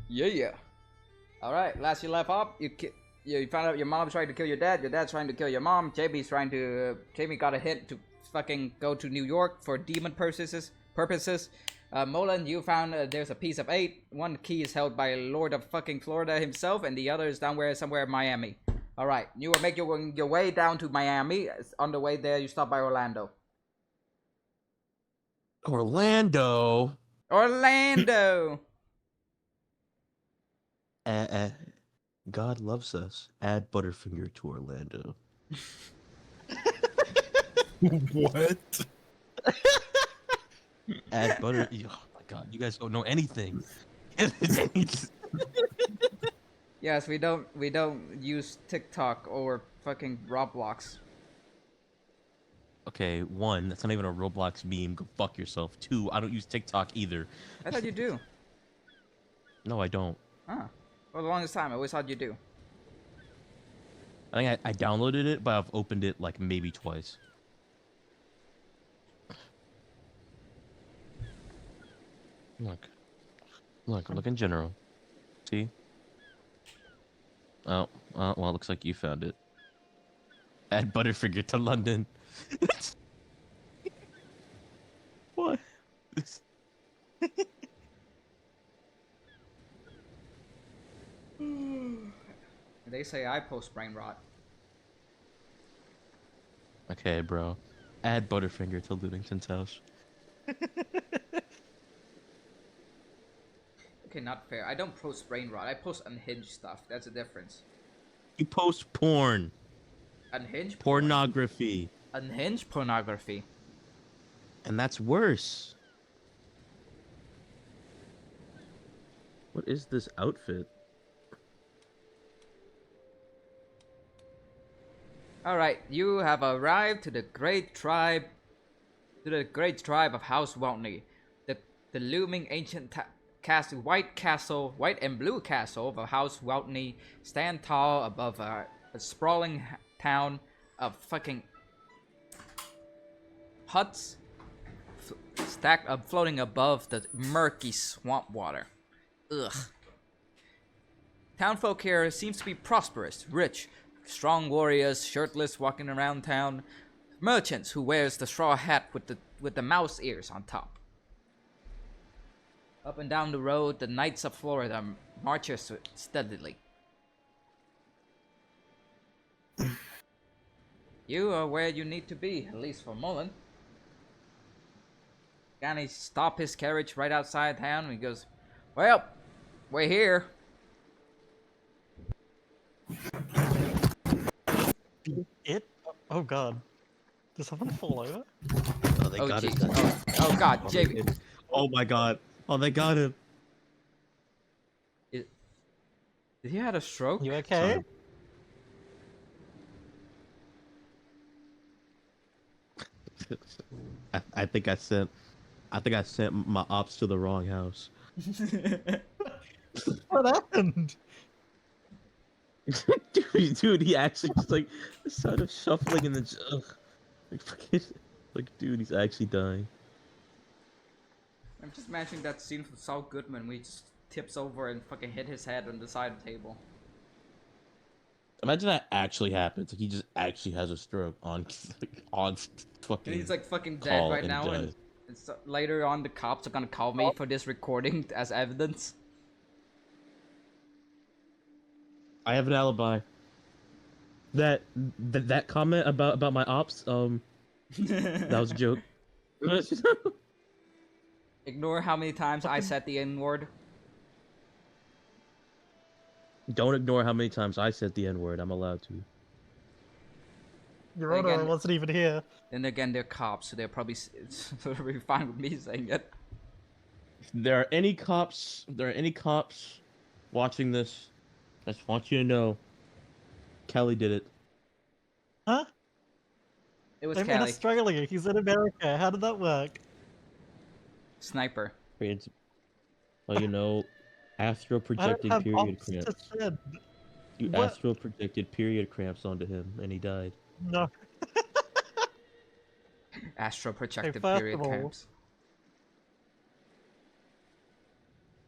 Yeah. All right. Last you left off, you found out your mom's trying to kill your dad. Your dad's trying to kill your mom. JB's trying to. Jamie got a hint to fucking go to New York for demon purposes. Molan, you found there's a piece of 8. One key is held by Lord of fucking Florida himself, and the other is somewhere in Miami. All right. You will make your way down to Miami. On the way there, you stop by Orlando. Orlando. Orlando. God loves us. Add Butterfinger to Orlando. What? Add butter. Oh my God, you guys don't know anything. Yes, we don't use TikTok or fucking Roblox. Okay, 1, that's not even a Roblox meme. Go fuck yourself. 2, I don't use TikTok either. I thought you do. No, I don't. Huh. For the longest time, I always thought you do. I think I downloaded it, but I've opened it like maybe twice. Look in general. See? Oh, well, it looks like you found it. Add Butterfinger to London. What? They say I post brain rot. Okay, bro. Add Butterfinger to Ludington's house. Okay, not fair. I don't post brain rot. I post unhinged stuff. That's the difference. You post porn. Unhinged Pornography. Unhinged pornography. And that's worse. What is this outfit? All right, you have arrived to the great tribe of House Weltney, the looming ancient white and blue castle of House Weltney stand tall above a sprawling town of fucking huts stacked up, floating above the murky swamp water. Ugh. Townfolk here seems to be prosperous, rich, strong warriors, shirtless, walking around town. Merchants who wears the straw hat with the mouse ears on top. Up and down the road, the Knights of Florida marches steadily. You are where you need to be, at least for Mullen. Gonna stop his carriage right outside town, and he goes, "Well, we're here." It? Oh god. Did someone fall over? Oh, they got geez. it. Oh god, JB. Oh my god. Oh, they got him. Did he had a stroke? You okay? I think I sent my ops to the wrong house. What happened? dude, he actually just like the sound of shuffling in the like, dude, he's actually dying. I'm just imagining that scene from Saul Goodman where he just tips over and fucking hit his head on the side of the table. Imagine that actually happens. Like he just actually has a stroke on fucking. And he's like fucking dead right now, and so later on the cops are gonna call me for this recording as evidence. I have an alibi. That comment about my ops, that was a joke. Ignore how many times I said the N-word. Don't ignore how many times I said the N-word. I'm allowed to. Your Honor, I Again- wasn't even here. Then again, they're cops, so they're probably be fine with me saying it. If there are any cops watching this, I just want you to know, Kelly did it. Huh? It was I'm in Callie. Australia. He's in America. How did that work? Sniper. Well, you know, astral I don't projecting have period ops to cramps. send. You What? astral projected period cramps onto him, and he died. No. Astral projective first period of all- camps.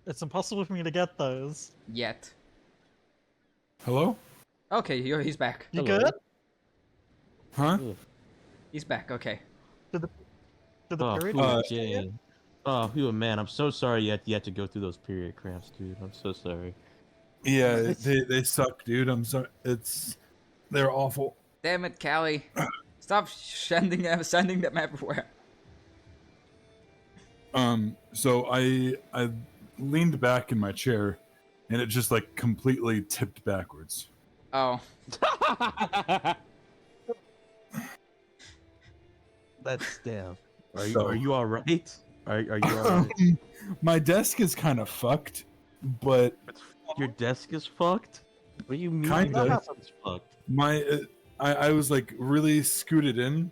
It's impossible for me to get those. Yet. Hello? Okay, he's back. You Hello. good? Huh? Ugh. He's back. Okay. Did the Oh, period poor cramps hit you? Jane. Oh, man, I'm so sorry you had to go through those period cramps, dude. I'm so sorry. Yeah, they suck, dude. I'm sorry. They're awful. Damn it, Callie. Stop sending them everywhere. So I leaned back in my chair, and it just like completely tipped backwards. Oh. That's damn. Are So- you all right? Are you all right? My desk is kind of fucked, but Your desk is fucked. What do you mean? Kinda. Your desk is fucked. my I was like really scooted in,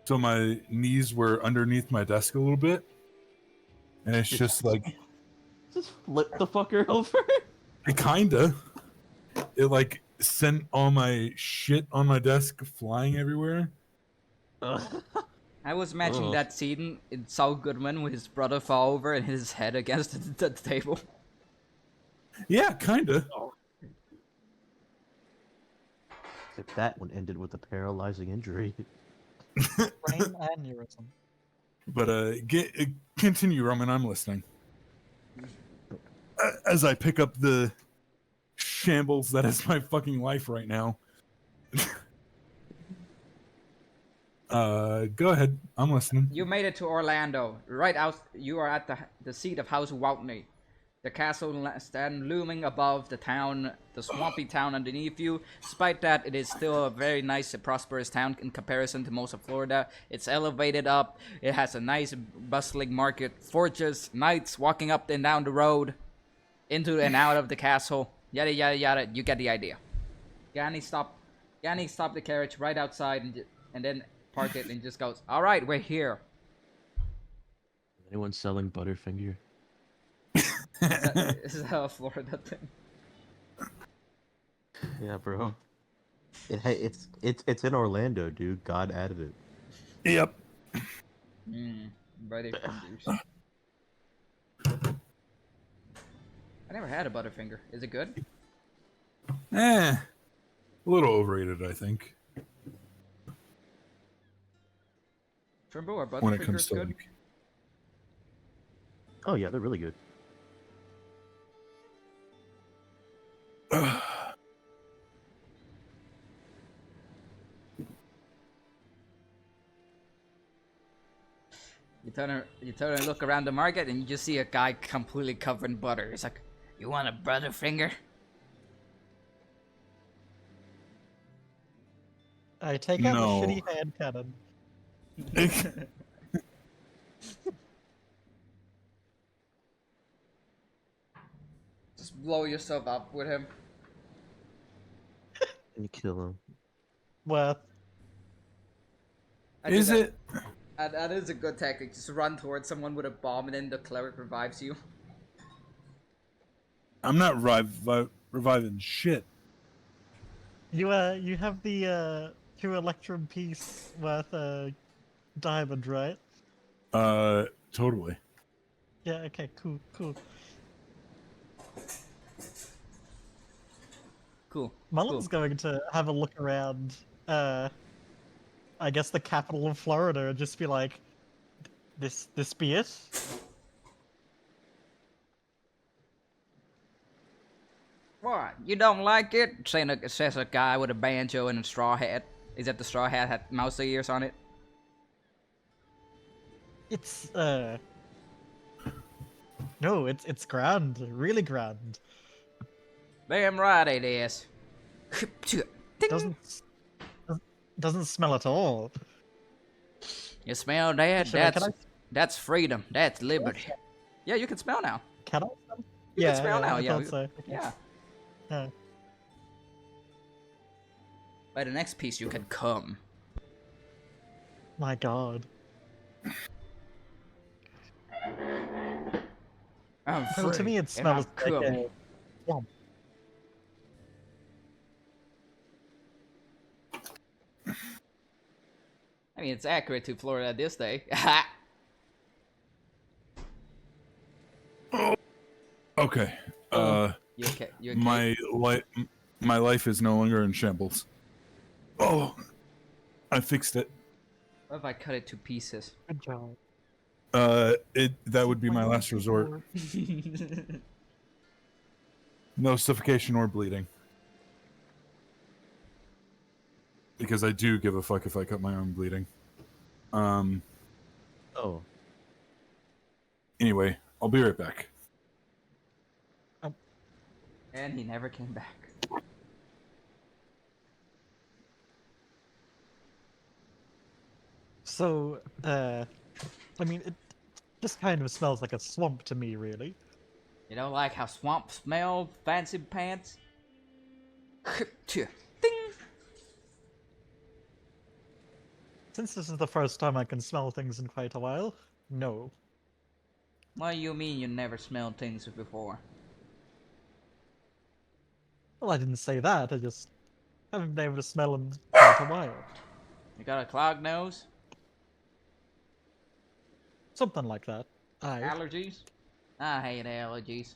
so my knees were underneath my desk a little bit, and it's just like Just flip the fucker over. kinda. It like sent all my shit on my desk flying everywhere. Ugh. I was imagining Ugh. that scene in Saul Goodman when his brother fall over and hit his head against the table. Yeah, kinda. If that one ended with a paralyzing injury. Brain aneurysm. But continue, Roman. I'm listening. As I pick up the shambles that is my fucking life right now. Go ahead. I'm listening. You made it to Orlando. Right out, you are at the seat of House Woughton. The castle stands looming above the town, the swampy town underneath you. Despite that, it is still a very nice and prosperous town in comparison to most of Florida. It's elevated up. It has a nice bustling market, forges, knights walking up and down the road, into and out of the castle. Yada yada yada. You get the idea. Yanni stopped the carriage right outside and then parked it and just goes, "All right, we're here." Anyone selling Butterfinger? Is that a Florida thing? Yeah, bro. It's in Orlando, dude. God added it. Yep. Brother fingers. I never had a Butterfinger. Is it good? A little overrated, I think, Trimble or when it Butterfingers comes to good? like. Oh yeah, they're really good. You turn and look around the market and you just see a guy completely covered in butter. It's like, "You want a Butterfinger?" I take out No. the shitty hand cannon. Just blow yourself up with him. And you kill him. Worth. I did Is that. it? That is a good tactic. Just run towards someone with a bomb and then the cleric revives you. I'm not reviving shit. You have the 2 Electrum piece worth diamond, right? Totally. Yeah. Okay. Cool. Cool. Mullen's cool. going to have a look around. I guess the capital of Florida and just be like, this be it? What? You don't like it? Says a guy with a banjo and a straw hat. Is that the straw hat had mouse ears on it? It's no, it's grand, really grand. Damn right it is. Ding. Doesn't smell at all. You smell that? Can I- That's freedom. That's liberty. Yeah, you can smell now. Can I? You can smell now. I Yeah. thought so. Okay. Yeah. Yeah. By the next piece, you can come. My God. I'm free. Well, to me, it and smells I'm like coming. a swamp. I mean, it's accurate to Florida this day. Okay. You okay? You okay? My life is no longer in shambles. Oh, I fixed it. What if I cut it to pieces? Good job. That would be my last resort. No suffocation or bleeding. Because I do give a fuck if I cut my arm bleeding. Oh. Anyway, I'll be right back. And he never came back. So, I mean, it just kind of smells like a swamp to me, really. You don't like how swamp smell, fancy pants? Ding! Since this is the first time I can smell things in quite a while, no. What do you mean you never smelled things before? Well, I didn't say that, I just haven't been able to smell in quite a while. You got a clogged nose? Something like that. Allergies? I hate allergies.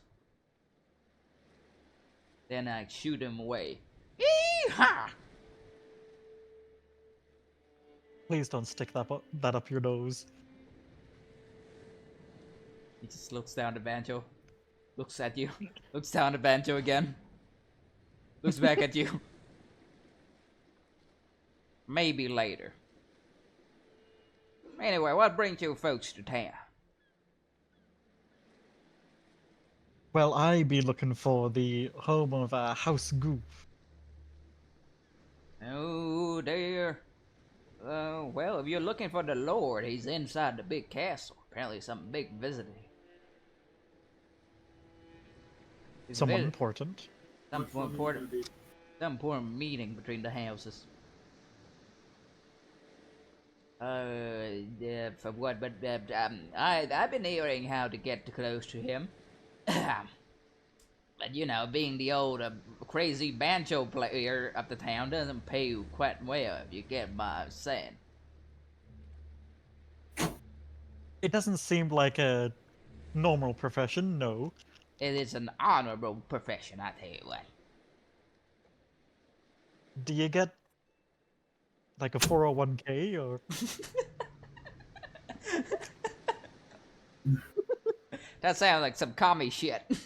Then I shoot him away. Yee-haw! Please don't stick that up your nose. He just looks down the banjo. Looks at you. Looks down the banjo again. Looks back at you. Maybe later. Anyway, what brings you folks to town? Well, I be looking for the home of House Goof. Oh dear. Well, if you're looking for the Lord, he's inside the big castle. Apparently something big visiting. He's Someone important. Some important meeting between the houses. Yeah, for what? But I've been hearing how to get close to him. But you know, being the old crazy banjo player of the town doesn't pay you quite well, if you get my saying. It doesn't seem like a normal profession, no. It is an honorable profession, I tell you what. Do you get like a 401k or? That sounds like some commie shit. Does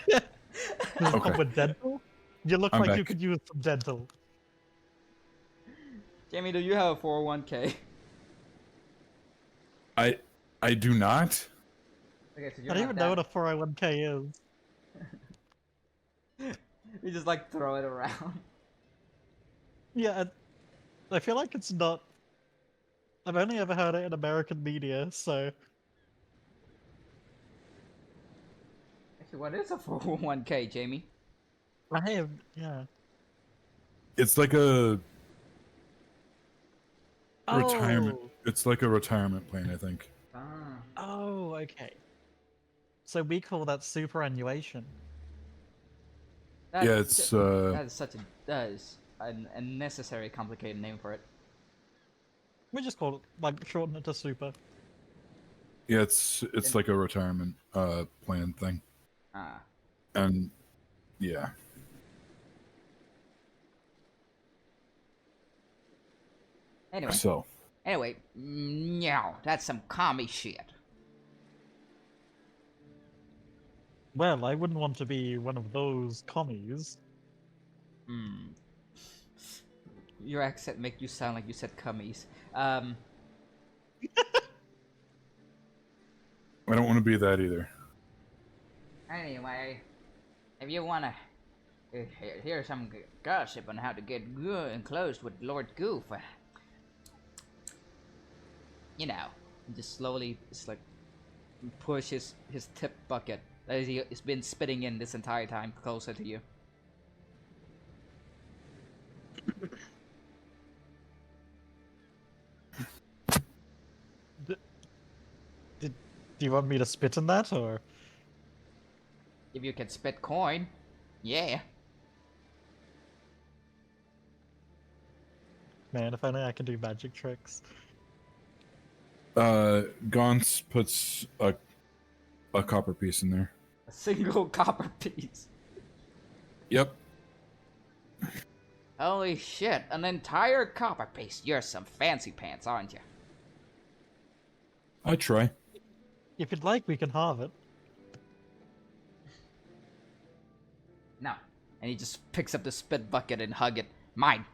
it Okay. come with dental? You look I'm like you back. could use some dental. Jamie, do you have a 401k? I do not. Okay, so I don't even know what a 401k is. You just like throw it around. Yeah, I feel like it's not. I've only ever heard it in American media, so Actually, what is a 401k, Jamie? I have. Yeah. It's like a retirement. Oh. It's like a retirement plan, I think. Ah. Oh, okay. So we call that superannuation. Yeah, it's that is such a that is an unnecessary complicated name for it. We just call it like shorten it to super. yeah, it's like a retirement plan thing. Ah. And yeah. Anyway, meow, that's some commie shit. Well, I wouldn't want to be one of those commies. Hmm. Your accent make you sound like you said cummies. I don't want to be that either. Anyway, if you wanna hear some gossip on how to get good and close with Lord Goof, you know, just slowly, just like push his tip bucket that he's been spitting in this entire time closer to you. Do you want me to spit in that, or? If you can spit coin, yeah. Man, if only I could do magic tricks. Gauntz puts a copper piece in there. A single copper piece. Yep. Holy shit, an entire copper piece. You're some fancy pants, aren't you? I try. If you'd like, we can halve it. No. And he just picks up the spit bucket and hug it. Mine.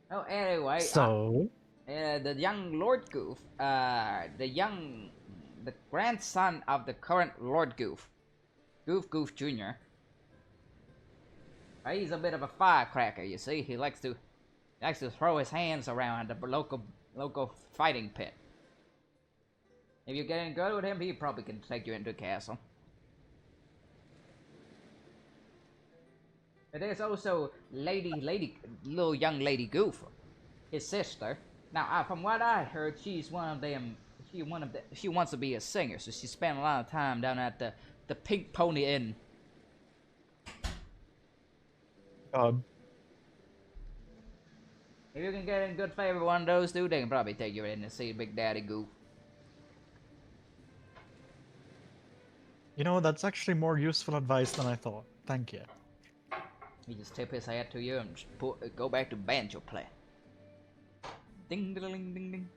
Oh, anyway. So, The young Lord Goof, the grandson of the current Lord Goof, Goof Jr. He's a bit of a firecracker, you see. He likes to throw his hands around the local fighting pit. If you're getting good with him, he probably can take you into the castle. But there's also little young Lady Goof, his sister. Now, from what I heard, she's one of them. She wants to be a singer, so she spent a lot of time down at the Pink Pony Inn. God. If you can get in good favor with one of those two, they can probably take you in and see Big Daddy Goof. You know, that's actually more useful advice than I thought. Thank you. He just tip his hat to you and just go back to banjo play. Ding ding ding ding ding.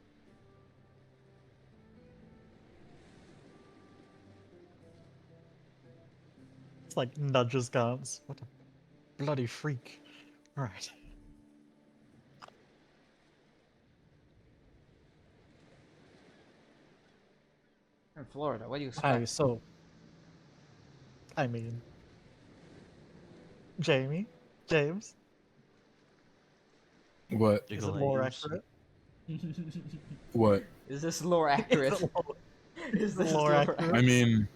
It's like nudges Gantz. What a bloody freak. Alright. In Florida, what do you Aye, expect? so. I mean. Jamie? James? What? Is it more accurate? What? Is this lore accurate? Is it more- Is this lore lore accurate? I mean,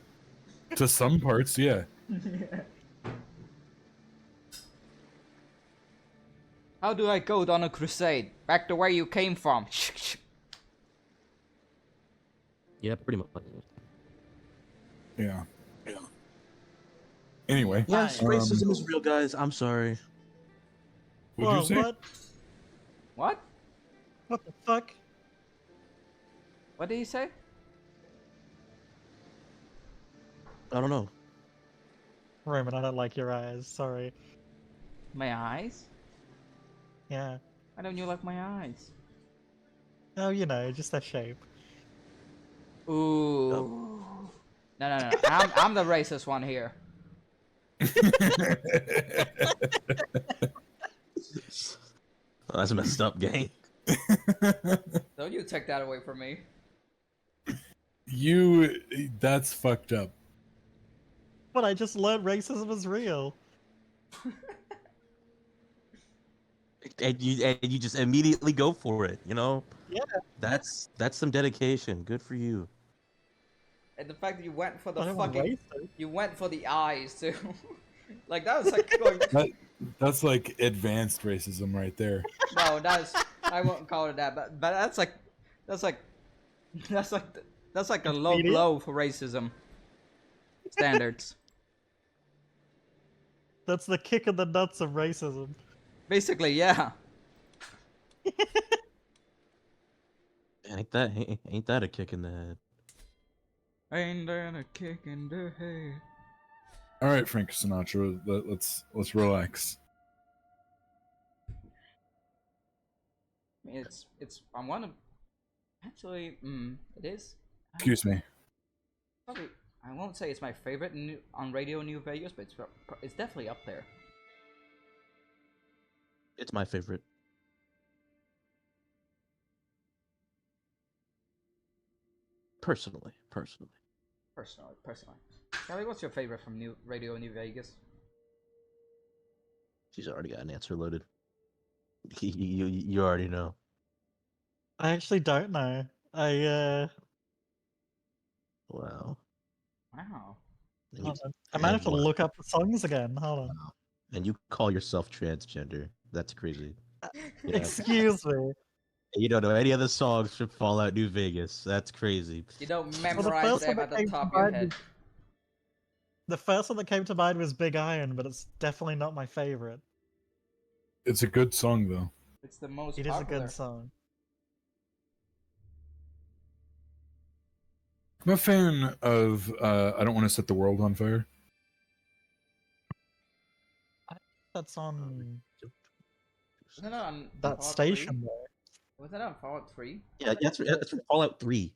to some parts, yeah. How do I go on a crusade? Back to where you came from. Yeah, pretty much. Yeah. Anyway. Yes, Um, racism is real, guys. I'm sorry. What'd you say? What? What? What the fuck? What did he say? I don't know. Roman, I don't like your eyes. Sorry. My eyes? Yeah. Why don't you like my eyes? Oh, you know, just that shape. Ooh. No. I'm the racist one here. Oh, that's messed up, gang. Don't you take that away from me. That's fucked up. But I just learned racism is real. And you just immediately go for it, you know? Yeah. That's some dedication. Good for you. And the fact that you went for the I don't want fucking... racist. You went for the eyes, too. Like, that was like going... That's like advanced racism right there. No, I won't call it that, but that's like a low Idiot. blow for racism standards. That's the kick in the nuts of racism. Basically, yeah. Ain't that a kick in the head? Ain't that a kick in the head? All right, Frank Sinatra, let's relax. I mean, it's I'm one of actually it is Excuse me. probably I won't say it's my favorite on Radio New Vegas, but it's definitely up there. It's my favorite. Personally. Personally. Kelly, what's your favorite from Radio New Vegas? She's already got an answer loaded. You already know. I actually don't know. Wow. Wow. Hold on. I might have to look up the songs again. Hold on. And you call yourself transgender. That's crazy. Yeah. Excuse me. You don't know any other songs from Fallout New Vegas. That's crazy. You don't Well, memorize first them one at that the came top to of your mind head. was- The first one that came to mind was Big Iron, but it's definitely not my favorite. It's a good song though. It's the most It is a popular. good song. I'm a fan of I Don't Want to Set the World on Fire. That's on Wasn't that on that Fallout station 3? though. Was that on Fallout 3? Yeah, that's from Fallout 3.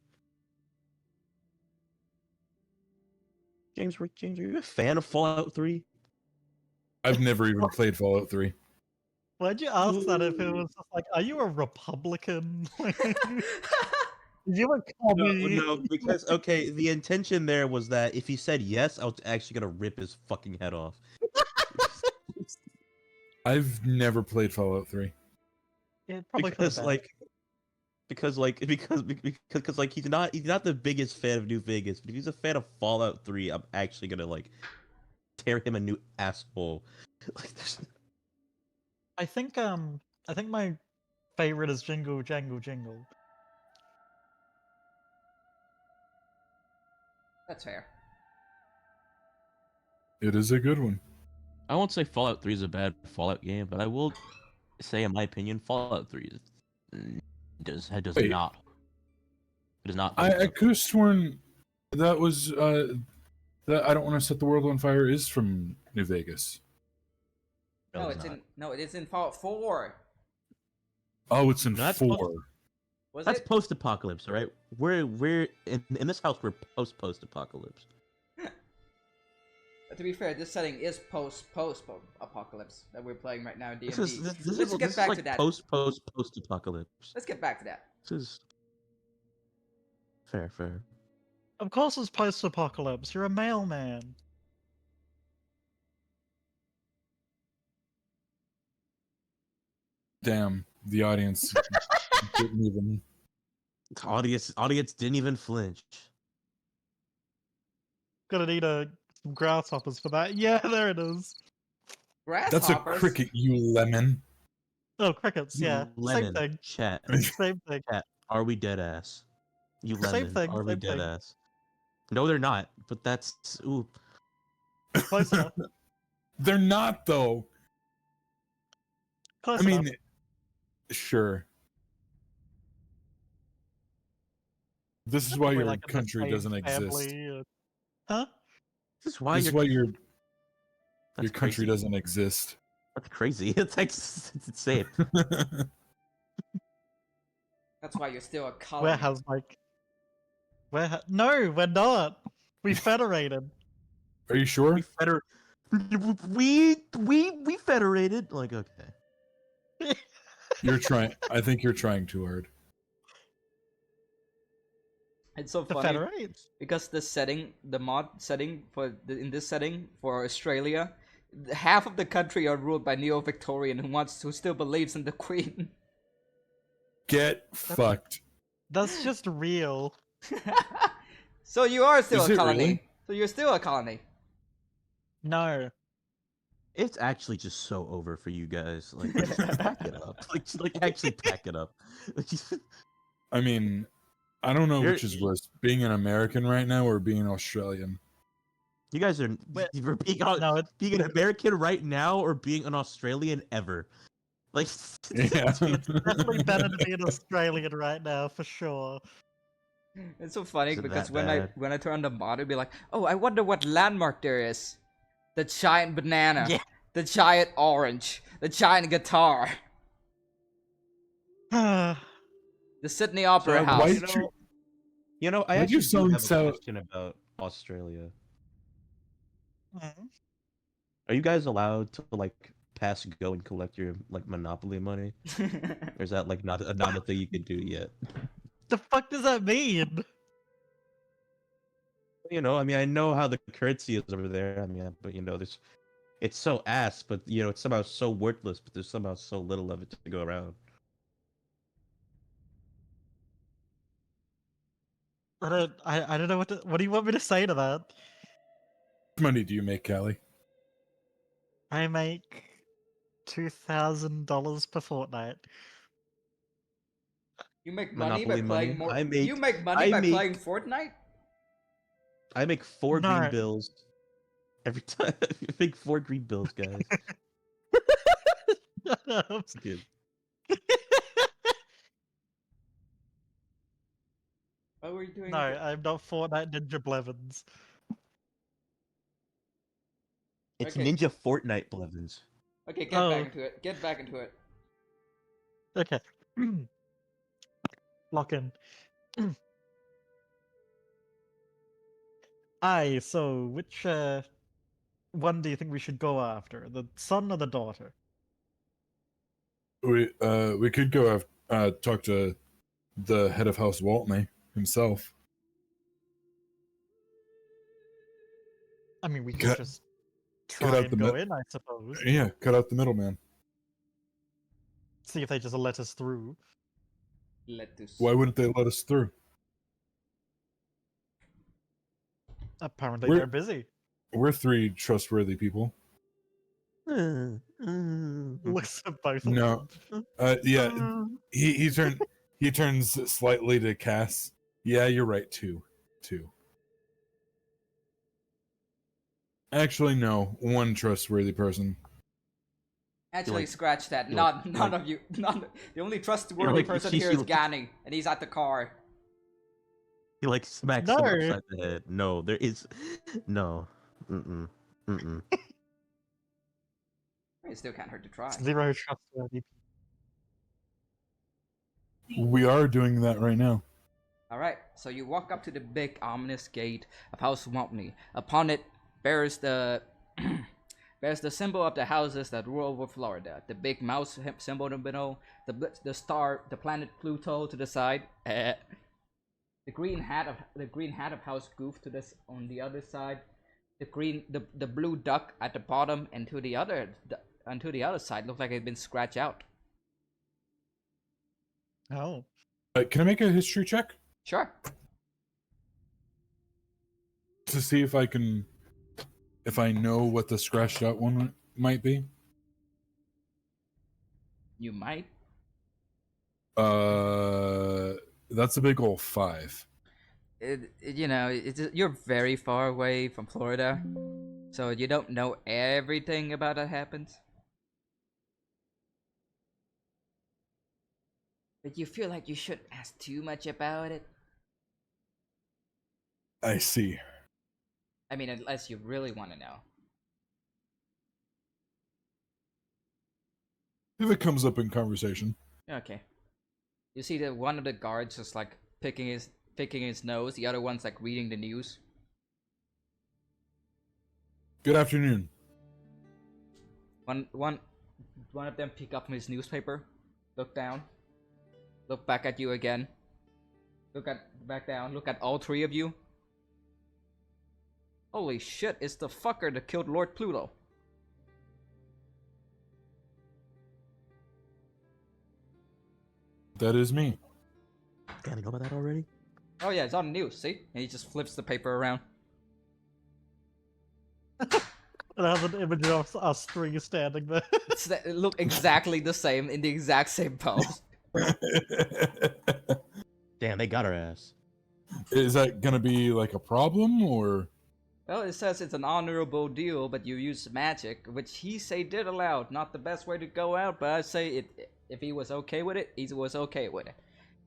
James, are you a fan of Fallout 3? I've never even played Fallout 3. Why'd you ask that if it was just like, are you a Republican? You a commie? No, because okay, the intention there was that if he said yes, I was actually gonna rip his fucking head off. I've never played Fallout 3. It probably could have because been. like because like he's not the biggest fan of New Vegas, but if he's a fan of Fallout 3, I'm actually gonna like tear him a new asshole. Like there's I think my favorite is Jingle Jangle Jingle. That's fair. It is a good one. I won't say Fallout 3 is a bad Fallout game, but I will say, in my opinion, Fallout 3 does Wait. not. It does not. I could have sworn that was that I Don't Want to Set the World on Fire is from New Vegas. No, it's it is in Fallout 4. Oh, it's in No, that's 4. Was That's it? post-apocalypse, all right? We're in this house. We're post-apocalypse. To be fair, this setting is post-apocalypse that we're playing right now in DnD. This Let's get back like to that. post-apocalypse. Let's get back to that. This is fair. Of course it's post-apocalypse. You're a mailman. Damn, the audience didn't even. Audience didn't even flinch. Gonna need some grasshoppers for that. Yeah, there it is. Grasshoppers. That's a cricket, you lemon. Oh, crickets. Yeah, Lemon, same thing. Chat. Same thing. Chat. Are we dead ass? You Same lemon. thing, Are we same dead thing. ass? No, they're not. But that's ooh. Close enough. They're not though. Close I mean, enough. sure. This is why Probably your like an country enslaved doesn't exist. family, Huh? This is why This is you're. why your That's country crazy. doesn't exist. That's crazy. It's like it's insane. That's why you're still a colony. Where has like? No, we're not. We federated. Are you sure? We federated. Like okay. You're trying. I think you're trying too hard. It's so To funny federate. because the mod setting in this setting for Australia, half of the country are ruled by neo-Victorian who still believes in the Queen. Get fucked. That's just real. So you are still Is a it colony. really? So you're still a colony. No. It's actually just so over for you guys. Like, just pack it up. Like actually pack it up. I mean, I don't know You're- which is worse, being an American right now or being Australian. You guys are But- you're being, No, being an American right now or being an Australian ever. Like Yeah. it's definitely better to be an Australian right now for sure. It's so funny Is it because that when bad? I turn on the mod, it'd be like, oh, I wonder what landmark there is. The giant banana. Yeah. The giant orange. The giant guitar. Hmm. The Sydney Opera So, House. why you did know, you know, I why'd you actually do sound have a so- question about Australia. Are you guys allowed to like pass go and collect your like Monopoly money? Or is that like not a thing you can do yet? The fuck does that mean? You know, I mean, I know how the currency is over there. I mean, but you know, it's so ass, but you know, it's somehow so worthless, but there's somehow so little of it to go around. I don't know what do you want me to say to that? How much money do you make, Callie? I make $2,000 per fortnight. You make money Monopoly by money? playing more. I make- you make money I by make- playing Fortnite? I make 4 No. green bills every time. I make 4 green bills, guys. It's good. What were you doing? No, I'm not Fortnite Ninja Blevins. It's Okay. Ninja Fortnite Blevins. Okay, get back Oh. into it. Get back into it. Okay. Lock in. Aye, so which one do you think we should go after? The son or the daughter? We could go talk to the head of House Waltney himself. I mean, we could Cut- just cut try out and the go mid- in, I suppose. Yeah, cut out the middleman. See if they just let us through. Lettuce. Why wouldn't they let us through? Apparently We're- they're busy. We're three trustworthy people. Looks at both of No. them. Yeah, he turns slightly to Cass. Yeah, you're right. Two. Actually, no. One trustworthy person. Actually, like- scratch that. you None like- of you. The only trustworthy like- person you here is like- Ganny, and he's at the car. He like smacks No. him upside the head. No, there is no. Mm-mm. Mm-mm. It still can't hurt to try. Zero trustworthy. We are doing that right now. Alright, so you walk up to the big ominous gate of House Swampney. Upon it bears the bears the symbol of the houses that rule over Florida. The big mouse symbol in the middle, the star, the planet Pluto to the side, the green hat of House Goof to this on the other side, the blue duck at the bottom, and to the other side looks like it's been scratched out. Oh. Can I make a history check Sure. to see if I know what the scratched out one might be? You might. That's a big ol' 5. You're very far away from Florida, so you don't know everything about that happens. But you feel like you shouldn't ask too much about it. I see. I mean, unless you really want to know. If it comes up in conversation. Okay. You see that one of the guards just like picking his nose, the other one's like reading the news. Good afternoon. One of them pick up his newspaper, look down, look back at you again, back down, look at all three of you. Holy shit, it's the fucker that killed Lord Pluto. That is me. Can I go about that already? Oh yeah, it's on the news, see? And he just flips the paper around. It has an image of us three standing there. It look exactly the same in the exact same pose. Damn, they got our ass. Is that gonna be like a problem or? Well, it says it's an honorable deal, but you use magic, which he say did allowed. Not the best way to go out, but I say it. If he was okay with it, he was okay with it.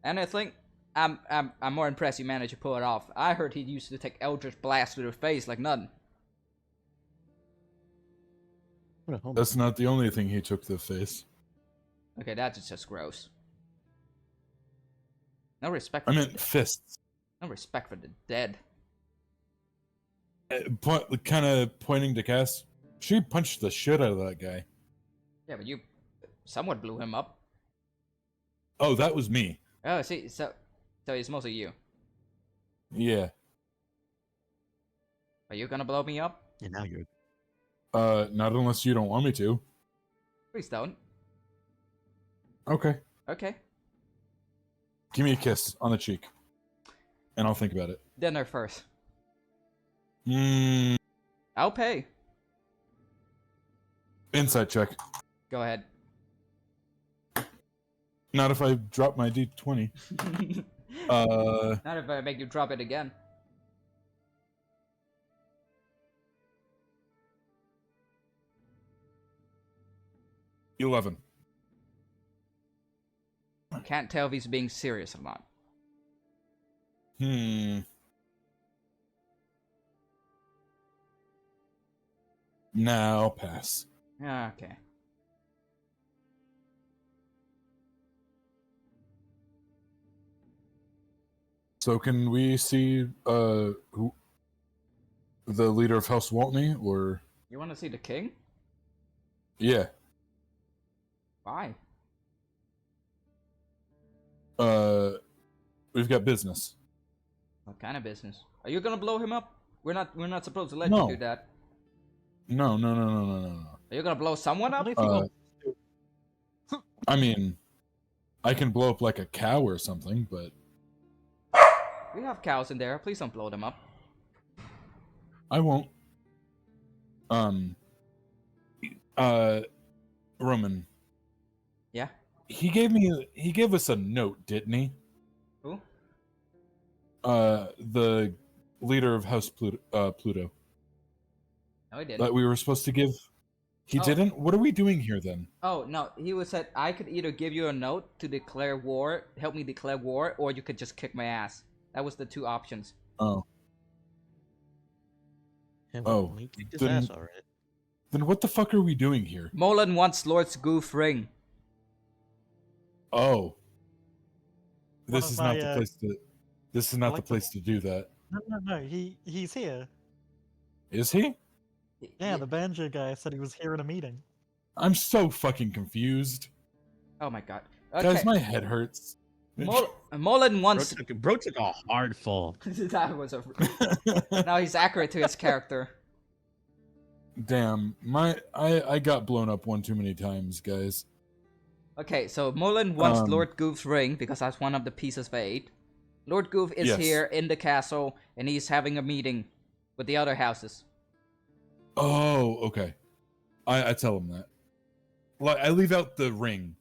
And I think I'm more impressed you managed to pull it off. I heard he used to take Eldritch Blast to the face like nothing. What a homie. That's not the only thing he took to the face. Okay, that's just gross. No respect. I For meant fists. no respect for the dead. Kind of pointing to Cass. She punched the shit out of that guy. Yeah, but you somewhat blew him up. Oh, that was me. Oh, see, so it's mostly you. Yeah. Are you gonna blow me up? And now you're. Not unless you don't want me to. Please don't. Okay. Okay. Give me a kiss on the cheek, and I'll think about it. Dinner first. Mm, I'll pay. insight check. Go ahead. Not if I drop my d20. Not if I make you drop it again. $11. Can't tell if he's being serious or not. Now pass. Okay. So can we see who the leader of House Waltney, or You want to see the king? yeah, Why? we've got business. What kind of business? Are you gonna blow him up? We're not supposed to let No. you do that. No. Are you gonna blow someone up? What if you got- I mean, I can blow up like a cow or something, but We have cows in there. Please don't blow them up. I won't. Roman. Yeah. He gave us a note, didn't he? Who? The leader of House Pluto. No, he didn't. That we were supposed to give. He Oh. didn't? What are we doing here then? Oh no, he was said I could either give you a note to declare war, help me declare war, or you could just kick my ass. That was the two options. Oh. Yeah, Oh, he kicked his then- ass alright. Then what the fuck are we doing here? Molan wants Lord's Goof ring. Oh. One This of is my, not the place to. This is not the like place to do that. No. He's here. Is he? Yeah, the banjo guy said he was here in a meeting. I'm so fucking confused. Oh my god. Guys, Okay. my head hurts. Molan wants. Bro took a hard fall. That was a. Now he's accurate to his character. Damn, I got blown up one too many times, guys. Okay, so Molan wants Um, Lord Goof's ring because that's one of the pieces of 8. Lord Goof is Yes. here in the castle and he's having a meeting with the other houses. Oh, okay. I tell him that. Like, I leave out the ring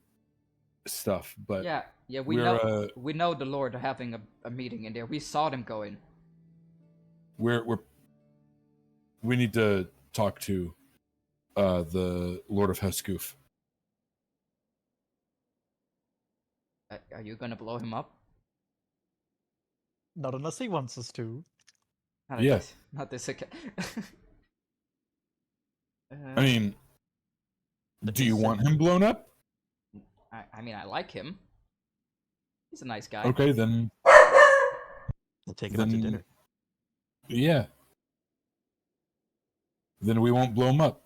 stuff, but Yeah, we we're, know we know the Lord are having a meeting in there. We saw them go in. we need to talk to the Lord of House Goof. Are you gonna blow him up? Not unless he wants us to. Not Yeah. This, not this again. I mean, But do you he's, want him blown up? I mean, I like him. He's a nice guy. Okay, then We'll take him out to then- dinner. yeah. Then we won't blow him up.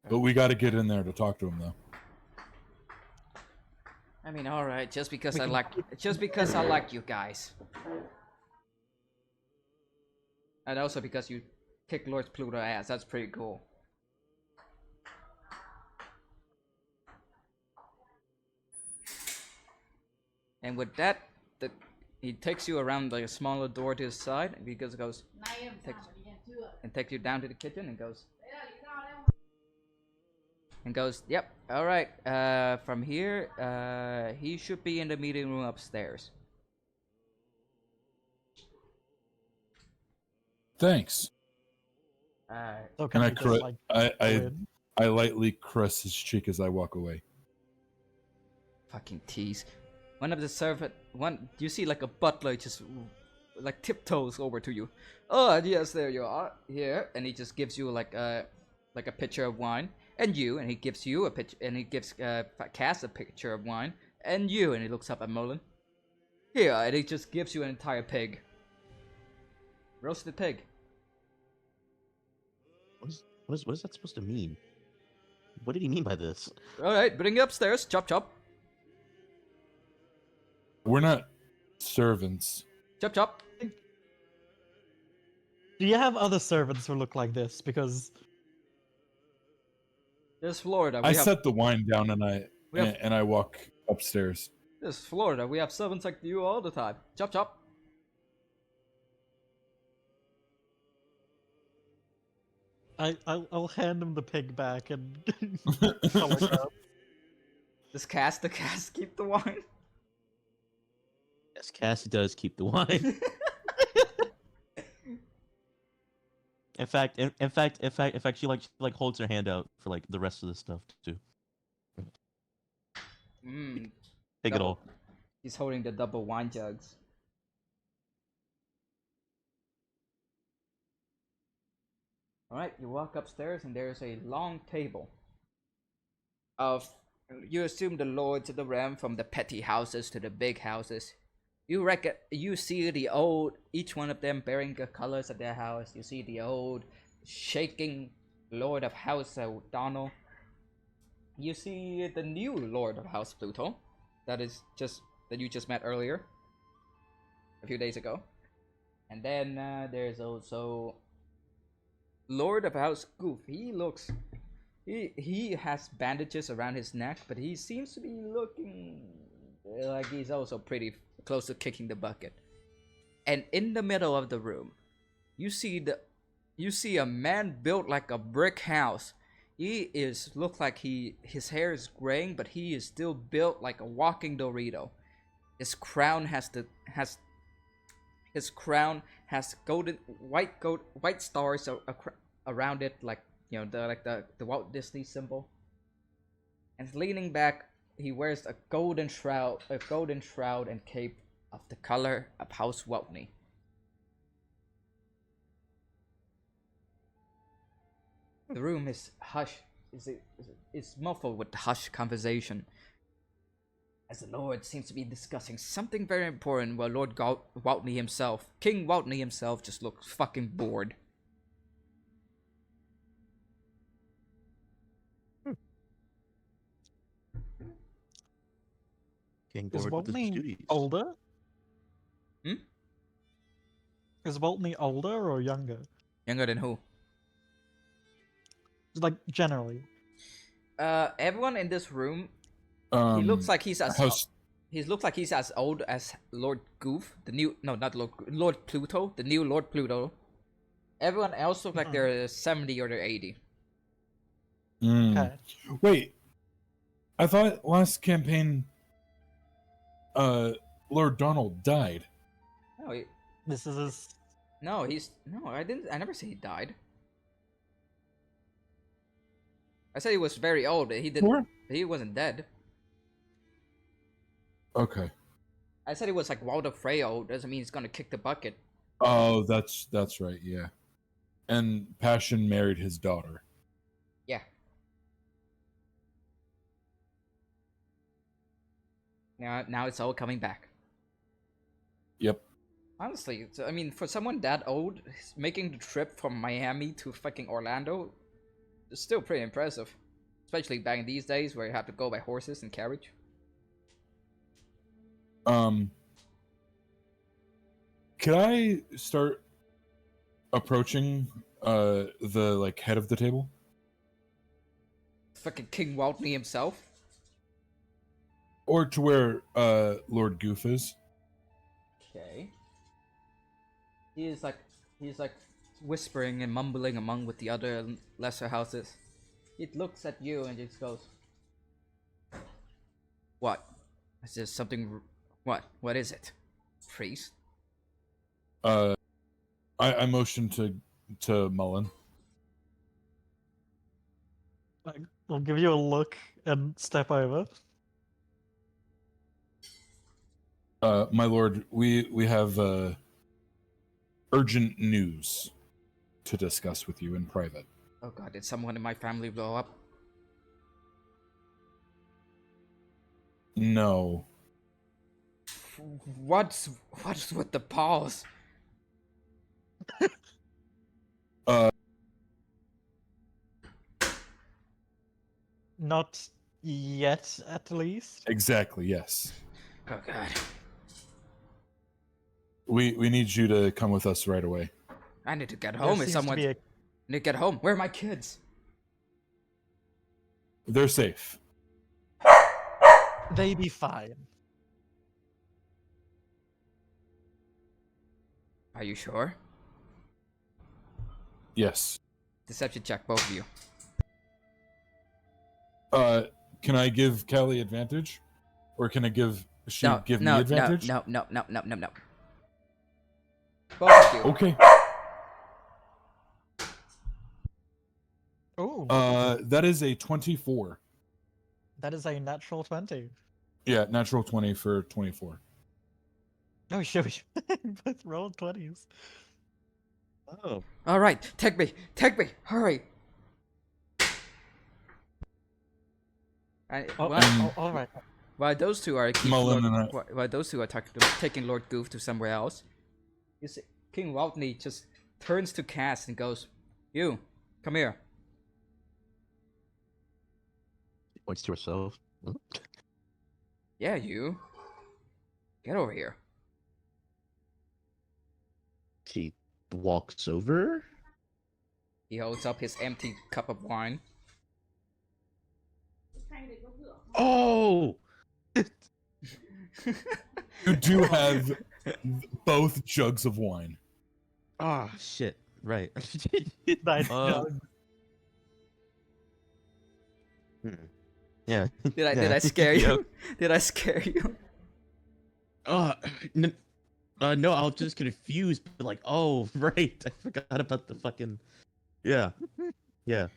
But we got to get in there to talk to him, though. I mean, all right, just because We I can like you guys, and also because you kick Lord Pluto ass. That's pretty cool. And with that, he takes you around like a smaller door to his side, and he goes takes you down to the kitchen and goes, yep, all right. From here, he should be in the meeting room upstairs. Thanks. So And can I we just, like, go I in? lightly caress his cheek as I walk away. Fucking tease. One of the you see like a butler just like tiptoes over to you. Oh yes, there you are. Here, and he just gives you like a pitcher of wine, and he gives you a pitcher, and he gives Cass a pitcher of wine, and he looks up at Molan. Here, and he just gives you an entire pig. Roasted pig. What is that supposed to mean? What did he mean by this? All right, bring it upstairs. Chop chop. We're not servants. Chop chop. Do you have other servants who look like this? Because There's Florida. I set the wine down and we have- I walk upstairs. This is Florida. We have servants like you all the time. Chop chop. I'll hand him the pig back and color up. Does the Cass keep the wine? Yes, Cassie does keep the wine. In fact, she like holds her hand out for like the rest of the stuff too. Mmm. Take it all. He's holding the double wine jugs. Alright, you walk upstairs and there's a long table of, you assume, the lords of the realm, from the petty houses to the big houses. You see the old, each one of them bearing the colors of their house. You see the old, shaking Lord of House O'Donnell. You see the new Lord of House Pluto, that you just met earlier, a few days ago. And then there's also Lord of House Goof. He has bandages around his neck, but he seems to be looking like he's also pretty close to kicking the bucket. And in the middle of the room, you see a man built like a brick house. Looks like his hair is graying, but he is still built like a walking Dorito. His crown has white stars around it, like the Walt Disney symbol. And leaning back, he wears a golden shroud and cape of the color of House Wheltney. The room is hushed. It's muffled with hushed conversation, as the Lord seems to be discussing something very important, while King Wheltney himself, just looks fucking bored. Getting Is bored with his Wheltney duties. older? Hmm? Is Wheltney older or younger? Younger than who? Like, generally. Everyone in this room, Um, he looks like he's as House. he looks like he's as old as Lord Goof, Lord Pluto, the new Lord Pluto. Everyone else looks like they're 70 or they're 80. Okay. Wait, I thought last campaign, Lord Donald died. No, This is his... I never said he died. I said he was very old. He wasn't dead. Okay. I said he was like Walder Frey old. Doesn't mean he's gonna kick the bucket. Oh, that's right. Yeah. And Passion married his daughter. Yeah. Now it's all coming back. Yep. Honestly, I mean, for someone that old, making the trip from Miami to fucking Orlando is still pretty impressive. Especially back in these days where you have to go by horses and carriage. Could I start approaching the head of the table? Fucking King Wheltney himself. Or to where Lord Goof is? Okay. He's like whispering and mumbling among with the other lesser houses. It looks at you and just goes, "What? Is there something? What? What is it, priest?" I motioned to Mullen. I'll give you a look and step over. My lord, we have urgent news to discuss with you in private. Oh god, did someone in my family blow up? No. What's with the pause? Not yet, at least. Exactly, yes. Oh god. We need you to come with us right away. I need to get There home. Is seems to someone be a... need to get home? Where are my kids? They're safe. They be fine. Are you sure? Yes. Deception check, both of you. Can I give Callie advantage? Or can I give me advantage? No. Both of you. Okay. Oh, That is a 24. that is a natural 20. Yeah, natural 20 for 24. Oh, shit, we both rolled 20s. Oh. All right, take me, hurry. All right. While those two are Mullen and I. while those two are taking Lord Goof to somewhere else, you see King Rodney just turns to Cass and goes, "You, come here." Points to herself. Yeah, you. Get over here. She walks over. He holds up his empty cup of wine. Oh! You do have both jugs of wine. Ah, shit. Right. Nice Uh, job. Yeah. Did I scare you? Did I scare you? Uh, n- no, I was just confused. But like, oh, right. I forgot about the fucking. Yeah. Yeah.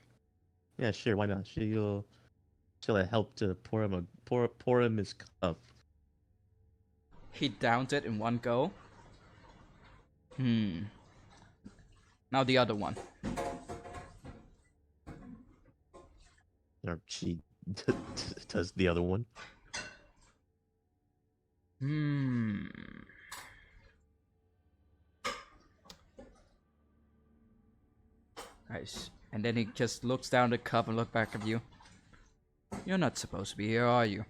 Yeah, sure. Why not? She'll help to pour him his cup. He downs it in one go. Now the other one. Or she does the other one. Nice. And then he just looks down the cup and looks back at you. You're not supposed to be here, are you?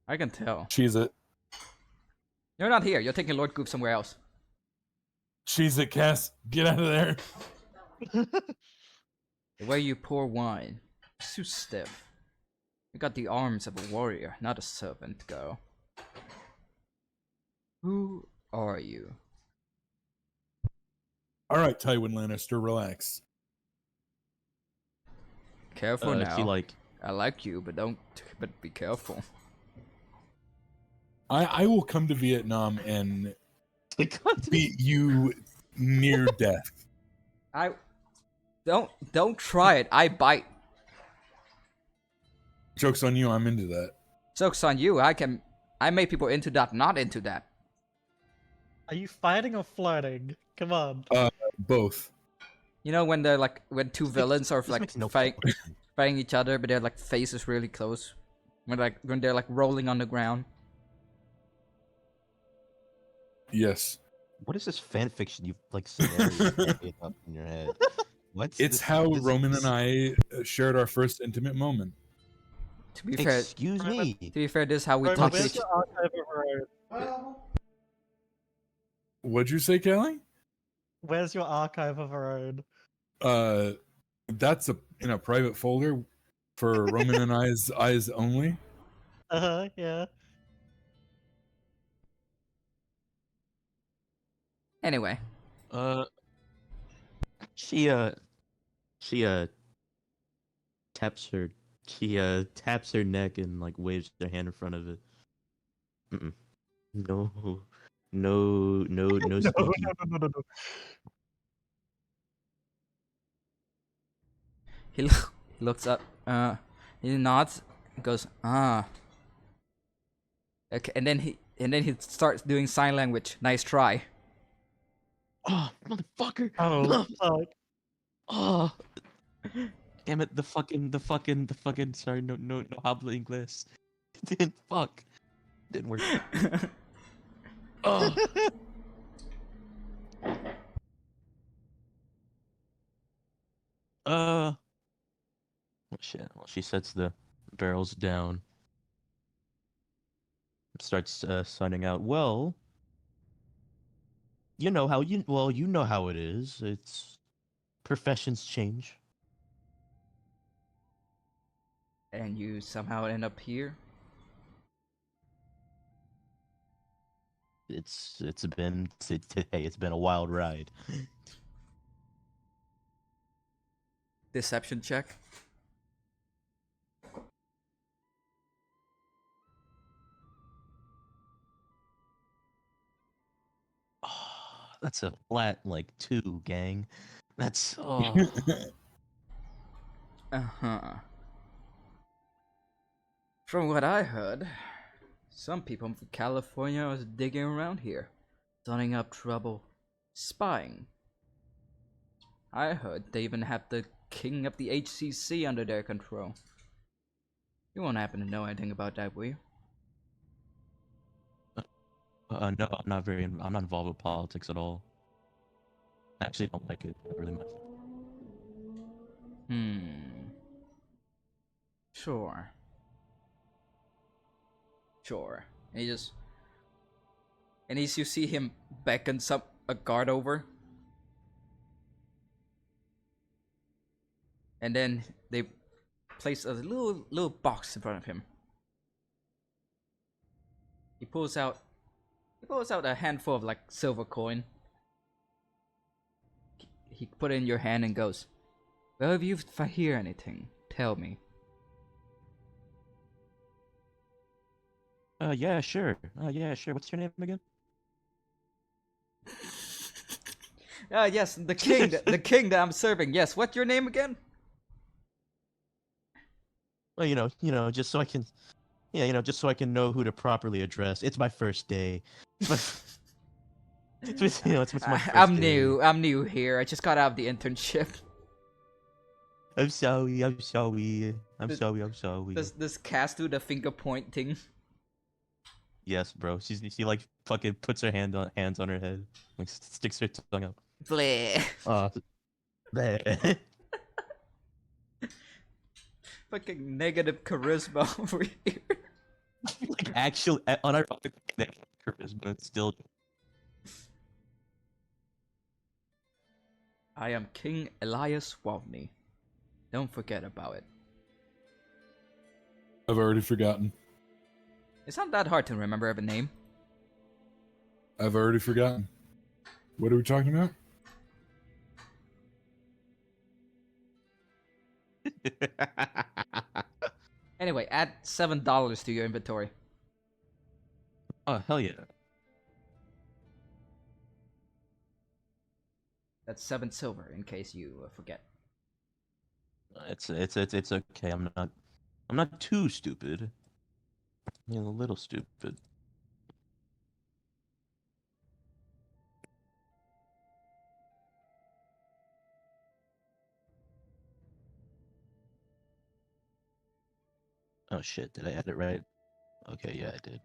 I can tell. Cheese it. You're not here. You're taking Lord Goof somewhere else. Cheese it, Cass. Get out of there. The way you pour wine is too stiff. You got the arms of a warrior, not a servant, girl. Who are you? All right, Tywin Lannister, relax. Careful now. She like. I like you, but be careful. I will come to Vietnam and beat you near death. I don't try it. I bite. Joke's on you. I'm into that. Joke's on you. I make people into that, not into that. Are you fighting or flirting? Come on. Both. You know when they're like when two villains are This like makes no fighting each other, but their like faces really close. When they're like rolling on the ground. Yes. What is this fan fiction you've like scenario made up in your head? What's It's this, how this- Roman this- and I shared our first intimate moment. To be fair, Excuse me. this is how we Roman, talk to where's each. your archive of our own? What'd you say, Kelly? Where's your archive of our own? That's in a private folder for Roman and I's eyes only. Yeah. Anyway, She taps her taps her neck and like waves her hand in front of it. No No, speaking. no. he looks up. He nods. And goes, ah. Okay, and then he starts doing sign language. Nice try. Oh, motherfucker! Oh, fuck. Oh, damn it! The fucking. Sorry, no habla inglés. Didn't fuck. Didn't work. Oh. Oh shit. Well, she sets the barrels down. Starts signing out. Well, you know how you know how it is. It's professions change. And you somehow end up here. It's been a wild ride. Deception check. Oh, that's a flat like 2, gang. That's oh. Uh-huh. From what I heard, Some people from California are digging around here, stirring up trouble, spying. I heard they even have the king of the HCC under their control. You won't happen to know anything about that, will you? No, I'm not involved with politics at all. I actually don't like it really much. Sure. Sure. And as you see him beckon a guard over. And then they place a little box in front of him. He pulls out a handful of like silver coin. He put it in your hand and goes, "Well, if you hear anything, tell me." Yeah, sure. Yeah, sure. What's your name again? Yes, the king, the king that I'm serving. Yes, what's your name again? Well, just so I can, yeah, just so I can know who to properly address. It's my first day. It's my first I'm day. new. I'm new here. I just got out of the internship. I'm sorry. I'm sorry. I'm sorry. This cast do the finger pointing. Yes, bro. She like fucking puts her hands on her head, like sticks her tongue out. Bleh. Bleh. Fucking negative charisma over here. Like actual unironic charisma, but still. I am King Elias Walney. Don't forget about it. I've already forgotten. It's not that hard to remember every name. I've already forgotten. What are we talking about? Anyway, add $7 to your inventory. Oh hell yeah! That's 7 silver in case you forget. It's okay. I'm not too stupid. I'm a little stupid. Oh shit! Did I add it right? Okay, yeah, I did.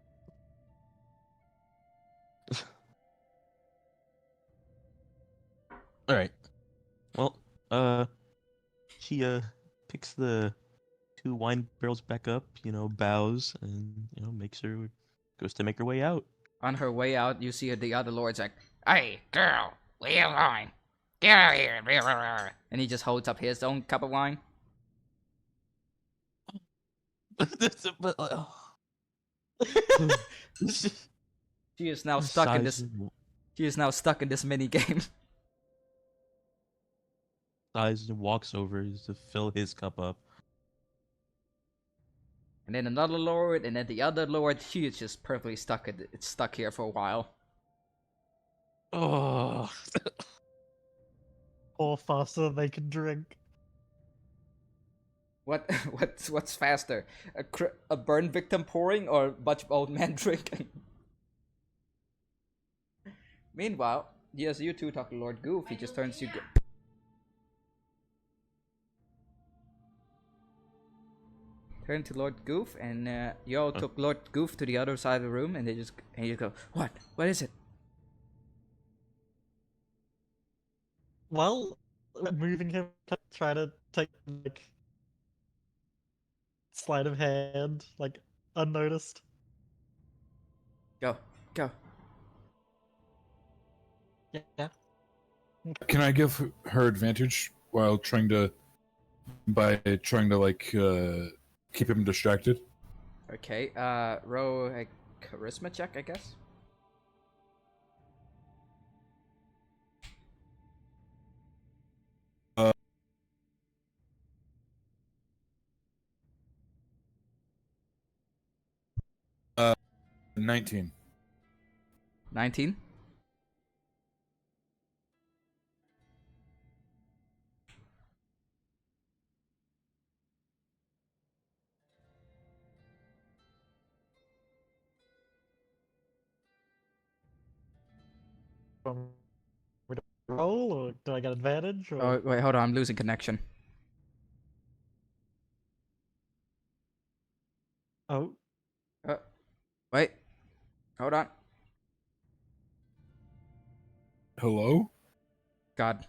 All right. Well, she picks the 2 wine barrels back up, bows, and makes her goes to make her way out. On her way out, you see the other lord's like, "Hey, girl, leave alone. Get out of here." And he just holds up his own cup of wine. She is now stuck in this. She is now stuck in this mini game. Sighs and walks over to fill his cup up. And then another lord, and then the other lord. She is just perfectly stuck. It's stuck here for a while. Oh. Or faster than they can drink. What's faster? A burn victim pouring or a bunch of old men drinking? Meanwhile, yes, you two talk to Lord Goof. He just turns you. Turn to Lord Goof, and you all took Lord Goof to the other side of the room, and you go, "What? What is it?" Well, moving him, try to take like sleight of hand, like unnoticed. Go, go. Yeah. Can I give her advantage while trying to like keep him distracted? Okay. Roll a charisma check, I guess. Uh, 19. 19. Want me to roll, or do I get advantage? Or... Oh wait, hold on, I'm losing connection. Oh, Wait, hold on. Hello? God,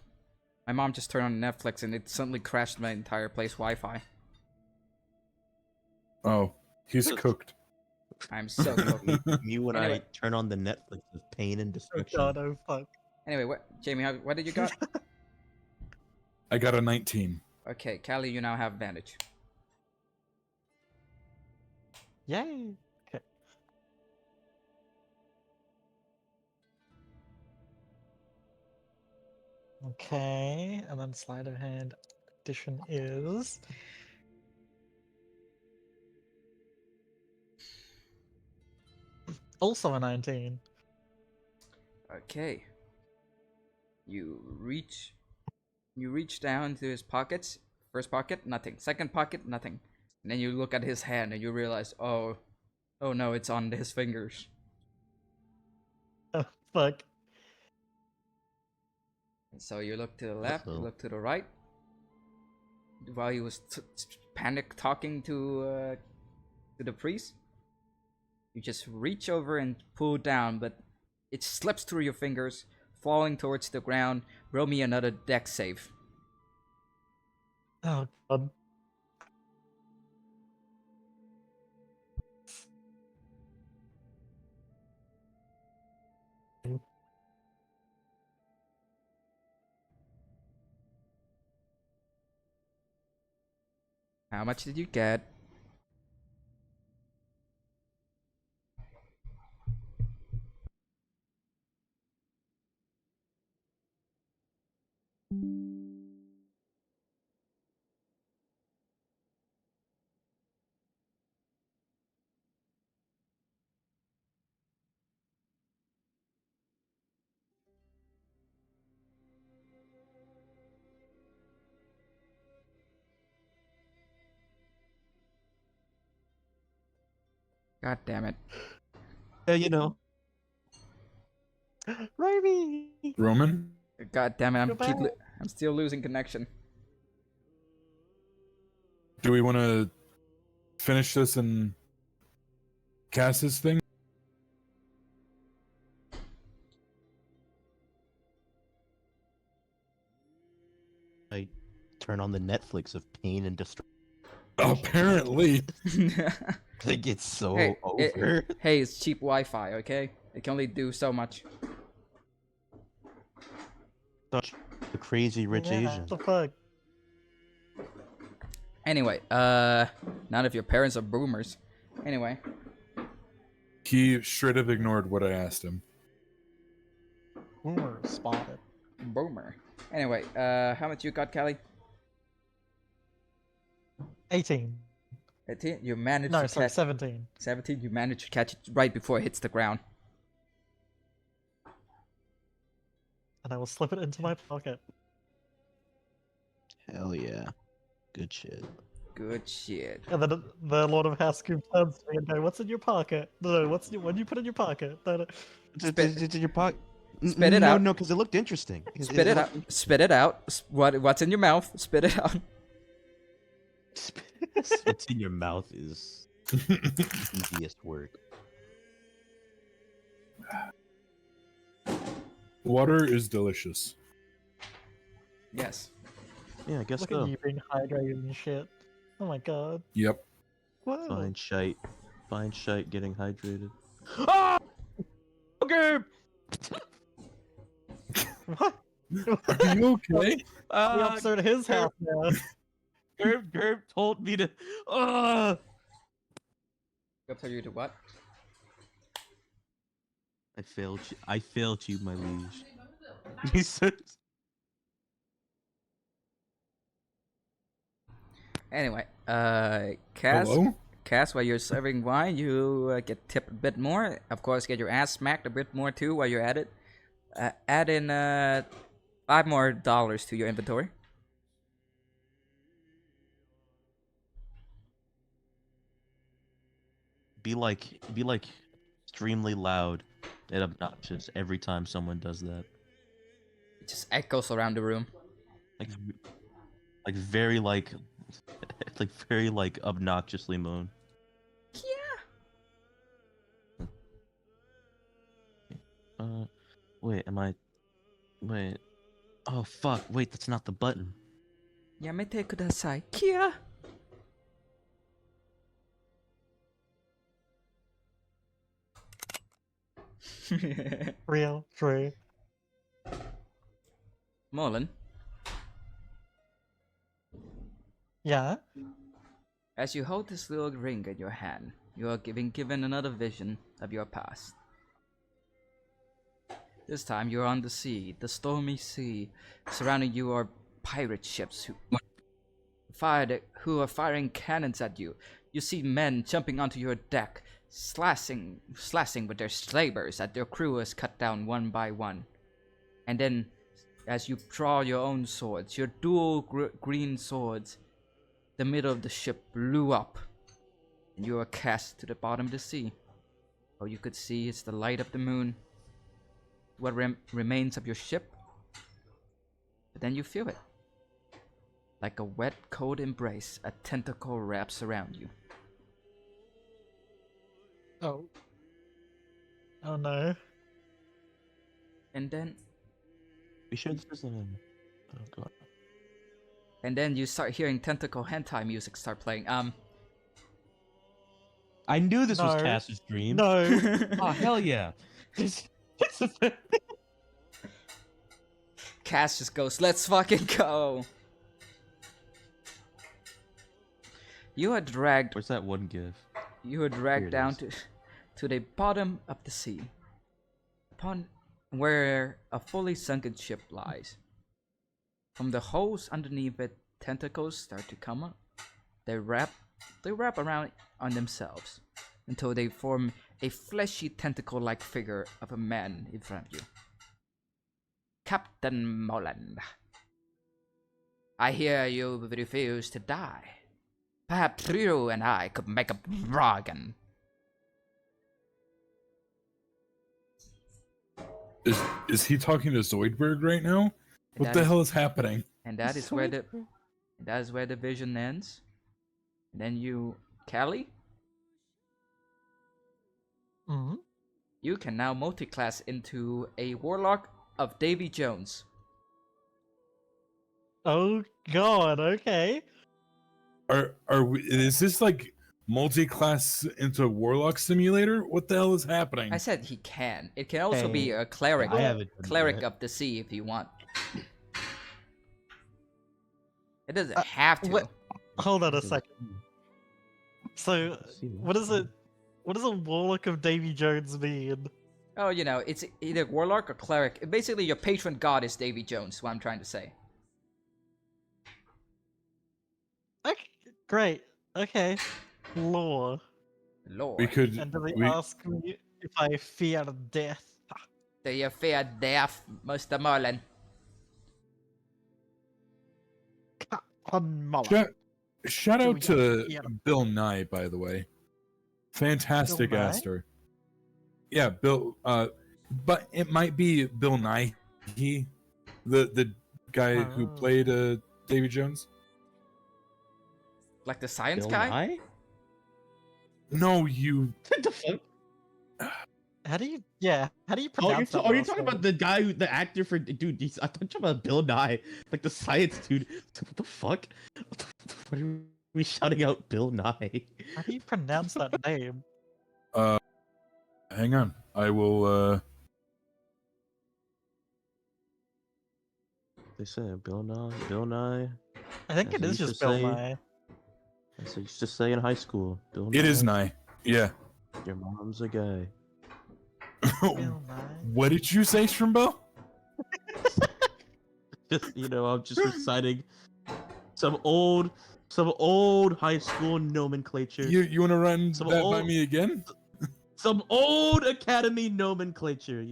my mom just turned on Netflix and it suddenly crashed my entire place Wi-Fi. Oh, he's cooked. I'm so cooked. You and Anyway. I turn on the Netflix of pain and oh destruction. god, oh fuck. Anyway, Jamie, what did you got? I got a 19. Okay, Callie, you now have advantage. Yay! Okay. Okay, and then sleight of hand addition is also a 19. Okay. You reach down to his pockets. First pocket, nothing. Second pocket, nothing. And then you look at his hand and you realize, oh no, it's on his fingers. Oh fuck. And so you look to the left, you Uh-oh. look to the right. While he was panic talking to the priest, you just reach over and pull down, but it slips through your fingers, falling towards the ground. Roll me another dex save. Oh god. How much did you get? God damn it. Yeah, you know. Ravi! Roman? God damn it, Go back. I'm still losing connection. Do we want to finish this and cast this thing? I turn on the Netflix of pain and destruction. Apparently. Like it's so Hey, over. hey, it's cheap Wi-Fi, okay? It can only do so much. Such a crazy rich Yeah, Asian. what the fuck? Anyway, none of your parents are boomers. Anyway, He should have ignored what I asked him. Boomer spotted. boomer. Anyway, how much you got, Callie? 18. 18? You managed No, to sorry, catch 17. 17. You managed to catch it right before it hits the ground. And I will slip it into my pocket. Hell yeah. Good shit. Good shit. And then the Lord of Hascoop turns to me and goes, "What's in your pocket? No, what do you put in your pocket?" No, no. It's in your pocket. Spit it no, out. No, because it looked interesting. Spit it out. Spit it out. What's in your mouth? Spit it out. What's in your mouth is easiest work. Water is delicious. Yes. Yeah, I guess Look so. at you being hydrated and shit. Oh my god. Yep. Whoa. Fine shite. Fine shite getting hydrated. Ah! Okay! What? Are you okay? The opposite of his house now. Gerb told me to. Up to you to what? I failed you. I failed you, my liege. He says. Anyway, Cass. Hello? Cass, while you're serving wine, you get tipped a bit more. Of course, get your ass smacked a bit more too while you're at it. Add in $5 more to your inventory. Be like extremely loud and obnoxious every time someone does that. It just echoes around the room. Like, very like, like very like obnoxiously moan. Wait, wait. Oh fuck! Wait, that's not the button. Yamete kudasai. Kia. Real, true. Molan, Yeah. as you hold this little ring in your hand, you are given another vision of your past. This time you're on the sea, the stormy sea. Surrounding you are pirate ships who are firing cannons at you. You see men jumping onto your deck, slashing with their sabers at their crew is cut down one by one. And then, as you draw your own swords, your dual green swords, the middle of the ship blew up, and you are cast to the bottom of the sea. All you could see is the light of the moon, what remains of your ship, but then you feel it. Like a wet, cold embrace, a tentacle wraps around you. Oh. Oh no. And then We should just oh god. And then you start hearing tentacle hentai music start playing. I knew this was No. Cass's dream. No. Oh hell yeah. Cass just goes, "Let's fucking go." You are dragged. Where's that one gif? You are Here dragged it down is. to the bottom of the sea, upon where a fully sunken ship lies. From the holes underneath it, tentacles start to come up. They wrap around on themselves until they form a fleshy tentacle-like figure of a man in front of you. Captain Moland, I hear you refuse to die. Perhaps you and I could make a bargain. Is he talking to Zoidberg right now? What That the is- hell is happening? And that is where the vision ends. And then you, Callie, Mhm. you can now multi-class into a warlock of Davy Jones. Oh god, okay. Are we? Is this like multi-class into Warlock Simulator? What the hell is happening? I said he can. It can also be a cleric, I haven't done cleric that. of the sea if you want. It doesn't have to. what- Hold on a second. So, what is it? What does a Warlock of Davy Jones mean? Oh, you know, it's either warlock or cleric. Basically, your patron god is Davy Jones. What I'm trying to say. Okay, great. Okay. Lore. Lord, We could. And do they we, ask me if I fear death? do you fear death, Mr. Merlin? Captain Mullen. shout out Do to you- Bill Nye, by the way. Fantastic Bill Nye? actor. Yeah, Bill. But it might be Bill Nye, the guy who Oh. played Davy Jones. Like the science Bill guy? Nye? No, you. What the fuck? How do you Oh, pronounce that? are you last talking name? about the guy the actor for dude? I thought you were talking about Bill Nye, like the science dude. What the fuck? What are we shouting out, Bill Nye? How do you pronounce that name? Hang on, I will. They say Bill Nye. Bill Nye. I think As it I is used just to Bill say- Nye. As I used to say in high school. Bill It is Nye. Nye. Yeah. Your mom's a guy. Bill Nye. What did you say, Shrimbo? Just I'm just reciting some old high school nomenclature. You want to run Some that by old- me again? Some old academy nomenclature,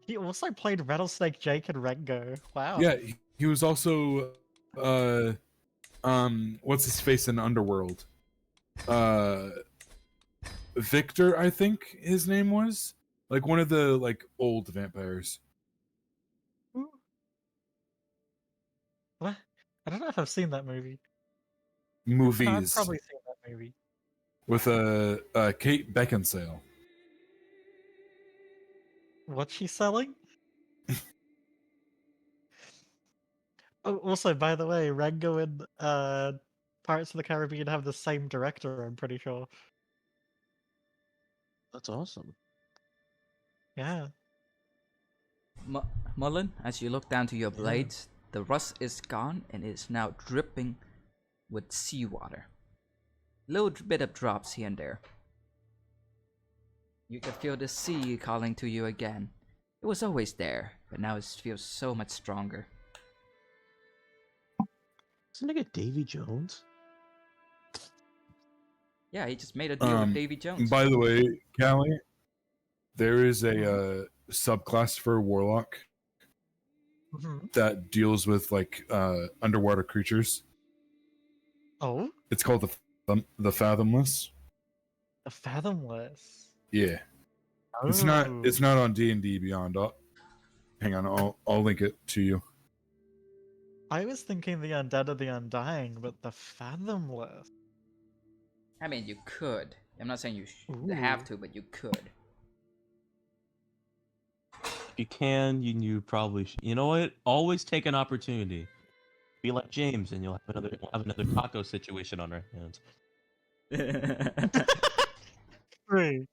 He also played Rattlesnake Jake and Rengo. Wow. Yeah, he was also what's his face in Underworld? Victor, I think his name was, like one of the like old vampires. What? I don't know if I've seen that movie. No, I've Movies probably seen that movie. with Kate Beckinsale. What's she selling? Oh, also, by the way, Rango and Pirates of the Caribbean have the same director, I'm pretty sure. That's awesome. Yeah. Mullen, as you look down to your blades, the rust is gone and is now dripping with seawater. Little bit of drops here and there. You can feel the sea calling to you again. It was always there, but now it feels so much stronger. Isn't it Davy Jones? Yeah, he just made a deal with Davy Jones. By the way, Callie, there is a subclass for Warlock that deals with like underwater creatures. Oh? It's called the Fathomless. A Fathomless. Yeah. Oh. It's not on D&D Beyond. Hang on, I'll link it to you. I was thinking the Undead or the Undying, but the Fathomless. I mean, you could. I'm not saying you have to, but you could. If you can, you probably should. You know what? Always take an opportunity. Be like James, and you'll have another taco situation on our hands. Three.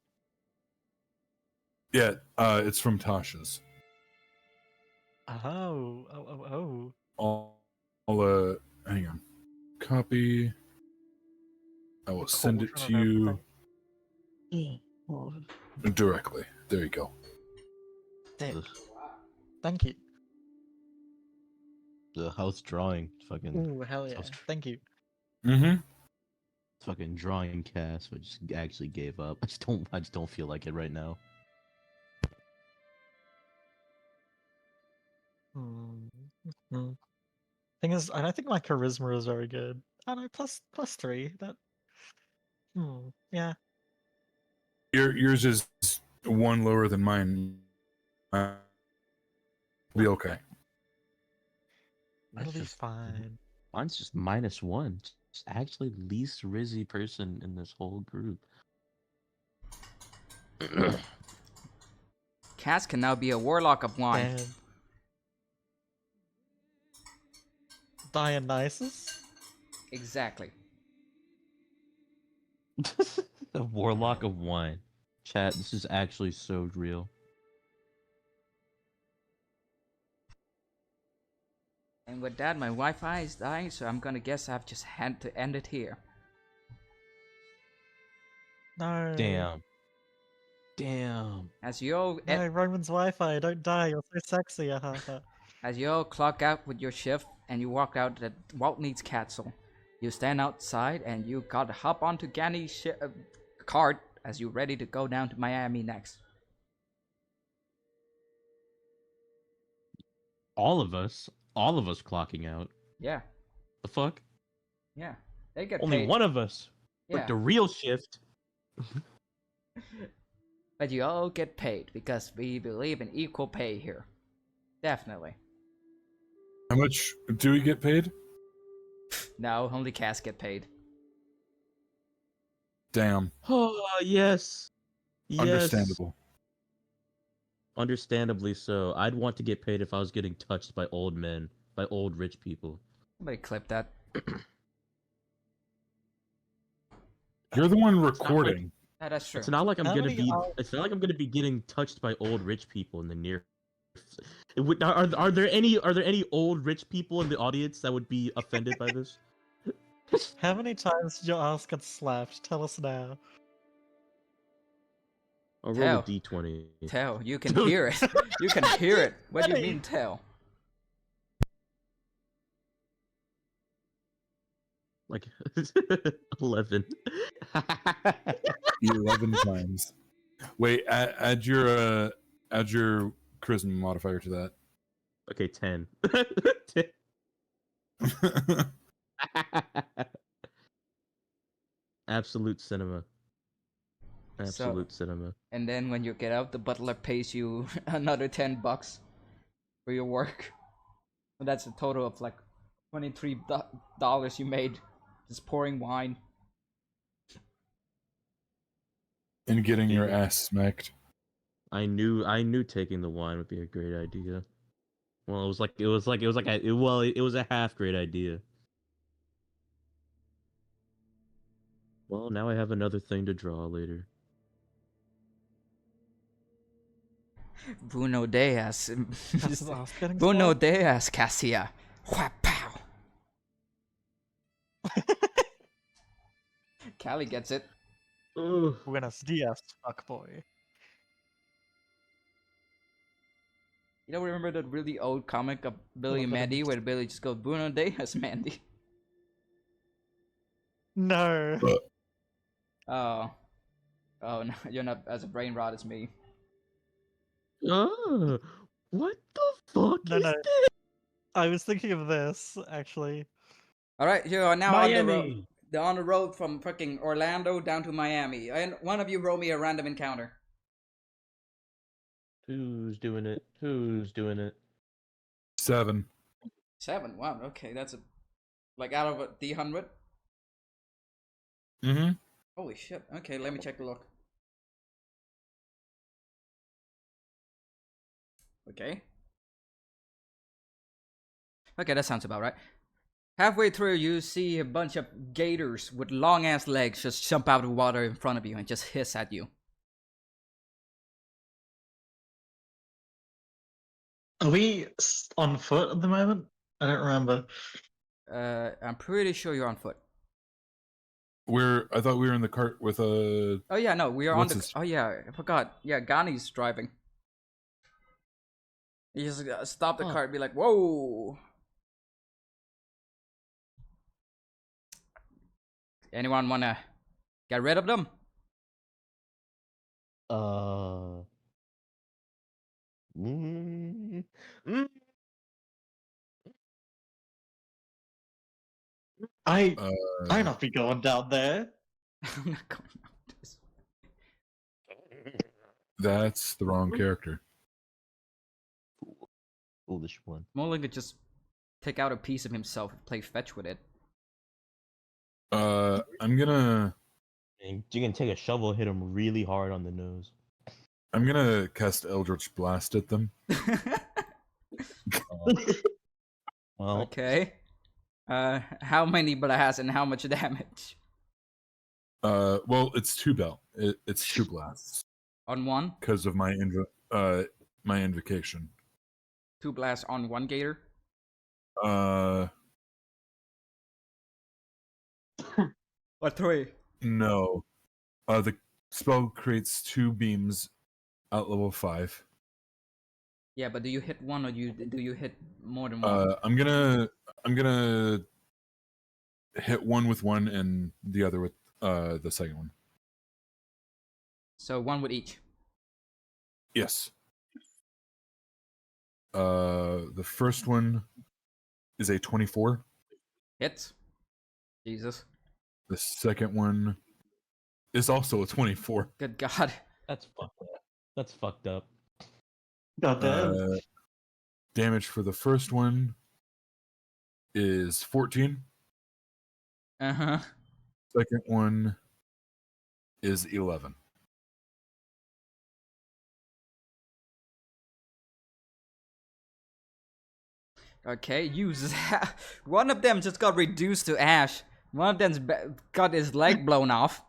Yeah, it's from Tasha's. Oh. I'll hang on. Copy. I will send it to you directly. There you go. Sick. Thank you. The house drawing, fucking. Ooh, hell yeah. Thank you. Mm-hmm. Fucking drawing cast, but just actually gave up. I just don't feel like it right now. Thing is, I don't think my charisma is very good. I don't know, plus 3. That. Yeah. Yours is one lower than mine. Be okay. It'll be fine. Mine's just -1. It's actually least rizzy person in this whole group. Cass can now be a warlock of wine. Damn. Dionysus? Exactly. The warlock of wine. Chat, this is actually so real. And with that, my Wi-Fi is dying, so I'm gonna guess I've just had to end it here. No. Damn. As you all No, Roman's Wi-Fi, don't die, you're so sexy. as you all clock out with your shift and you walk out the Walt Needs Castle, you stand outside and you gotta hop onto Ganny's cart as you're ready to go down to Miami next. All of us clocking out. Yeah, The fuck? yeah. They get Only paid. one of us. Yeah. Like the real shift. But you all get paid because we believe in equal pay here. Definitely. How much do we get paid? No, only Cass get paid. Damn. Oh, yes. Yes. Understandable. Understandably so. I'd want to get paid if I was getting touched by old men, by old rich people. Somebody clip that. You're the one recording. Yeah, that's true. It's not like I'm How gonna many be. are- It's not like I'm gonna be getting touched by old rich people in the near. Are there any old rich people in the audience that would be offended by this? How many times did your ass get slapped? Tell us now. I'll roll Tell. a d20. Tell. You can hear it. You can hear it. What do you mean tell? Like 11. 11 times. Wait, add your charisma modifier to that. Okay, 10. Absolute cinema. Absolute cinema. And then when you get out, the butler pays you another $10 for your work. So that's a total of like $23 you made just pouring wine. And getting your ass smacked. I knew taking the wine would be a great idea. Well, it was a half great idea. Well, now I have another thing to draw later. Bruno Diaz. That's what I was getting Bruno started. Diaz, Cassia. Whap pow. Callie gets it. Buenos dias, fuckboy. You know, remember that really old comic of Billy and Look at Mandy him. where Billy just goes Bruno Diaz, Mandy? No. Oh. Oh, no, you're not as a brain rot as me. What the fuck No, is no. this? I was thinking of this, actually. Alright, you are now on the road. Miami. They're on the road from fucking Orlando down to Miami. And one of you roll me a random encounter. Who's doing it? Who's doing it? 7. 7. Wow, okay, that's a like out of a D100. Mm-hmm. Holy shit. Okay, let me check the look. Okay. Okay, that sounds about right. Halfway through, you see a bunch of gators with long ass legs just jump out of the water in front of you and just hiss at you. Are we on foot at the moment? I don't remember. I'm pretty sure you're on foot. I thought we were in the cart with a. Oh yeah, no, we are What's on the. his- Oh yeah, I forgot. Yeah, Gani's driving. You just stop the cart and be like, "Whoa!" Anyone wanna get rid of them? Mm, mm. I Uh, not be going down there. I'm not going on this. that's the wrong character. Foolish one. Mullen could just take out a piece of himself and play fetch with it. I'm gonna And you can take a shovel, hit him really hard on the nose. cast Eldritch Blast at them. Well, Okay. How many blasts and how much damage? Well, it's 2 bell. It's 2 blasts On one? because of my my invocation. 2 blasts on one gator? Or 3? No. The spell creates 2 beams at level 5. Yeah, but do you hit one or do you hit more than one? I'm gonna hit one with one and the other with the second one. So one with each. Yes. The first one is a 24. Hits. Jesus. The second one is also a 24. Good God. that's fucked up. That's fucked up. God damn. Damage for the first one is 14. Uh-huh. Second one is 11. Okay, one of them just got reduced to ash. One of them's got his leg blown off.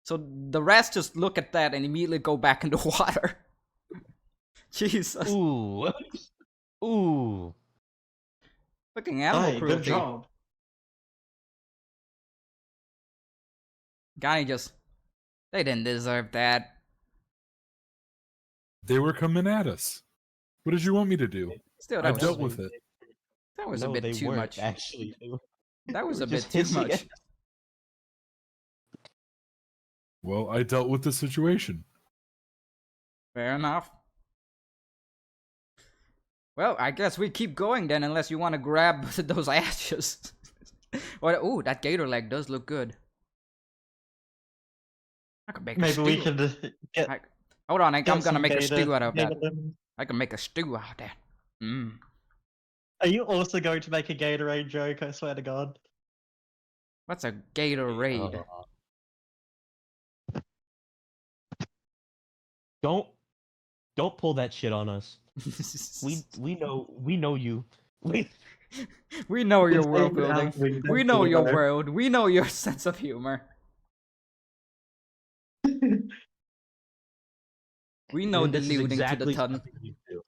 So the rest just look at that and immediately go back into water. Jesus. Ooh. Ooh. Fucking animal Hey, good cruelty. job. Guy just... They didn't deserve that. They were coming at us. What did you want me to do? Still, I that was, dealt with it. that was No, a bit they too weren't, much. Actually, That was were a bit just too hissing much. at- Well, I dealt with the situation. Fair enough. Well, I guess we keep going then, unless you want to grab those ashes. Or, ooh, that gator leg does look good. I could make a Maybe we stew. could get. Hold on, I'm get gonna some make a gator- stew out of that. gator limbs. I can make a stew out of that. Mmm. Are you also going to make a Gatorade joke? I swear to God. What's a Gatorade? Don't pull that shit on us. We know you. We know your It's world aimed at building. Wing We Dog know your Hero. world. We know your sense of humor. We know the This is looting exactly to the ton. something we do.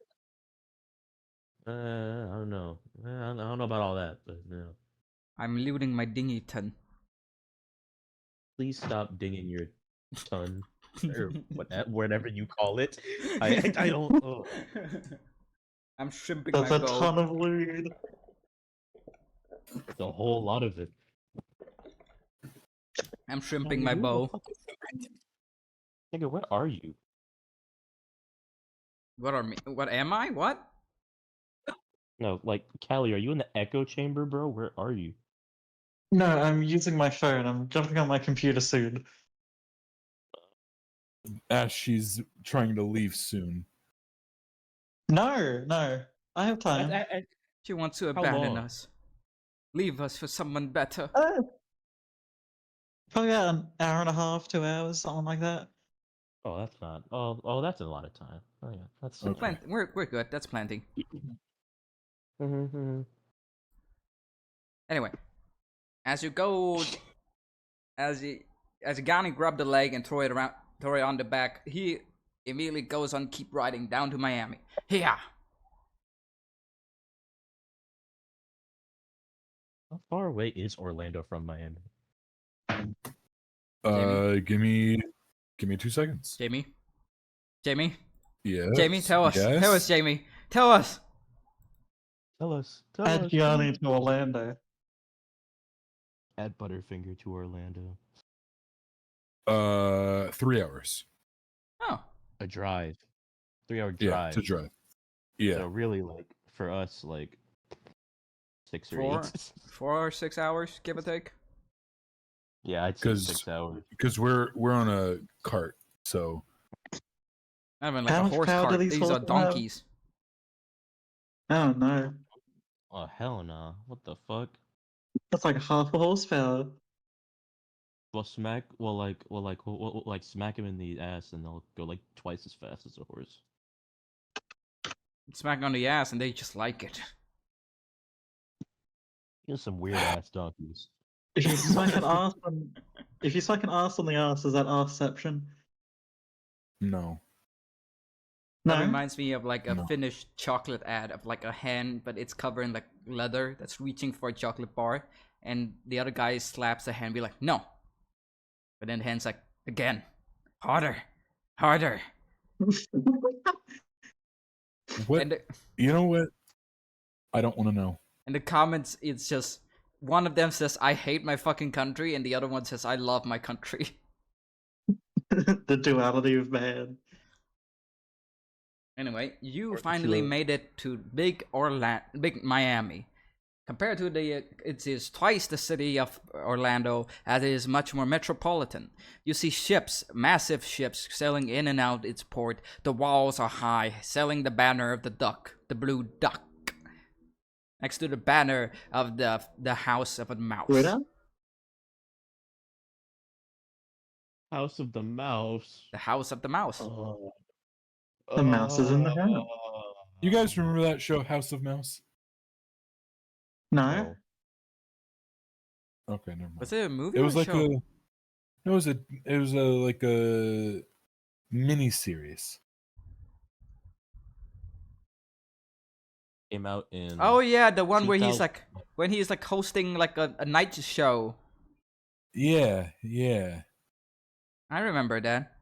I don't know. I don't know about all that, but no. I'm looting my dingy ton. Please stop dinging your ton or whatever you call it. I don't. Oh. I'm shrimping That's my a bow. ton of loot. It's a whole lot of it. I'm shrimping Callie, my you're the bow. fucking- Nigga, where are you? What are me? What am I? What? No, like Callie, are you in the echo chamber, bro? Where are you? No, I'm using my phone. I'm jumping on my computer soon. As she's trying to leave soon. No, no. I have time. She wants to How abandon long? us. Leave us for someone better. Probably about an hour and a half, 2 hours, something like that. Oh, that's not. Oh, that's a lot of time. Oh yeah, that's. Okay. We're good. That's planting. Mm-hmm. Anyway, as you go, as Gani grab the leg and throw it on the back, he immediately goes on keep riding down to Miami. Here. How far away is Orlando from Miami? Give me 2 seconds. Jamie. Yes. Jamie, tell us. Yes. Tell us, Jamie. Tell us. Tell us. Add Gianni to Orlando. Add Butterfinger to Orlando. 3 hours. Oh. A drive. 3-hour Yeah, drive. to drive. Yeah. So really, like, for us, like, 6 or 8. 4 or 6 hours, give or take. Yeah, I'd say 'Cause- 6 hours. Because we're on a cart, so I mean, like How a much horse power do cart. these These are horses have? donkeys. Oh no. Oh, hell no. What the fuck? That's like half a horsepower. Well, smack him in the ass and they'll go, like, twice as fast as a horse. Smack on the ass and they just like it. You know, some weird-ass donkeys. If you smack an ass on the ass, is that arseception? no. That No. reminds me of like a No. Finnish chocolate ad of like a hand, but it's covered in like leather that's reaching for a chocolate bar, and the other guy slaps the hand, be like, no. But then the hand's like, again, harder, harder. What? And the, You know what? I don't want to know. in the comments, it's just one of them says, I hate my fucking country, and the other one says, I love my country. The duality of man. Anyway, you Or finally to a- made it to big Miami. Compared to it is twice the city of Orlando, as it is much more metropolitan. You see ships, massive ships, sailing in and out its port. The walls are high, sailing the banner of the duck, the blue duck, next to the banner of the House of a Mouse. Forida? House of the Mouse. The House of the Mouse. Oh. The mouse is in the house. You guys remember that show, House of Mouse? No. Okay, never mind. Was it a movie? It or was like show? it was like a mini series. Came out in... Oh yeah, the one where he's 2000 like when he's like hosting like a night show. Yeah. I remember that.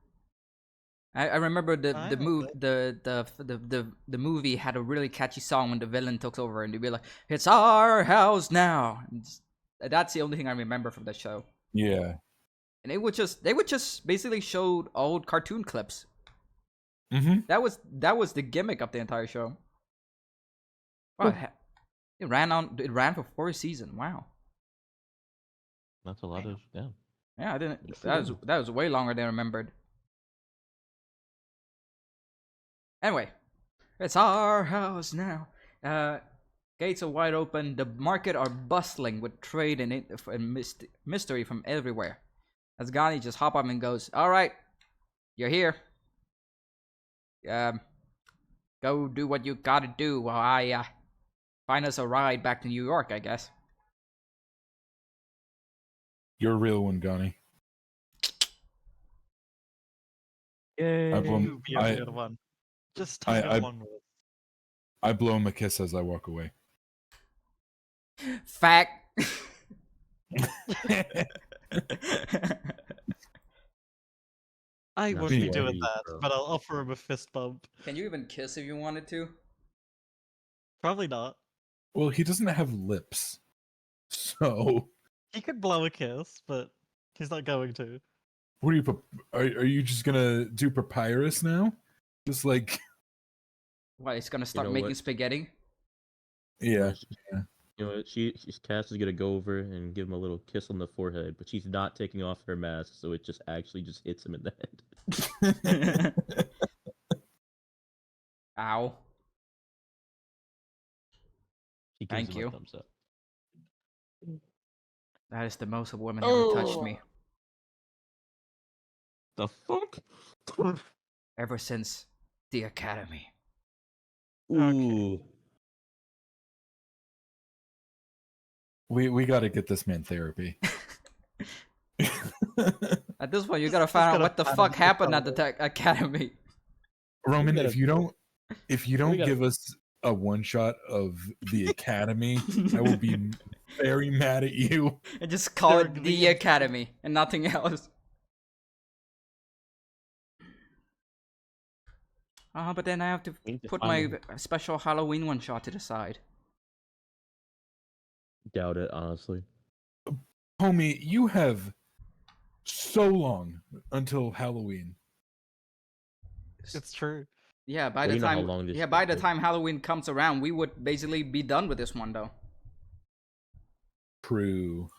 I remember the I move remember. the movie had a really catchy song when the villain took over and they'd be like, "It's our house now." That's the only thing I remember from that show. Yeah. And they would just basically show old cartoon clips. Mm-hmm. That was the gimmick of the entire show. Wow, it ran for 4 seasons. Wow. That's a lot of... Yeah. Yeah, I didn't. That was way longer than I remembered. Anyway, it's our house now. Gates are wide open. The market are bustling with trade and mystery from everywhere. As Ghani just hop up and goes, "All right, you're here. Go do what you gotta do while I find us a ride back to New York, I guess." You're a real one, Gunny. Yay. I blow, You be a I, good one. Just take it along with I blow him a kiss as I walk away. Fact. I No, won't be anyway, doing that, bro. but I'll offer him a fist bump. Can you even kiss if you wanted to? Probably not. Well, he doesn't have lips, so He could blow a kiss, but he's not going to. what are you? Are you just gonna do papyrus now? Just like What, he's gonna start know making what? spaghetti? yeah. You know, Cass is gonna go over and give him a little kiss on the forehead, but she's not taking off her mask, so it just actually just hits him in the head. Ow. She gives Thank him you. a thumbs up. That is the most a woman ever touched me. The fuck? Ever since the academy. Ooh. We got to get this man therapy. At this point, you Just- gotta just find out gotta what the find fuck out happened what's at the academy. Roman, gotta- if you don't gotta- give us a one shot of the academy, I will be very mad at you. And just call They're it the the- academy and nothing else. But then I have to We need to put find my special Halloween one shot to the side. Doubt it, honestly. Homie, you have so long until Halloween. It's true. Yeah, by Well, the you know how time long this yeah, by shit the is. time Halloween comes around, we would basically be done with this one though. True.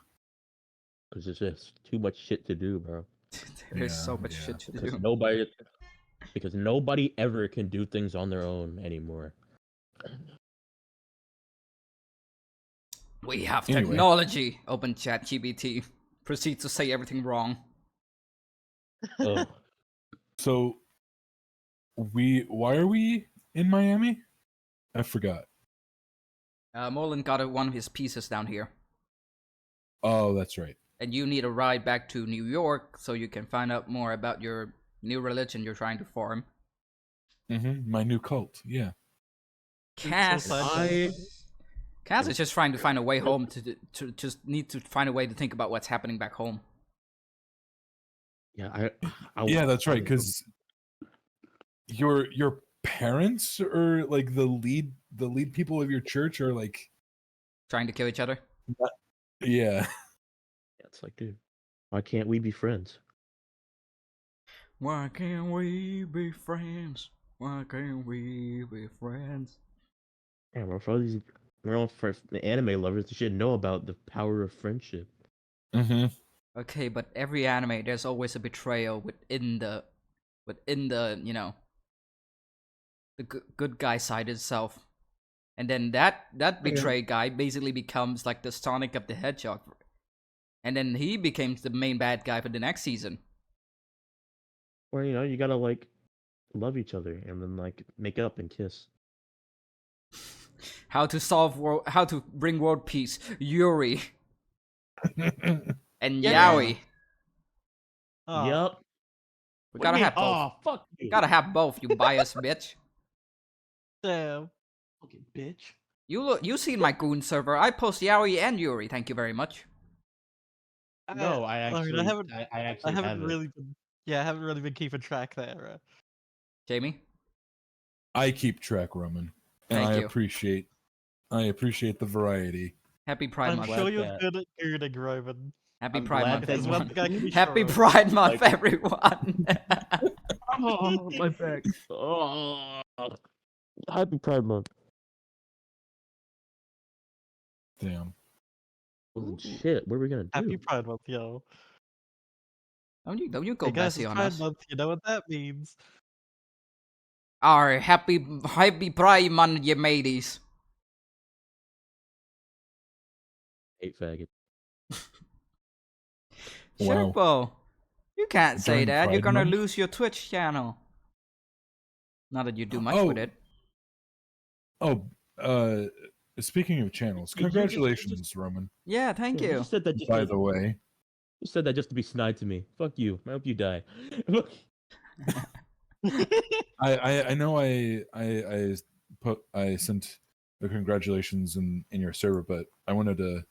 There's just too much shit to do, bro. There is so Yeah, much yeah. shit to Because do. nobody ever can do things on their own anymore. We have Anyway. technology. Open chat GBT. Proceed to say everything wrong. Ugh. So why are we in Miami? I forgot. Molan got one of his pieces down here. Oh, that's right. And you need a ride back to New York so you can find out more about your new religion you're trying to form. My new cult. Yeah. Cass, sad. Cass is just trying to find a way home to just need to find a way to think about what's happening back home. Yeah, Yeah, that's right. Because your parents or like the lead people of your church are like, Trying to kill each other. yeah. it's like, dude, why can't we be friends? Why can't we be friends? Why can't we be friends? Yeah, we're all for the anime lovers. You should know about the power of friendship. Mm-hmm. Okay, but every anime there's always a betrayal within the you know the good guy side itself, and then that betrayed guy basically becomes like the Sonic of the Hedgehog, and then he becomes the main bad guy for the next season. Or you gotta like love each other and then like make up and kiss. How to bring world peace? Yuri and Yeah. Yaoi. Oh, Yup. We What gotta do you have mean? both. Oh, fuck you. Gotta have both. You biased bitch. damn. fucking bitch. You seen my goon server? I post Yaoi and Yuri. Thank you very much. No, I actually, I I actually haven't haven't. really been. Yeah, I haven't really been keeping track there. Jamie. I keep track, Roman, and Thank I you. appreciate the variety. Happy Pride I'm Month. sure you're that- good at gooning, Roman. Happy I'm Pride glad Month, that There's one everyone. thing I can be Happy sure of. Pride Month, Like- everyone. Oh, my back. Oh, happy Pride Month. Damn. Holy shit, what are we gonna do? Happy Pride Month, yo. Don't you go Hey guys, messy it's on Pride us. Month. You know what that means. Our happy Pride Month, you mateys. Hate faggot. Wow. Sherpo, you can't say During that. You're Pride gonna Month? lose your Twitch channel. Not that you do much Oh, with it. oh. Speaking of channels, You just- congratulations, Roman. Yeah, thank Yeah, you you. just said that just By to, the way, you said that just to be snide to me. Fuck you. I hope you die. I know I sent the congratulations in your server, but I wanted to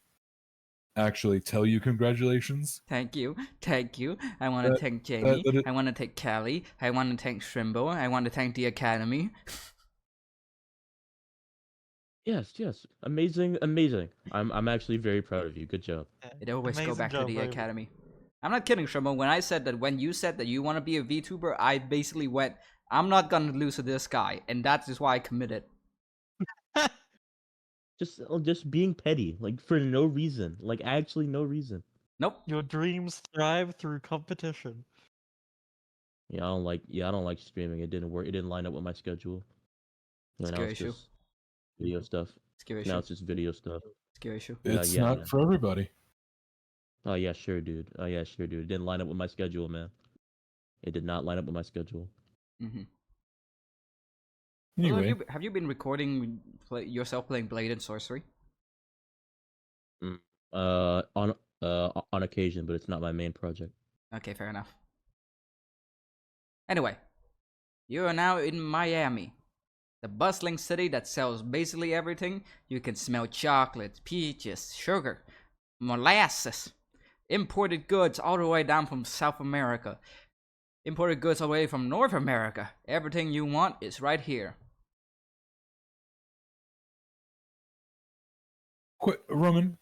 actually tell you congratulations. Thank you. Thank you. I want to That- thank Jamie. that it- I want to thank Callie. I want to thank Shrimbo. I want to thank the Academy. Yes, yes. Amazing, amazing. I'm actually very proud of you. Good job. It always go Amazing back to job, the Roman. Academy. I'm not kidding, Shrimbo. When I said that, when you said that you want to be a VTuber, I basically went, I'm not gonna lose to this guy, and that's just why I committed. Just being petty, like for no reason, like actually no reason. Nope. Your dreams thrive through competition. I don't like streaming. It didn't work. It didn't line up with my schedule. So now Skill it's issue. just video stuff. Skill Now issue. it's just video stuff. Skill issue. It's yeah, not man. for everybody. Oh yeah, sure, dude. Oh yeah, sure, dude. It didn't line up with my schedule, man. It did not line up with my schedule. Mm-hmm. Anyway, Have you been recording yourself playing Blade and Sorcery? On occasion, but it's not my main project. Okay, fair enough. Anyway, you are now in Miami, the bustling city that sells basically everything. You can smell chocolate, peaches, sugar, molasses, imported goods all the way down from South America, imported goods all the way from North America. Everything you want is right here. Roman,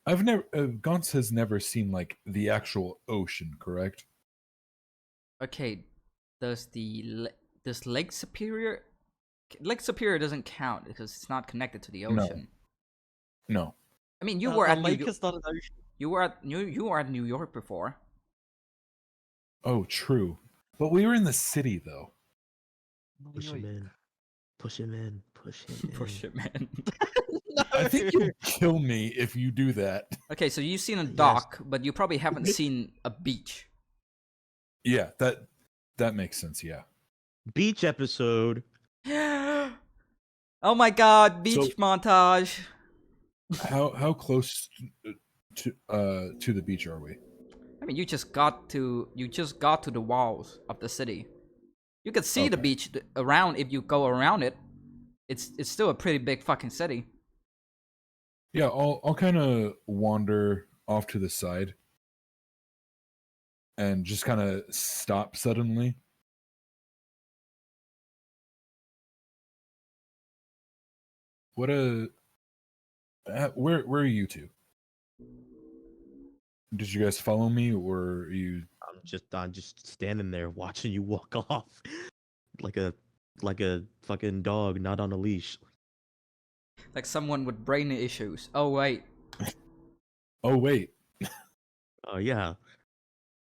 I've never Gauntz has never seen like the actual ocean, correct? Okay, does Lake Superior? Lake Superior doesn't count because it's not connected to the No. ocean. No. I mean, you were at New lake York. is not an ocean. You were at New York before. Oh, true. But we were in the city though. Push him in. Push him in. Push him in. Push it, man. I think you'll kill me if you do that. Okay, so you've seen a Yes. dock, but you probably haven't seen a beach. Yeah, that makes sense. Yeah. Beach episode. Oh my God, beach So- montage. How close to the beach are we? I mean, you just got to the walls of the city. You can see the Okay. beach around if you go around it. It's still a pretty big fucking city. Yeah, I'll kind of wander off to the side and just kind of stop suddenly. What where are you two? Did you guys follow me, or are you? I'm just standing there watching you walk off, like a fucking dog not on a leash. Like someone with brain issues. Oh wait. Oh wait, Oh yeah.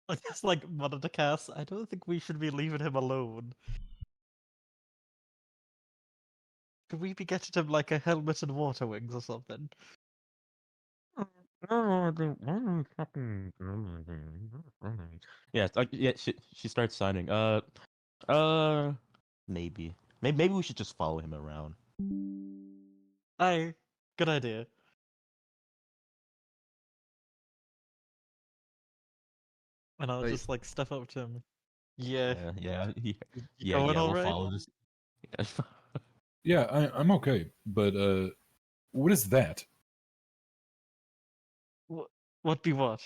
I guess like Monitor Cass, I don't think we should be leaving him alone. Could we be getting him like a helmet and water wings or something? Yeah, yeah. She starts signing. Maybe. Maybe we should just follow him around. Aye, good idea. And I'll Wait. just like step up to him. Yeah, Yeah. you Yeah. going We'll alright? follow this. yeah, I'm okay, but what is that? What be what?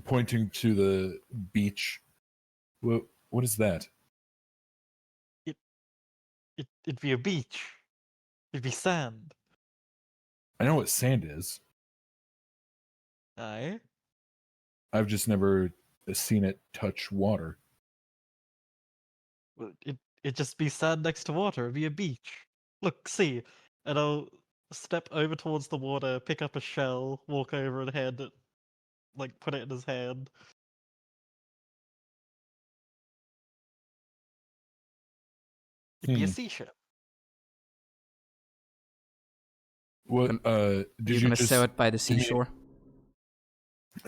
Pointing to the beach. What is that? It'd be a beach. It'd be sand. I know what sand is. Aye. I've just never seen it touch water. Well, it'd just be sand next to water. It'd be a beach. Look, see. And I'll step over towards the water, pick up a shell, walk over and hand it, like put it in his hand. It'd be a Hmm. seashell. What? You're Did you gonna just? sell it by the give me- seashore.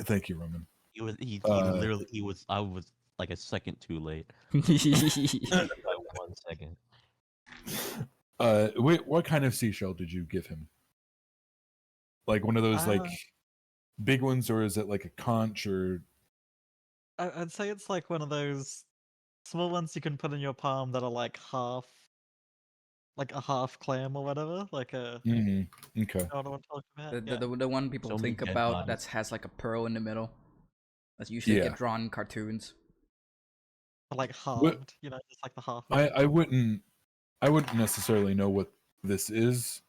Thank you, Roman. He Uh, literally he was I was like a second too late Oh, by 1 second. wait, what kind of seashell did you give him? Like one of those like Uh, big ones, or is it like a conch or? I'd say it's like one of those small ones you can put in your palm that are like a half clam or whatever. Like a. Mm, okay. You know what I'm talking about? the, Yeah. the one people So many think dead about bodies. that has like a pearl in the middle. That's usually Yeah. get drawn in cartoons. But, like What- halved, just like the half. I wouldn't necessarily know what this is.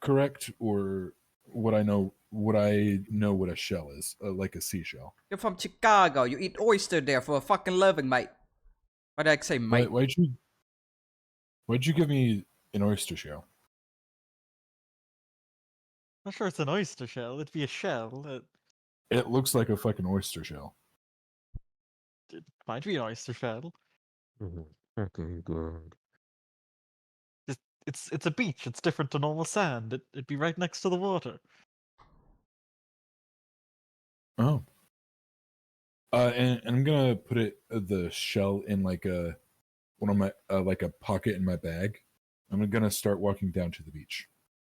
Correct, or what I know what a shell is, like a seashell. You're from Chicago. You eat oyster there for a fucking living, mate. Why did I say mate? Why'd you give me an oyster shell? Not sure it's an oyster shell. It'd be a shell. It looks like a fucking oyster shell. It might be an oyster shell. Fucking good. It's a beach. It's different to normal sand. It'd be right next to the water. Oh. And I'm gonna put the shell in like one of my like a pocket in my bag. I'm gonna start walking down to the beach.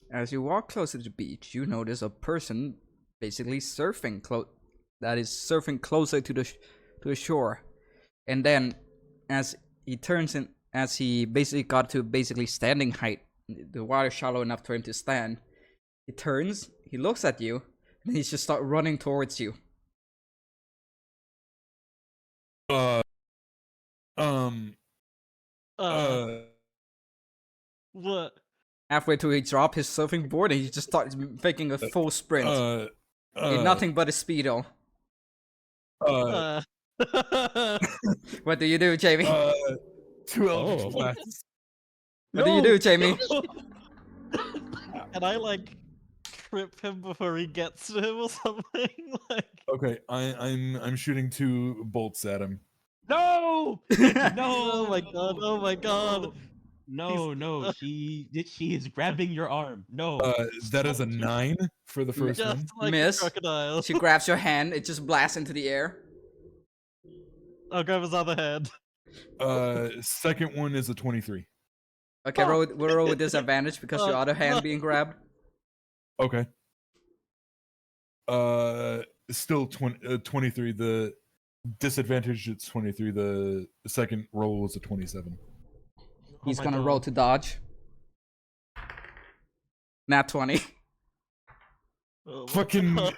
As you walk closer to the beach, you notice a person basically surfing that is surfing closer to the shore. And then as he turns in, as he basically got to basically standing height, the water shallow enough for him to stand, he turns, he looks at you, and he just start running towards you. Um What? Halfway through, he dropped his surfing board and he just starts making a full sprint in nothing but a speedo. Uh. What do you do, Jamie? 12 Oh. flats. What do you do, Jamie? Can I like trip him before he gets to him or something? Like. Okay, I'm shooting 2 bolts at him. No! Oh No! my god! Oh my god! No, she is grabbing your arm. No. That is a Don't. 9 for the first Just one. like Miss. a crocodile. She grabs your hand, it just blasts into the air. I'll grab his other hand. Second one is a 23. Okay, we'll roll with disadvantage because your other hand being grabbed. Okay. Still 23. The disadvantage it's 23. The second roll was a 27. He's my gonna God. roll to dodge. Nat 20. Oh my Fucking God.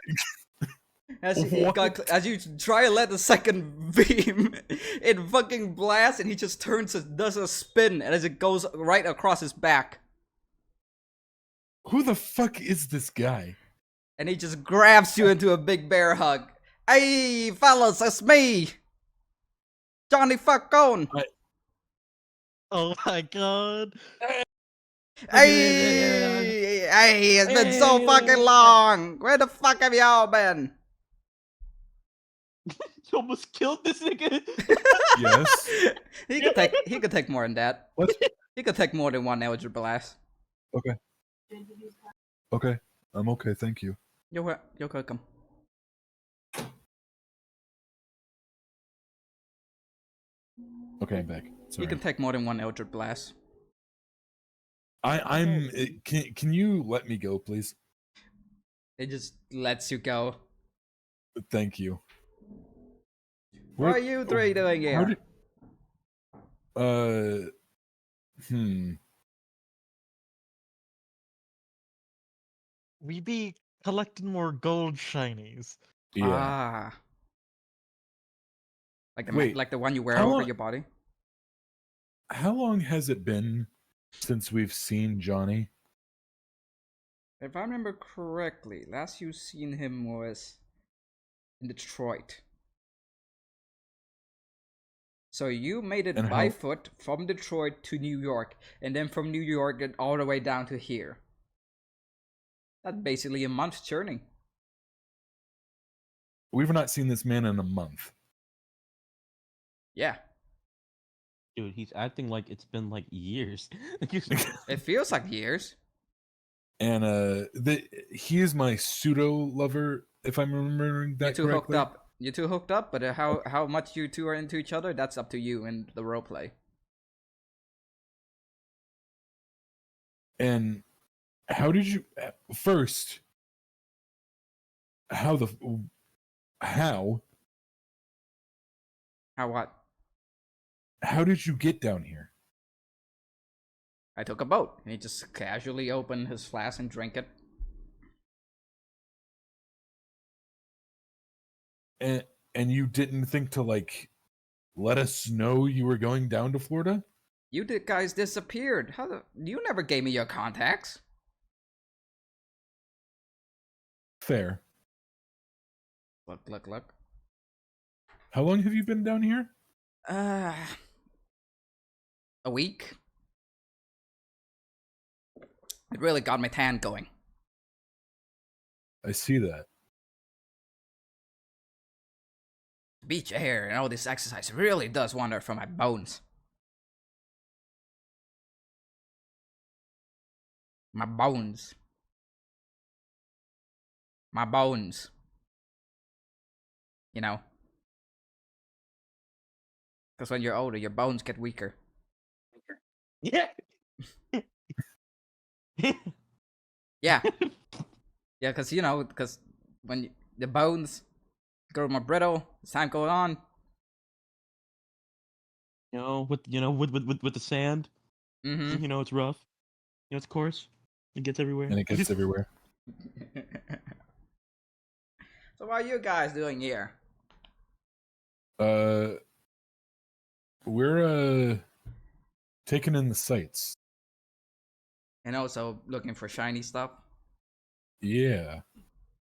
As What? as you try to let the second beam, it fucking blasts and he just turns and does a spin and as it goes right across his back. who the fuck is this guy? And he just grabs you into a big bear hug. Hey, fellas, it's me! Johnny Falcone! Oh my god. Hey, it's been so fucking long! Where the fuck have y'all been? You almost killed this nigga. Yes. he could take more than that. What? He could take more than one Eldritch Blast. Okay. I'm okay, thank you. You're welcome. Okay, I'm back. Sorry. You can take more than one Eldritch Blast. I'm can you let me go, please? It just lets you go. Thank you. What are you three doing How here? did, We be collecting more gold shinies. yeah. Ah. Wait, like the one you wear how over long- your body? How long has it been since we've seen Johnny? If I remember correctly, last you seen him was in Detroit. So you made it And by how- foot from Detroit to New York, and then from New York and all the way down to here. That's basically a month's journey. We've not seen this man in a month. Yeah. Dude, he's acting like it's been like years. It feels like years. And he is my pseudo lover, if I'm remembering You that two hooked correctly. up. You two hooked up, but how much you two are into each other, that's up to you and the roleplay. And how did you first? How How what? how did you get down here? I took a boat. He just casually opened his flask and drank it. And you didn't think to like let us know you were going down to Florida? You guys disappeared. You never gave me your contacts. Fair. Look. How long have you been down here? A week. It really got my tan going. I see that. Beach air and all this exercise really does wonder for my bones. My bones. My bones. You know? Because when you're older, your bones get weaker. Yeah. Yeah. Yeah, because when the bones grow more brittle, as time goes on. With the sand. Mm-hmm. It's rough. It's coarse. It gets everywhere. And it gets everywhere. So what are you guys doing here? We're taking in the sights. And also looking for shiny stuff? Yeah.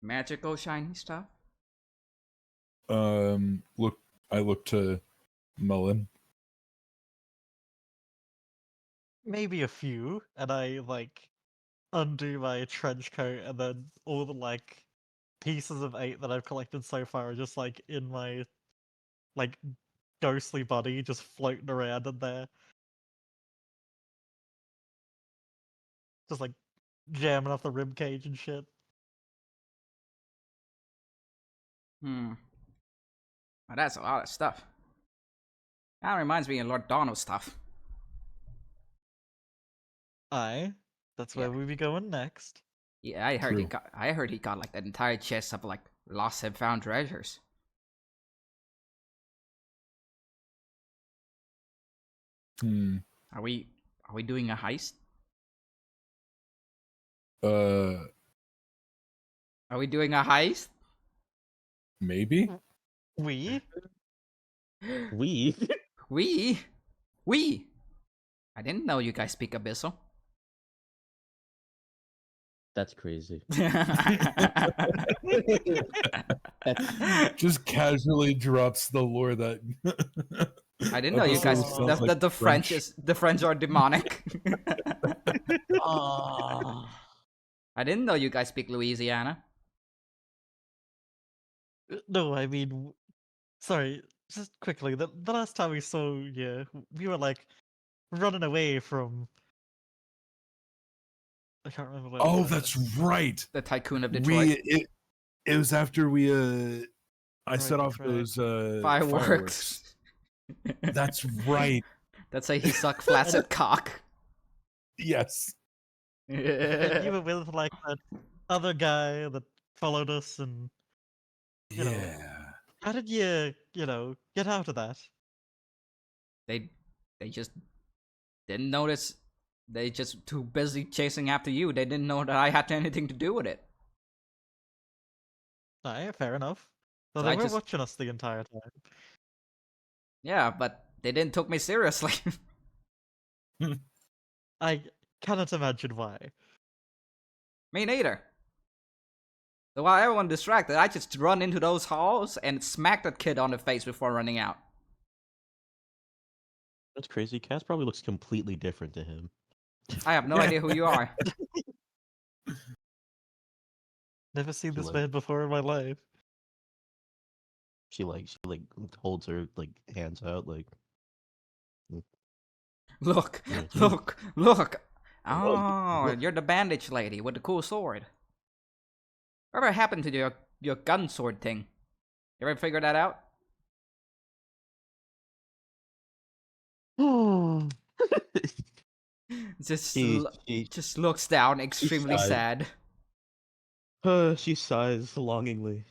Magical shiny stuff? I look to Mullen. Maybe a few, and I like undo my trench coat, and then all the like pieces of 8 that I've collected so far are just like in my like ghostly body, just floating around in there, just like jamming off the rib cage and shit. Well, that's a lot of stuff. That reminds me of Lord Donald's stuff. Aye, that's Yeah. where we be going next. Yeah, I heard True. I heard he got like that entire chest of like lost and found treasures. Are we doing a heist? Uh, Are we doing a heist? maybe? We? We. We? I didn't know you guys speak Abyssal. That's crazy. Just casually drops the lore that I didn't know you guys. Abyssal sounds like The French are demonic. Ah. I didn't know you guys speak Louisiana. No, I mean, sorry, just quickly. The last time we saw you, we were like running away from. I can't remember what. Oh, that's right. The tycoon of Detroit. It was after we I Right, set off that's those Fireworks. That's right. That's how he suck flaccid cock. Yes. And you were with like that other guy that followed us, and You know. Yeah. how did you, get out of that? They just didn't notice. They just too busy chasing after you. They didn't know that I had anything to do with it. Aye, fair enough. So So they I were just- watching us the entire time. Yeah, but they didn't took me seriously. I cannot imagine why. Me neither. So while everyone distracted, I just run into those halls and smack that kid on the face before running out. That's crazy. Cass probably looks completely different to him. I have no idea who you are. Never seen She this like- man before in my life. She holds her like hands out like Look, Mhm. look. Oh, you're the bandage lady with the cool sword. Whatever happened to your gun sword thing? You ever figure that out? Just she, l- she, just looks down, she extremely sighs. sad. She sighs longingly.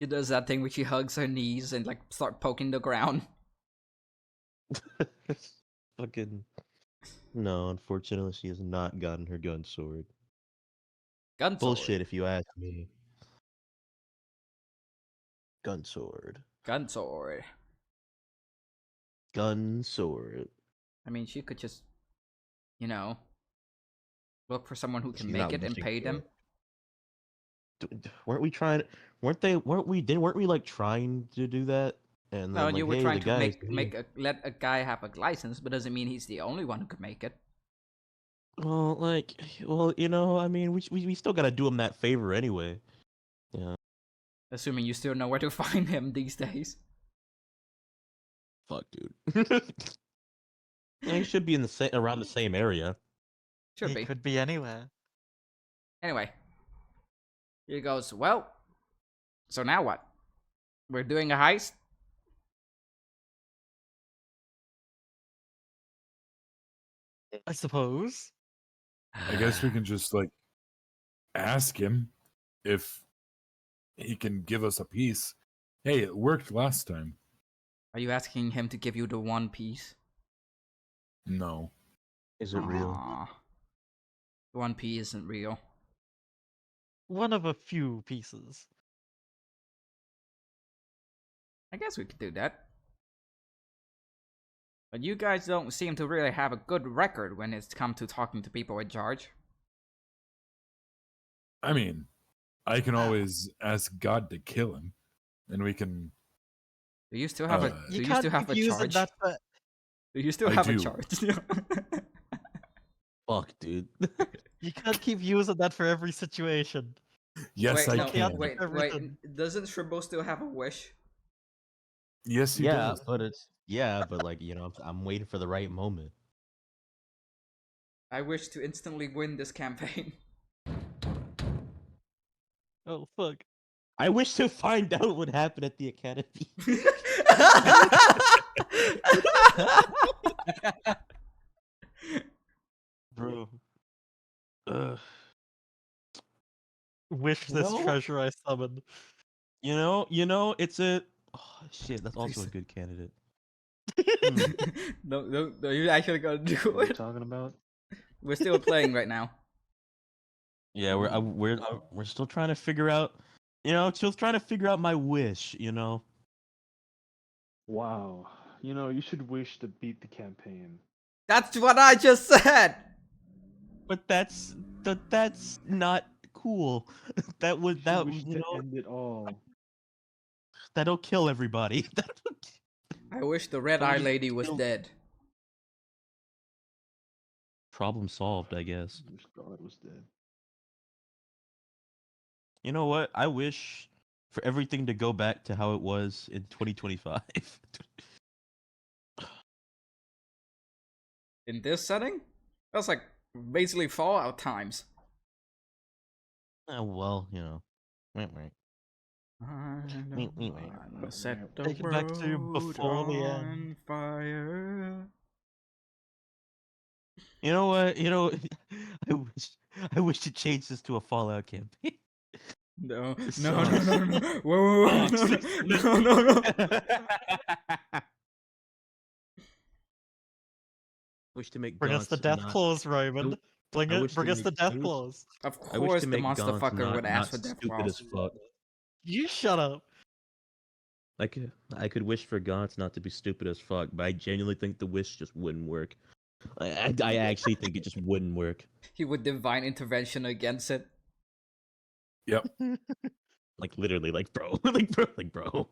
She does that thing where she hugs her knees and like start poking the ground. Fucking no. Unfortunately, she has not gotten her gun sword. Gun sword. Bullshit, if you ask me. Gun sword. Gun sword. Gun sword. I mean, she could just, you know, look for someone who can She's make not it and wishing pay for them. Weren't we trying? Weren't we like trying to do that? And No, then like, you were hey, trying the to guys let a guy have a license, but doesn't mean he's the only one who could make it. Well, like, well, I mean, we still gotta do him that favor anyway. Yeah. Assuming you still know where to find him these days. Fuck, dude. He should be in the around the same area. Should He be. could be anywhere. Anyway. He goes, well, so now what? We're doing a heist? I suppose. I guess we can just like ask him if he can give us a piece. Hey, it worked last time. Are you asking him to give you the one piece? No. Is it real? Aw. The 1p isn't real. One of a few pieces. I guess we could do that. But you guys don't seem to really have a good record when it's come to talking to people in charge. I mean, I can always ask God to kill him, and we can. Do you still have a You do you still have a charge? that for... Do you still I have a do. charge? Fuck, dude. You can't keep using that for every situation. Yes, wait, I no, can. wait, Everything. doesn't Shrimbo still have a wish? Yes, he Yeah, does. but like I'm waiting for the right moment. I wish to instantly win this campaign. Oh, fuck. I wish to find out what happened at the academy. Bro. Wish this No. treasure I summoned. It's a. Oh shit, that's also a Please. good candidate. no, you're actually gonna do What are you it. talking about? We're still playing right now. Yeah, we're still trying to figure out. Still trying to figure out my wish. Wow. You should wish to beat the campaign. That's what I just said. But that's not cool. That would You that should wish to end it all. that'll kill everybody. I wish the red Let me eye just lady was kill- dead. Problem solved, I guess. I wish God was dead. You know what? I wish for everything to go back to how it was in 2025. In this setting? That's like basically Fallout times. Oh, well, Wait. Wait. Set the Take it back to world before the on end. fire. You know what? I wish to change this to a Fallout campaign. No, This no, sucks. no. Whoa, no. Wish to make Bring us the Gaunt's death not- clause, Roman. I wish Bring to us the make- death I wish- clause. Of I wish course, to the make monster Gaunt's fucker not, would ask for not death stupid as clause. fuck. You shut up. I could wish for Gaunt's not to be stupid as fuck, but I genuinely think the wish just wouldn't work. I actually think it just wouldn't work. He would divine intervention against it. Yep. Like literally, like bro, bro.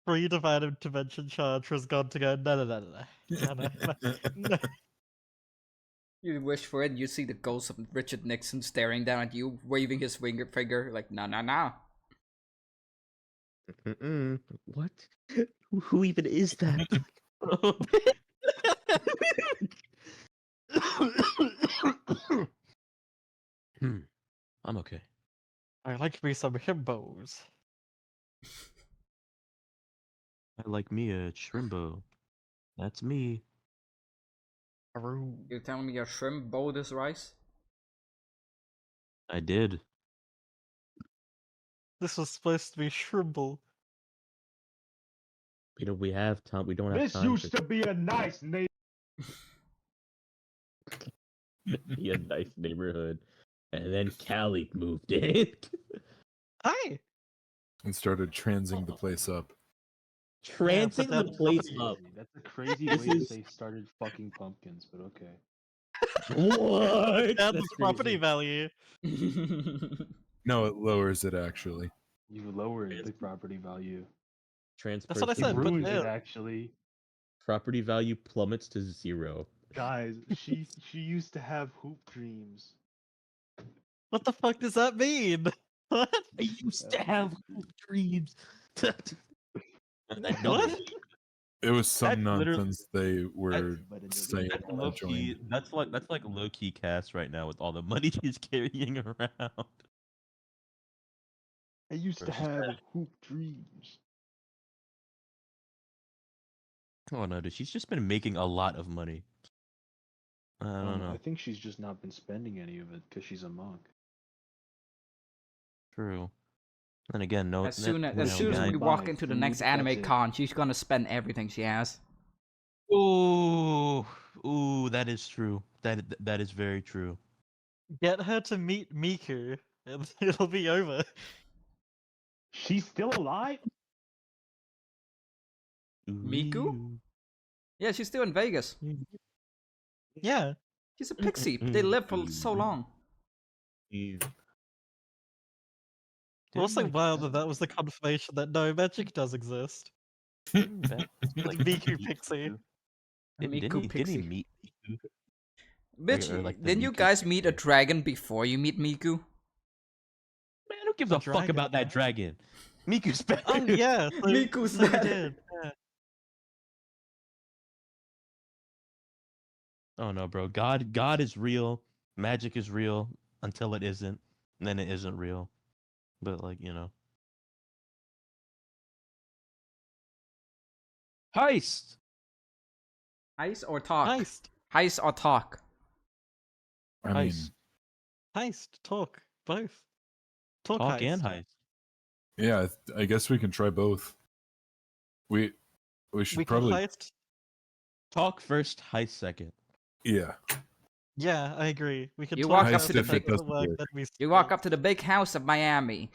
Free divine intervention charge was gone to go. No. No. You wish for it, you see the ghost of Richard Nixon staring down at you, waving his finger like, no. What? Who even is that? I'm okay. I like me some himbos. I like me a shrimbo. That's me. Aroo. You're telling me your shrimp bowl this rice? I did. This was supposed to be shrimble. We have time. We don't have This time used to be a nice neighborhood. be a nice neighborhood. And then Cali moved in. Hi! And started transing the place up. Trancing but the that's place Crazy. up. That's a crazy This way to is- say started fucking pumpkins, but okay. What? Down That's the property crazy. value. No, it lowers it actually. You lowered the property value. That's what I It said, but ruined it yeah. actually. Property value plummets to 0. Guys, she used to have hoop dreams. What the fuck does that mean? What? I used to have hoop dreams. I know What? it. It was some That's literally- nonsense they were But it saying That's when I low key. joined. That's like low key cast right now with all the money he's carrying around. I used to Versus have that. hoop dreams. Oh no, dude, she's just been making a lot of money. I don't know. I think she's just not been spending any of it because she's a monk. True. Then again, no. As soon that- as no, soon as guy- we buy walk into the food, next that's anime it. con, she's gonna spend everything she has. Ooh, that is true. That is very true. Get her to meet Miku, and it'll be over. She's still alive? Miku? Ooh. Yeah, she's still in Vegas. Yeah. She's a pixie. They live for so long. Didn't Also like wild that was the confirmation that no, magic does exist. that- It's like, Miku he- Pixie. Didn't Miku he Pixie. meet Miku? Bitch, or like the didn't you Miku guys meet a pixie. dragon before you meet Miku? Man, who gives A a fuck dragon, about that man. dragon? Miku's better. Oh yeah, so, Miku's so we better. did. Yeah. Oh no, bro. God is real. Magic is real until it isn't. And then it isn't real. But like, Heist! Heist or talk? Heist, Heist or talk? I mean, Heist. heist, talk, both. Talk, Talk heist. and heist. yeah, I guess we can try both. We should We probably can heist. Talk first, heist second. yeah. Yeah, I agree. We can You talk walk about up to the that big- doesn't work, work. then we You walk split. up to the big house of Miami,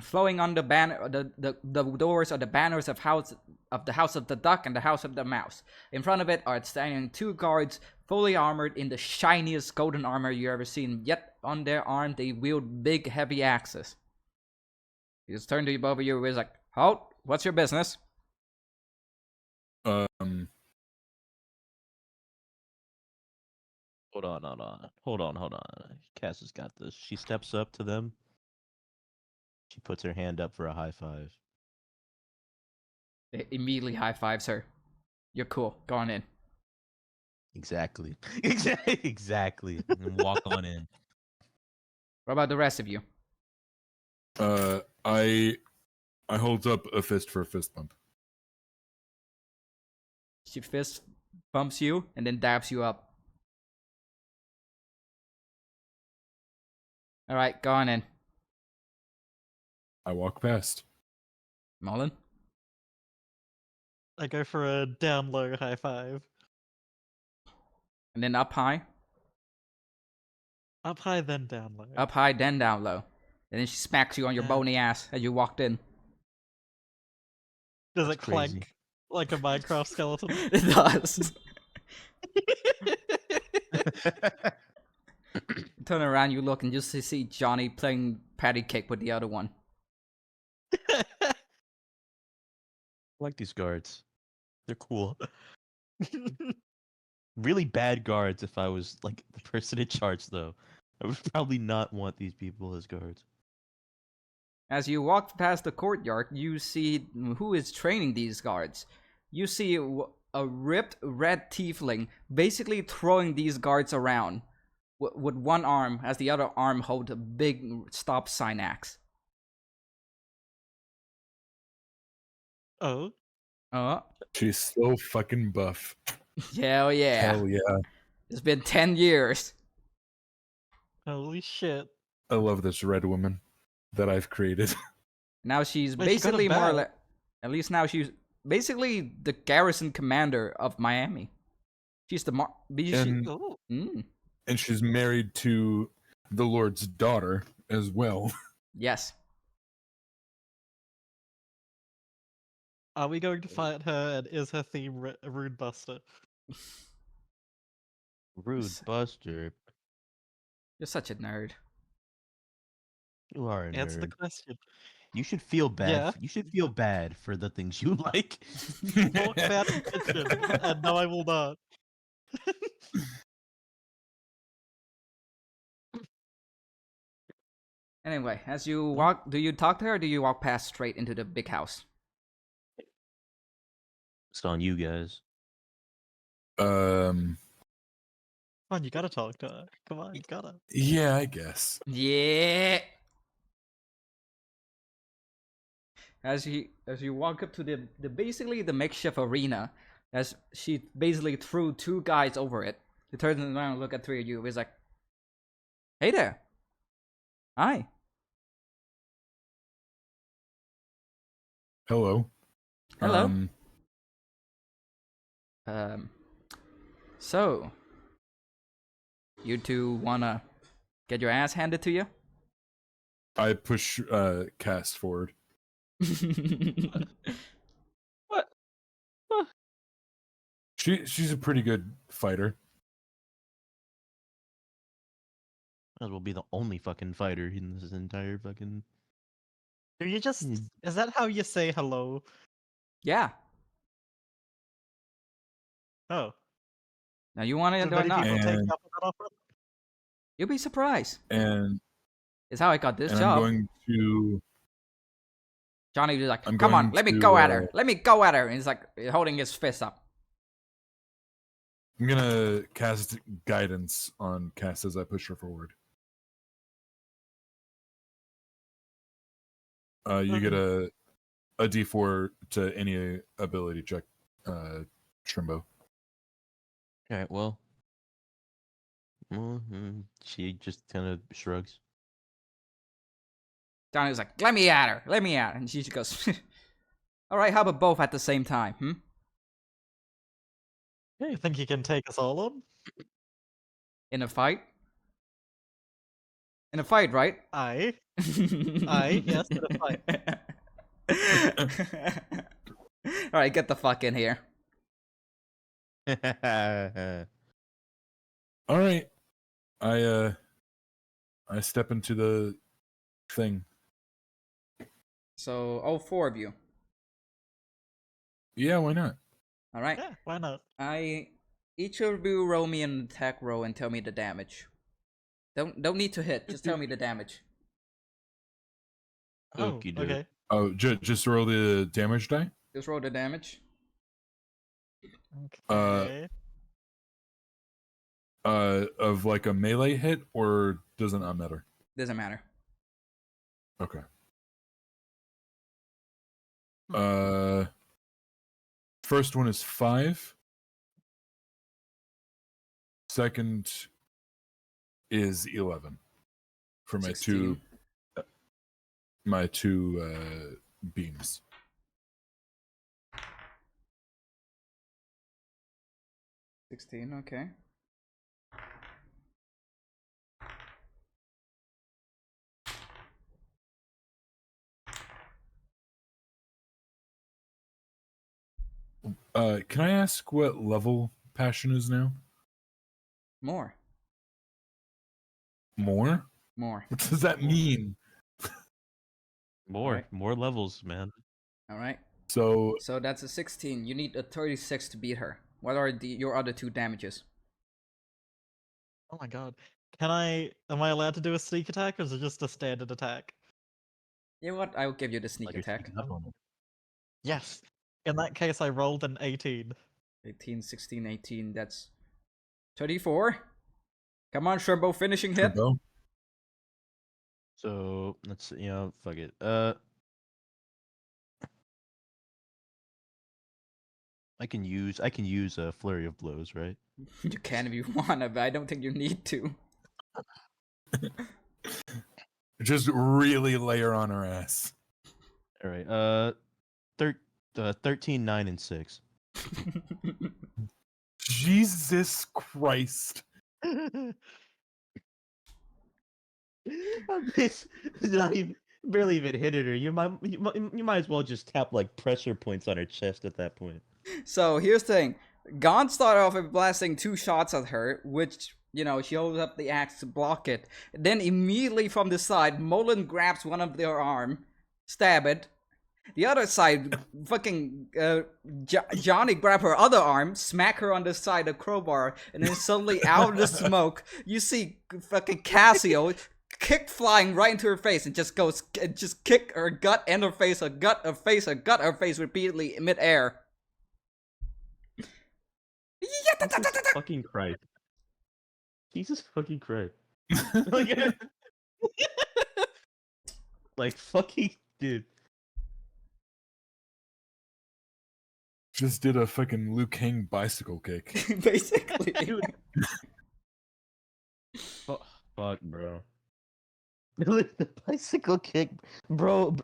flowing on the banner, the doors or the banners of the house of the duck and the house of the mouse. In front of it are standing 2 guards, fully armored in the shiniest golden armor you ever seen. Yet on their arm they wield big, heavy axes. He just turned to you both of you. He's like, "Halt! What's your business?" Hold on. Cass has got this. She steps up to them. She puts her hand up for a high five. Immediately high fives her. You're cool. Go on in. Exactly. Exactly. And walk on in. What about the rest of you? I hold up a fist for a fist bump. She fist bumps you and then dabs you up. Alright, go on in. I walk past. Mullen? I go for a down low high five. And then up high. Up high, then down low. Up high, then down low. And then she smacks you on your Yeah. bony ass as you walked in. Does That's it clank crazy. like a Minecraft skeleton? It does. Turn around, you look, and just see Johnny playing patty cake with the other one. I like these guards. They're cool. Really bad guards if I was like the person in charge though. I would probably not want these people as guards. As you walk past the courtyard, you see who is training these guards. You see a ripped red tiefling basically throwing these guards around with one arm as the other arm holds a big stop sign axe. Oh, She's so fucking buff. Hell yeah. Hell yeah. It's been 10 years. holy shit. I love this red woman that I've created. Now she's Wait, she got a basically more or bat. less, at least now she's basically the garrison commander of Miami. She's the And, Oh, and she's married to the Lord's daughter as well. yes. are we going to fight her, and is her theme Rune Buster? Rude S- Buster. You're such a nerd. You are a Answer the nerd. question. You should feel bad. Yeah. You should feel bad for the things you like. Talk about attention, and no, I will not. Anyway, as you walk, do you talk to her or do you walk past straight into the big house? It's on you guys. Come on, you gotta talk to her. Come on, you gotta. Yeah, I guess. Yeah. As you walk up to the basically the makeshift arena, as she basically threw two guys over it. He turns around and look at three of you. He's like, "Hey there. Hi." Hello. Hello. So you two wanna get your ass handed to you? I push Cass forward. She's a pretty good fighter. Might as well be the only fucking fighter in this entire fucking. Do you just? Is that how you say hello? Yeah. Oh, Now you want so to or many not? people take And- up on that offer. You'll be surprised. And It's how I got this and job. I'm going to Johnny was like, I'm "Come on, going let me to, go at her. Let me go at her." And he's like holding his fist up. I'm gonna cast guidance on Cass as I push her forward. You get a D4 to any ability check, Trimbo. Alright, well. She just kind of shrugs. Johnny was like, "Let me at her. Let me at her." And she just goes, "All right, how about both at the same time? Hmm? You think you can take us all on? In a fight? In a fight, right?" Aye. Aye, yes, in a fight. All right, get the fuck in here. All right, I step into the thing. So, all four of you. Yeah, why not? All right. Yeah, why not? Each of you roll me an attack roll and tell me the damage. Don't need to hit. Just tell me the damage. Oh, Okey-doke. okay. Oh, just roll the damage die. Just roll the damage. Okay. Of like a melee hit, or does it not matter? Doesn't matter. Okay. First one is 5. Second is 11 for my 16. two beams. Okay. Can I ask what level passion is now? More. More? More. What does that mean? More. Alright. More levels, man. All right. So So that's a 16. You need a 36 to beat her. What are your other two damages? Oh my god. Am I allowed to do a sneak attack, or is it just a standard attack? You know what? I will give you the sneak Like you're attack. sneaking up on them. Yes. In that case, I rolled an 18. 18, 16, 18. That's 34. Come on, Sherbo, finishing hit. Turbo. So let's fuck it. I can use a flurry of blows, right? You can if you wanna, but I don't think you need to. Just really layer on her ass. All right. 13, 9, and 6. Jesus Christ. It's not even barely even hit her. You might as well just tap like pressure points on her chest at that point. So here's the thing. Gon started off with blasting 2 shots at her, which, you know, she holds up the axe to block it. Then immediately from the side, Molan grabs one of their arm, stab it. The other side, fucking Johnny grab her other arm, smack her on the side of crowbar, and then suddenly out of the smoke, you see fucking Cassio kick flying right into her face and just kick her gut and her face, her gut, her face, her gut, her face repeatedly in midair. Jesus fucking Christ. Jesus fucking Christ. Like fucking dude. Just did a fucking Liu Kang bicycle kick. Basically. Fuck, bro. The bicycle kick, bro.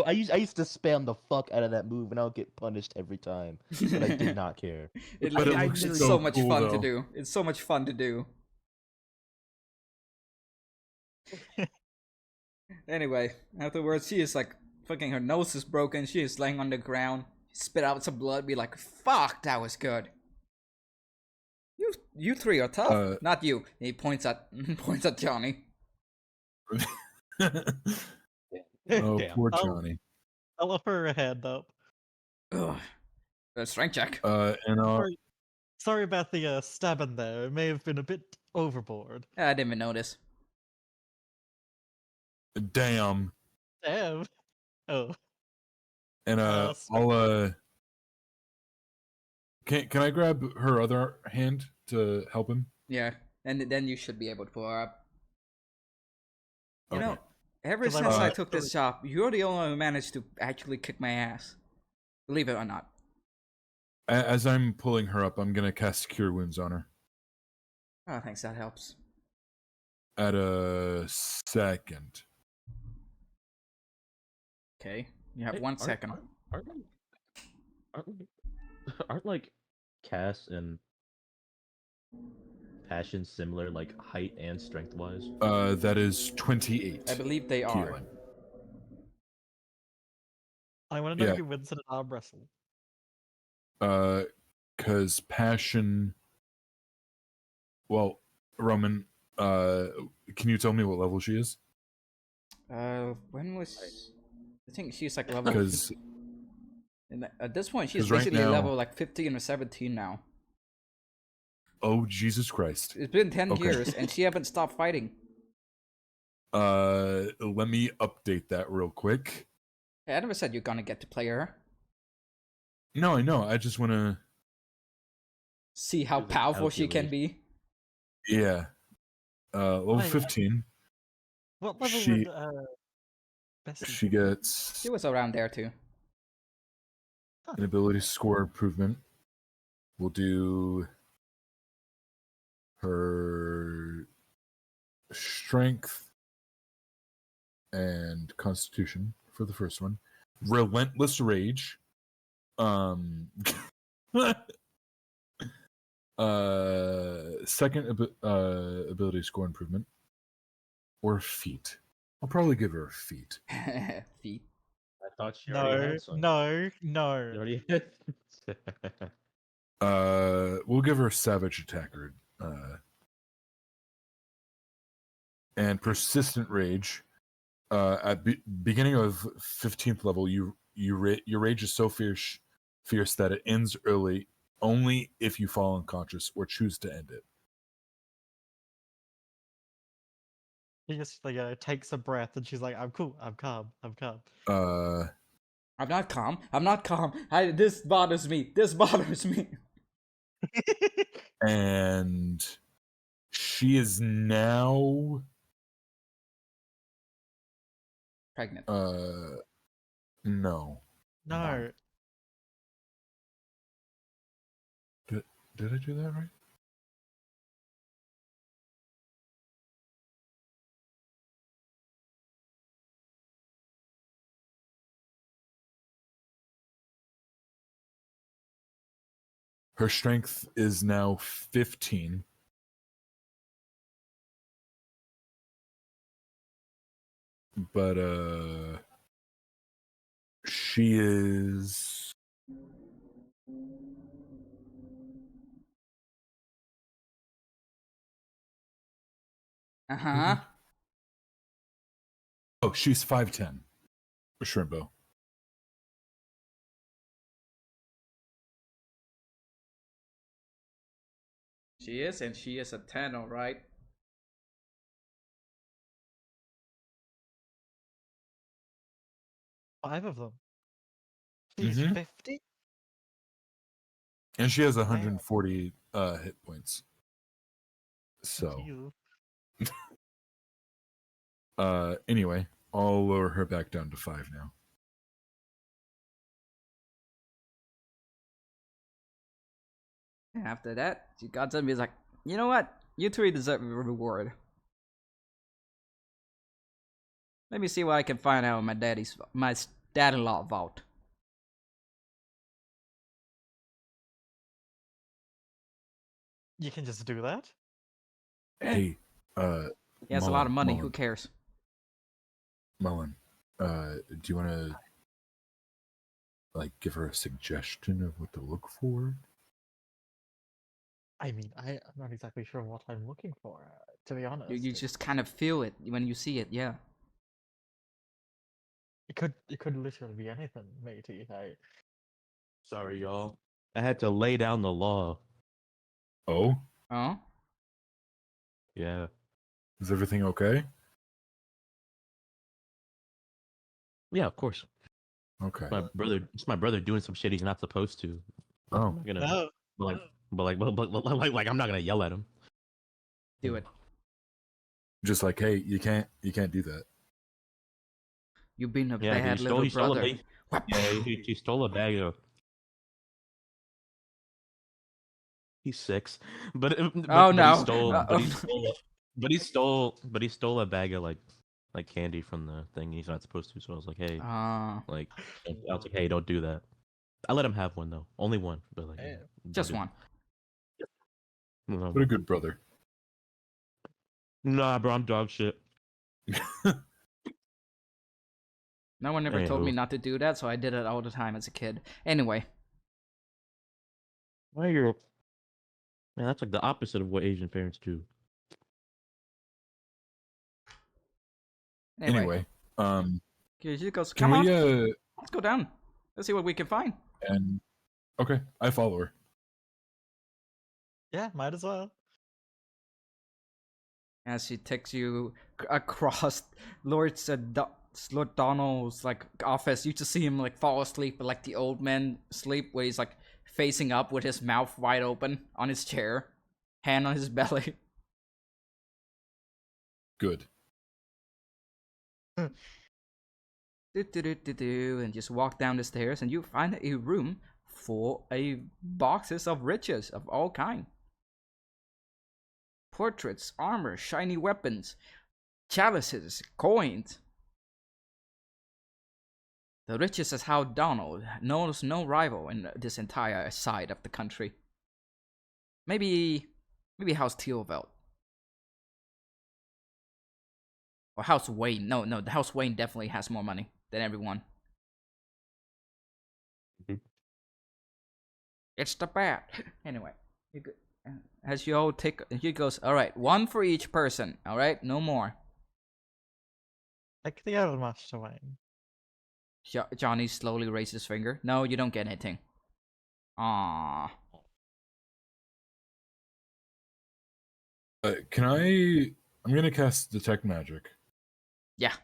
I used to spam the fuck out of that move, and I would get punished every time. But I did not care. It But it looks looks so so much cool, fun to though. do. It's so much fun to do. Anyway, afterwards, she is like, fucking her nose is broken. She is laying on the ground. Spit out some blood. Be like, fuck, that was good. You 3 are tough. Not you. He points at Johnny. Oh, Damn. poor Johnny. I'll offer a hand up. Ugh. Strength check. And Sorry about the stabbing there. It may have been a bit overboard. I didn't even notice. damn. Damn. Oh. And Sweet. can I grab her other hand to help him? Yeah, and then you should be able to pull her up. You Okay. know, ever 'Cause I since I was- took this job, you're the only one who managed to actually kick my ass. Believe it or not. As I'm pulling her up, I'm gonna cast Cure Wounds on her. Oh, thanks, that helps. At a second. Okay, you have Hey, 1 second. Aren't like Cass and Passion similar, like height and strength wise? That is 28. I believe they are. healing. I want to know Yeah. who wins in an arm wrestle. Cause Passion. Well, Roman, can you tell me what level she is? When was... I think she's like level... Because At this point, she's 'cause right basically now- level like 15 or 17 now. oh Jesus Christ. It's been 10 Okay. years, and she haven't stopped fighting. Let me update that real quick. Hey, I never said you're gonna get to play her. No, I know. I just wanna. See how Do the powerful she can be. Yeah. Level Right. 15. What level She- would Bessie She be? gets She was around there too. an ability score improvement. We'll do her strength and constitution for the first one. Relentless rage. Second ability score improvement. Or feat. I'll probably give her a feat. Feet. I thought she already No, had some. no, She no. already had. We'll give her savage attacker. And persistent rage. At beginning of 15th level, your rage is so fierce that it ends early, only if you fall unconscious or choose to end it. He just like takes a breath and she's like, "I'm cool. I'm calm. I'm calm." I'm not calm. I'm not calm. This bothers me. This bothers me. and she is now Pregnant. no. No. Did I do that right? Her strength is now 15. But she is Uh-huh. oh, she's 5'10. For Shrimpo. She is, and she is a 10, alright. Five of them. She's Mhm. 50? And she has Wow. 140 hit points. So Jesus. anyway, I'll lower her back down to 5 now. And after that, she got to me like, you know what? You three deserve a reward. Let me see what I can find out in my dad-in-law vault. You can just do that? Hey, He has a lot of money. Who Mullen, cares? Mullen, do you want to like give her a suggestion of what to look for? I mean, I'm not exactly sure what I'm looking for, to be honest. You just kind of feel it when you see it. Yeah. It could literally be anything, matey. Sorry, y'all. I had to lay down the law. Oh, Oh. Yeah. is everything okay? Yeah, of course. Okay. It's my brother doing some shit he's not supposed to. Oh, I'm not gonna, No. like, I'm not gonna yell at him. Do it. just like, hey, you can't do that. You've been a Yeah, bad little brother. he stole a bag of. He's 6, but Oh, but no. he stole, Uh-oh. but he stole a bag of like candy from the thing he's not supposed to. So I was like, hey, like, I was like, hey, don't do that. I let him have one though, only one, but like, Yeah. Just one. What a good brother. Nah, bro, I'm dog shit. No one ever told me Anywho. not to do that, so I did it all the time as a kid. Anyway. Why you're man? That's like the opposite of what Asian parents do. Anyway, She goes, can come on, we let's go down. Let's see what we can find. and okay, I follow her. Yeah, might as well. As she takes you across Lord Donald's like office, you just see him like fall asleep, but like the old man sleep, where he's like facing up with his mouth wide open on his chair, hand on his belly. Good. And just walk down the stairs, and you find a room full of boxes of riches of all kind. Portraits, armor, shiny weapons, chalices, coins. The riches is how Donald knows no rival in this entire side of the country. Maybe House Tealveld. Or House Wayne. No, the House Wayne definitely has more money than everyone. Mhm. It's the bat. Anyway, as you all take, he goes, all right, one for each person. All right, no more. Like the other Master Wayne. Johnny slowly raises his finger. No, you don't get anything. Ah. Can I'm gonna cast detect magic. Yeah.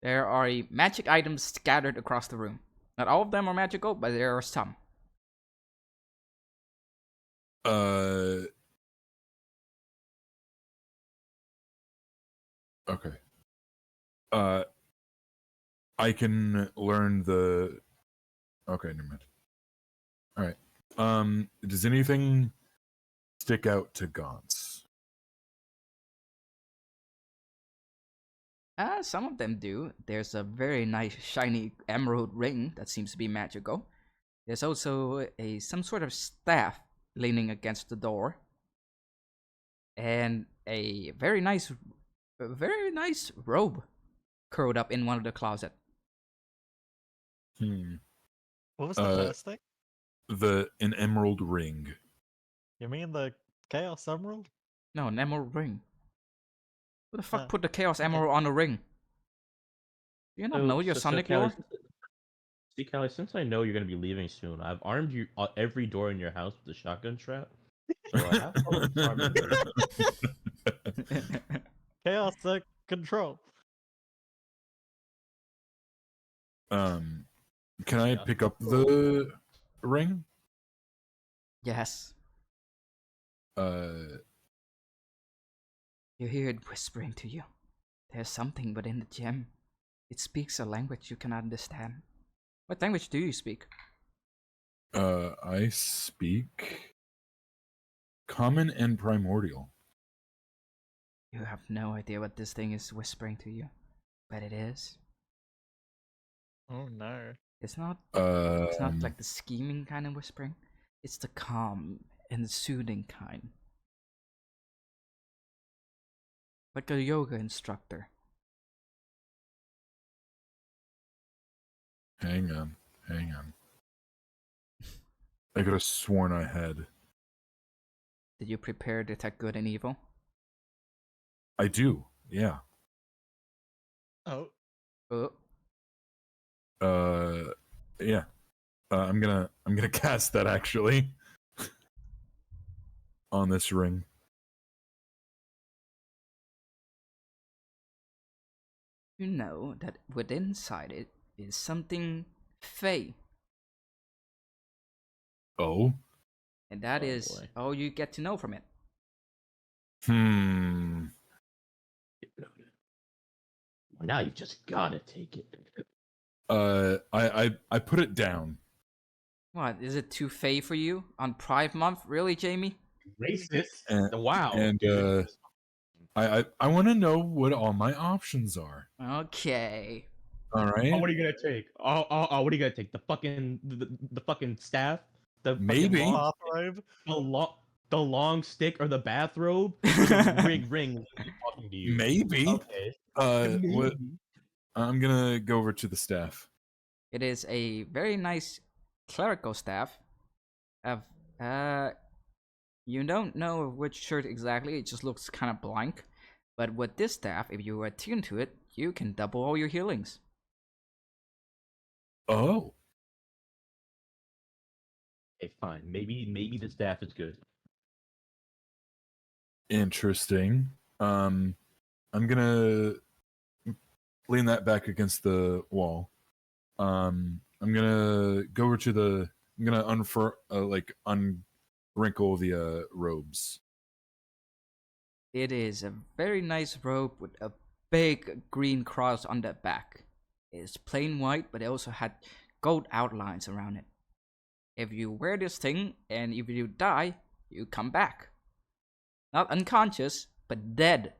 There are magic items scattered across the room. Not all of them are magical, but there are some. Okay. I can learn the. Okay, never mind. All right. Does anything stick out to Gaunt's? Some of them do. There's a very nice shiny emerald ring that seems to be magical. There's also some sort of staff leaning against the door, and a very nice robe curled up in one of the closets. What was the Uh, first thing? An emerald ring. You mean the Chaos Emerald? No, an emerald ring. Who the fuck Ah, put the Chaos okay. Emerald on a ring? Do you not know your Sonic Callie, lore? see, Callie, since I know you're gonna be leaving soon, I've armed you every door in your house with a shotgun strap. So I have fun with arming you. Chaos Control. Can I pick up the ring? Yes. Uh, You hear it whispering to you. There's something within the gem. It speaks a language you cannot understand. What language do you speak? I speak Common and Primordial. You have no idea what this thing is whispering to you, but it is. Oh no. It's not Um, like the scheming kind of whispering. It's the calm and soothing kind. Like a yoga instructor. hang on. I could have sworn I had. Did you prepare to detect good and evil? I do. Yeah. Oh. Oh, Yeah. I'm gonna cast that actually on this ring. you know that within inside it is something fey. Oh. And that Oh, is boy. all you get to know from it. Now you just gotta take it. I put it down. What, is it too fey for you on Pride Month? Really, Jamie? Racist. And- Wow. and, I want to know what all my options are. Okay. All right. Oh, what are you gonna take? What are you gonna take? The fucking staff? The Maybe. fucking long, Bathrobe. the long stick or the bathrobe? Or the ring talking to you? Maybe. Okay. What? I'm gonna go over to the staff. It is a very nice clerical staff. You don't know which shirt exactly, it just looks kind of blank. But with this staff, if you attune to it, you can double all your healings. Oh. Okay, fine. Maybe the staff is good. Interesting. I'm gonna lean that back against the wall. I'm gonna go over to the. I'm gonna unwrinkle the robes. It is a very nice robe with a big green cross on the back. It's plain white, but it also had gold outlines around it. If you wear this thing and if you die, you come back. Not unconscious, but dead.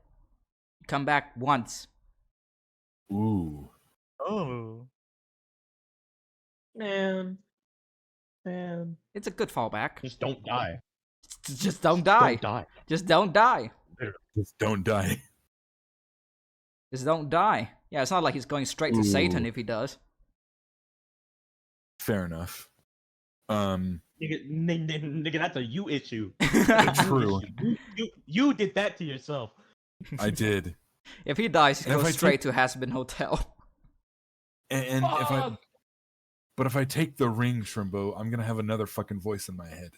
You come back once. Ooh. Oh. Man. It's a good fallback. Just don't die. Just don't die. Don't die. Just don't die. Just don't die. Just don't die. Yeah, it's not like he's going straight to Satan if he does. Fair enough. Nigga, that's a you issue. True. You did that to yourself. I did. If he dies, he And if goes I straight to Has-Been Hotel. And if I take the ring, Shrimbo, I'm gonna have another fucking voice in my head.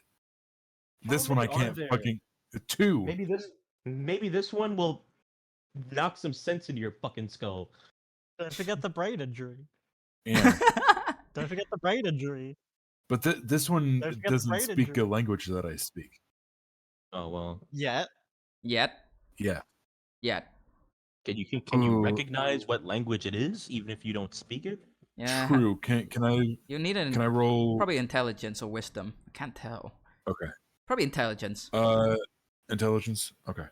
This one I many are can't there? fucking. Two. Maybe this one will knock some sense into your fucking skull. Don't forget the brain injury. Yeah. Don't forget the brain injury. But this one Don't forget the doesn't brain speak injury. a language that I speak. Oh well. Yeah. Yet. Yeah. Yet. Can you Ooh. recognize what language it is, even if you don't speak it? Yeah. True. Can I You need can I roll? probably intelligence or wisdom. I can't tell. Okay. Probably intelligence. Intelligence. Okay.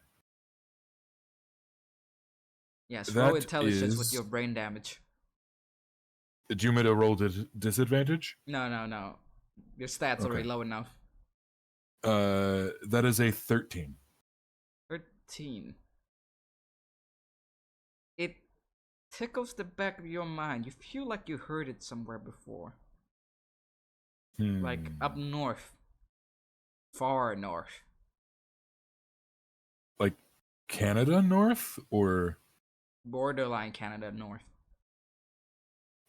Yes, roll That intelligence with is. your brain damage. Do you want me to roll disadvantage? No. Your stats Okay. already low enough. That is a 13. 13. It tickles the back of your mind. You feel like you heard it somewhere before. Like up north. Far north. Like Canada North or Borderline Canada north.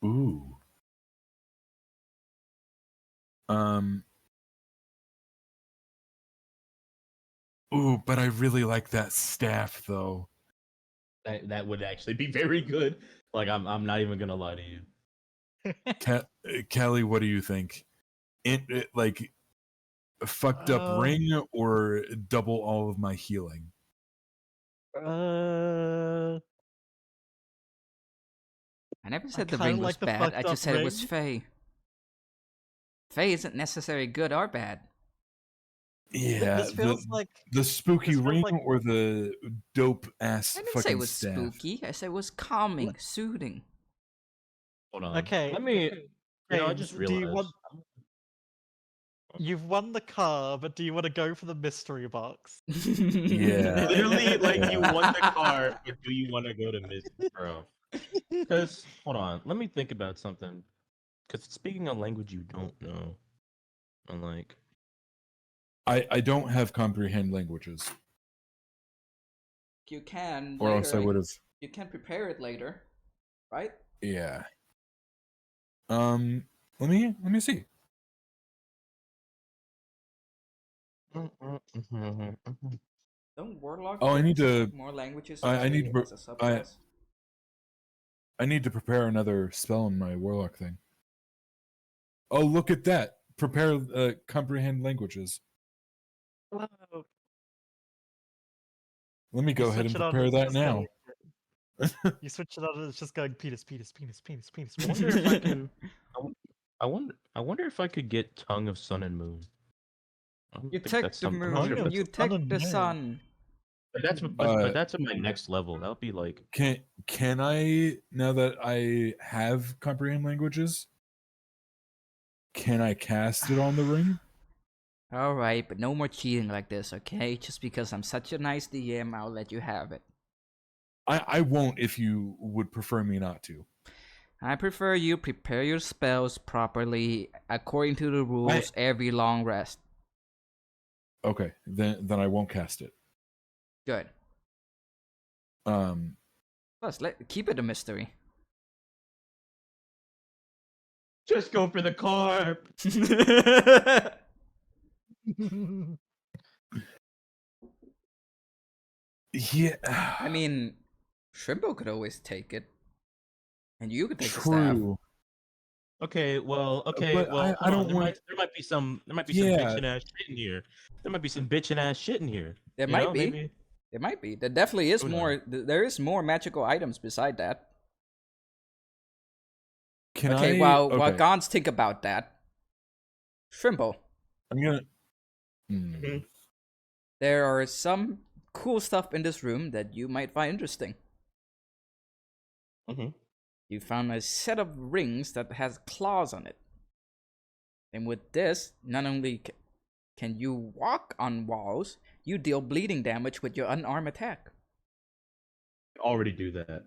ooh. Ooh, but I really like that staff though. That would actually be very good. Like I'm not even gonna lie to you. Kelly, what do you think? Like a fucked up ring or double all of my healing? Uh, I never I said the kind ring of was like the bad. I fucked up just said it was ring. Fey. Fey isn't necessarily good or bad. Yeah, This feels like the spooky this feels ring like- or the dope ass I didn't say fucking it was staff. spooky. I said it was calming, soothing. Hold on. Okay, Let me. You know, I James, just do you realized. want? You've won the car, but do you want to go for the mystery box? Yeah. Literally, like you Yeah. won the car, but do you want to go to Miss Bro? Because hold on, let me think about something. Because speaking a language you don't know, I'm like, I don't have comprehend languages, You can or else I later. would have. You can prepare it later, right? Yeah. Let me see. Don't warlock Oh, I need get to. more languages I need to. as a I subclass? I need to prepare another spell in my warlock thing. Oh, look at that! Prepare comprehend languages. Wow. Let me go ahead and switch it on, prepare it's that just now. You switch it on, and it's just going penis, penis, penis, penis, penis. I wonder if I can. I wonder if I could get Tongue of Sun and Moon. I don't You think take that's the something. I'm not sure if moon. that's You Sun take and the moon. sun. but that's at my next level. That would be like Can I, now that I have comprehend languages, can I cast it on the ring? All right, but no more cheating like this, okay? Just because I'm such a nice DM, I'll let you have it. I won't if you would prefer me not to. I prefer you prepare your spells properly according to the rules every long rest. Okay, then I won't cast it. Good. Plus, keep it a mystery. just go for the car. Yeah. I mean, Shrimbo could always take it. And you could take the staff. True. Okay, well, But hold I on. don't There want. might be some some Yeah. bitchin' ass shit in here. There might be some bitchin' ass shit in here. There You might know, be. maybe. There might be. There definitely is Who more. There is more magical items beside that. Can Okay, I? while Okay. Gons think about that, Shrimbo, I'm gonna. Mhm. there are some cool stuff in this room that you might find interesting. Mhm. You found a set of rings that has claws on it. And with this, not only can you walk on walls, you deal bleeding damage with your unarmed attack. Already do that.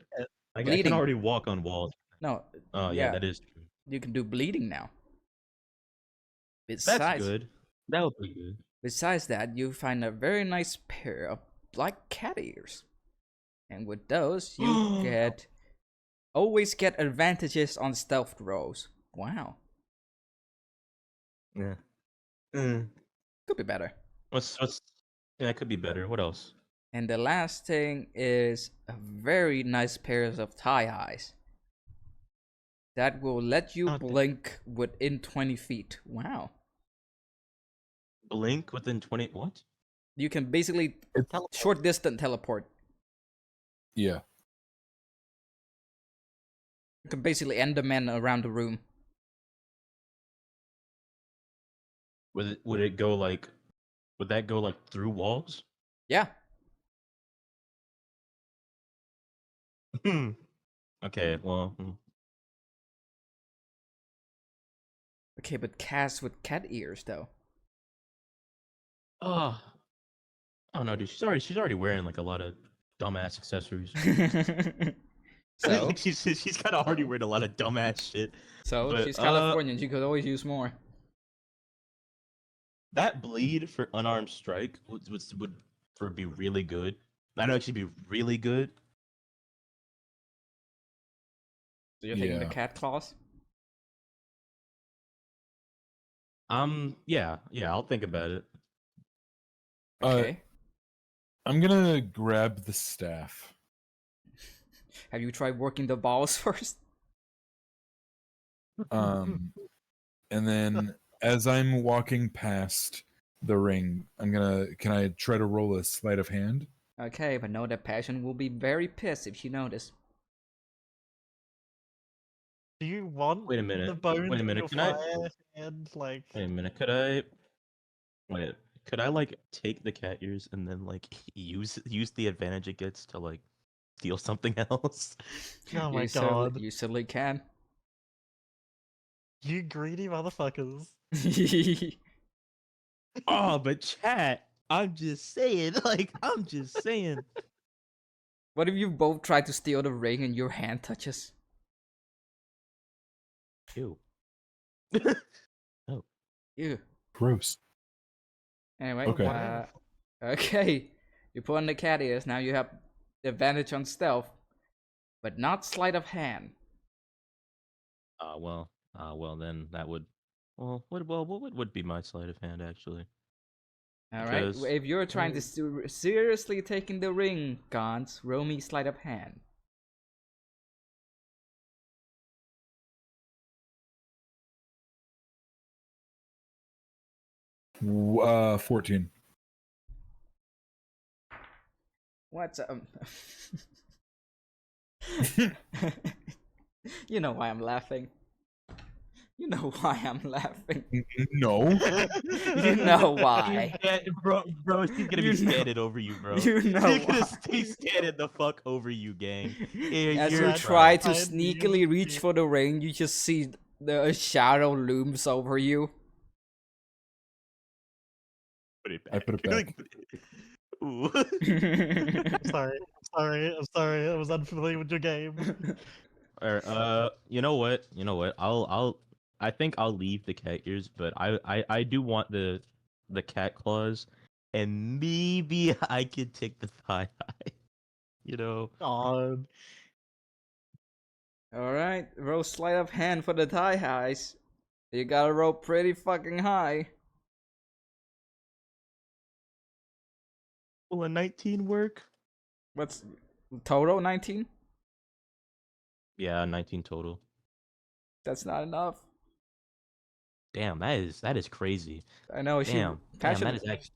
I can Bleeding. already walk on walls. No, Oh yeah, that is true. you can do bleeding now. That's good. That would be good. Besides that, you find a very nice pair of black cat ears. And with those, you always get advantages on stealth rolls. Wow. Yeah. Could be better. What's yeah, it could be better. What else? And the last thing is a very nice pair of tie eyes that will let you blink within 20 feet. Wow. Blink within 20 what? You can basically It's- short distance teleport. Yeah. You can basically end the men around the room. Would it go like? Would that go like through walls? Yeah. Okay. Well. Okay, but cats with cat ears though. Oh. Oh no, dude. She's already wearing like a lot of dumbass accessories. So, Like, she's kind of already wearing a lot of dumbass shit. But, she's Californian. She could always use more. That bleed for unarmed strike would be really good. That'd actually be really good. So you're taking the Yeah. cat claws? Yeah, I'll think about it. Okay. I'm gonna grab the staff. Have you tried working the balls first? And then as I'm walking past the ring, can I try to roll a sleight of hand? Okay, but know that Passion will be very pissed if she notices. Do you want Wait a minute. the bones Wait a in minute. your Can I? fire hand? Like, Wait a minute. Could I like take the cat ears and then like use the advantage it gets to like steal something else? oh my You god, you certainly can. you greedy motherfuckers. Oh, but chat. I'm just saying. Like, I'm just saying. What if you both try to steal the ring and your hand touches? Ew. Ew. Gross. Anyway, Okay. Okay. You put on the cat ears, now you have the advantage on stealth, but not sleight of hand. Well, then that would. What would be my sleight of hand actually? Alright, Because- if you're trying to seriously taking the ring, Gans, roll me sleight of hand. W- 14. What's You know why I'm laughing. You know why I'm laughing. No. You know why. Yeah, bro, she's gonna You be know- standing over you, bro. You know She's gonna why. stay standing the fuck over you, gang. As you you're try to I sneakily knew reach you- for the ring, you just see the shadow looms over you. Put it back. I put it back. Ooh. I'm sorry. I was unfamiliar with your game. Alright, you know what? I think I'll leave the cat ears, but I do want the cat claws, and maybe I could take the thigh high. You know. God, Alright, roll sleight of hand for the thigh highs. You gotta roll pretty fucking high. Will a 19 work? What's total? 19? Yeah, 19 total. That's not enough. Damn, that is crazy. I know she Damn, Passion, that is actually.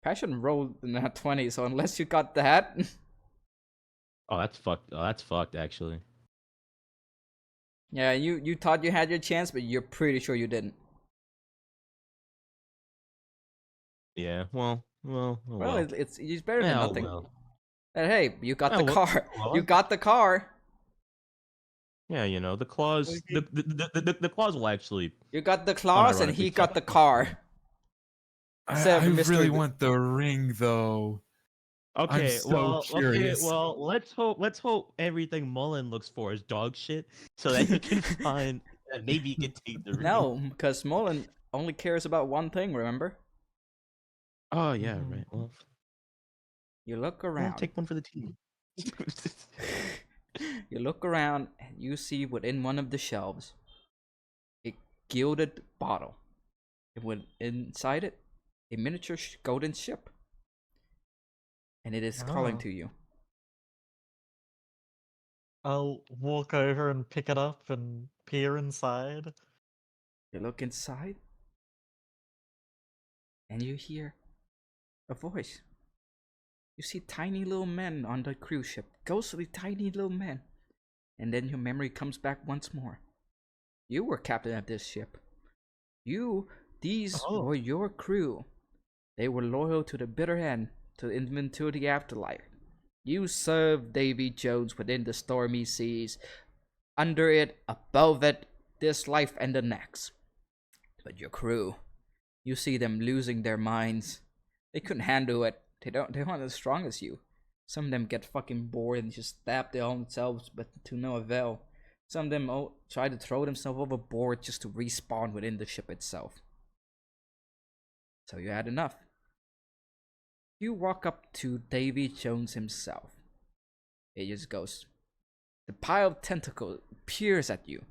Passion rolled in that 20, so unless you got that. Oh, that's fucked. Oh, that's fucked. Actually. Yeah, you thought you had your chance, but you're pretty sure you didn't. Yeah. Well. Well, it's better than Yeah, oh, nothing. well. And hey, you got Oh, the well- car. well. You got the car. Yeah, you know the claws. The claws will actually. You got the claws, and he Unironically got the fuck- car. I Except Mr. really D- want the ring though. Okay, so curious. well, let's hope everything Mullen looks for is dog shit, so that he can find that maybe he can take the ring. No, because Mullen only cares about one thing, remember? Oh yeah, right. Well, You look I'll around. take one for the team. You look around and you see within one of the shelves a gilded bottle. And with inside it, a miniature golden ship. And it is calling Oh. to you. I'll walk over and pick it up and peer inside. You look inside and you hear a voice. You see tiny little men on the cruise ship, ghostly tiny little men. And then your memory comes back once more. You were captain of this ship. These Oh. were your crew. They were loyal to the bitter end, even to the afterlife. You served Davy Jones within the stormy seas, under it, above it, this life and the next. But your crew, you see them losing their minds. They couldn't handle it. They aren't as strong as you. Some of them get fucking bored and just stab their own selves, but to no avail. Some of them try to throw themselves overboard just to respawn within the ship itself. So you had enough. You walk up to Davy Jones himself. It just goes. The pile of tentacles peers at you.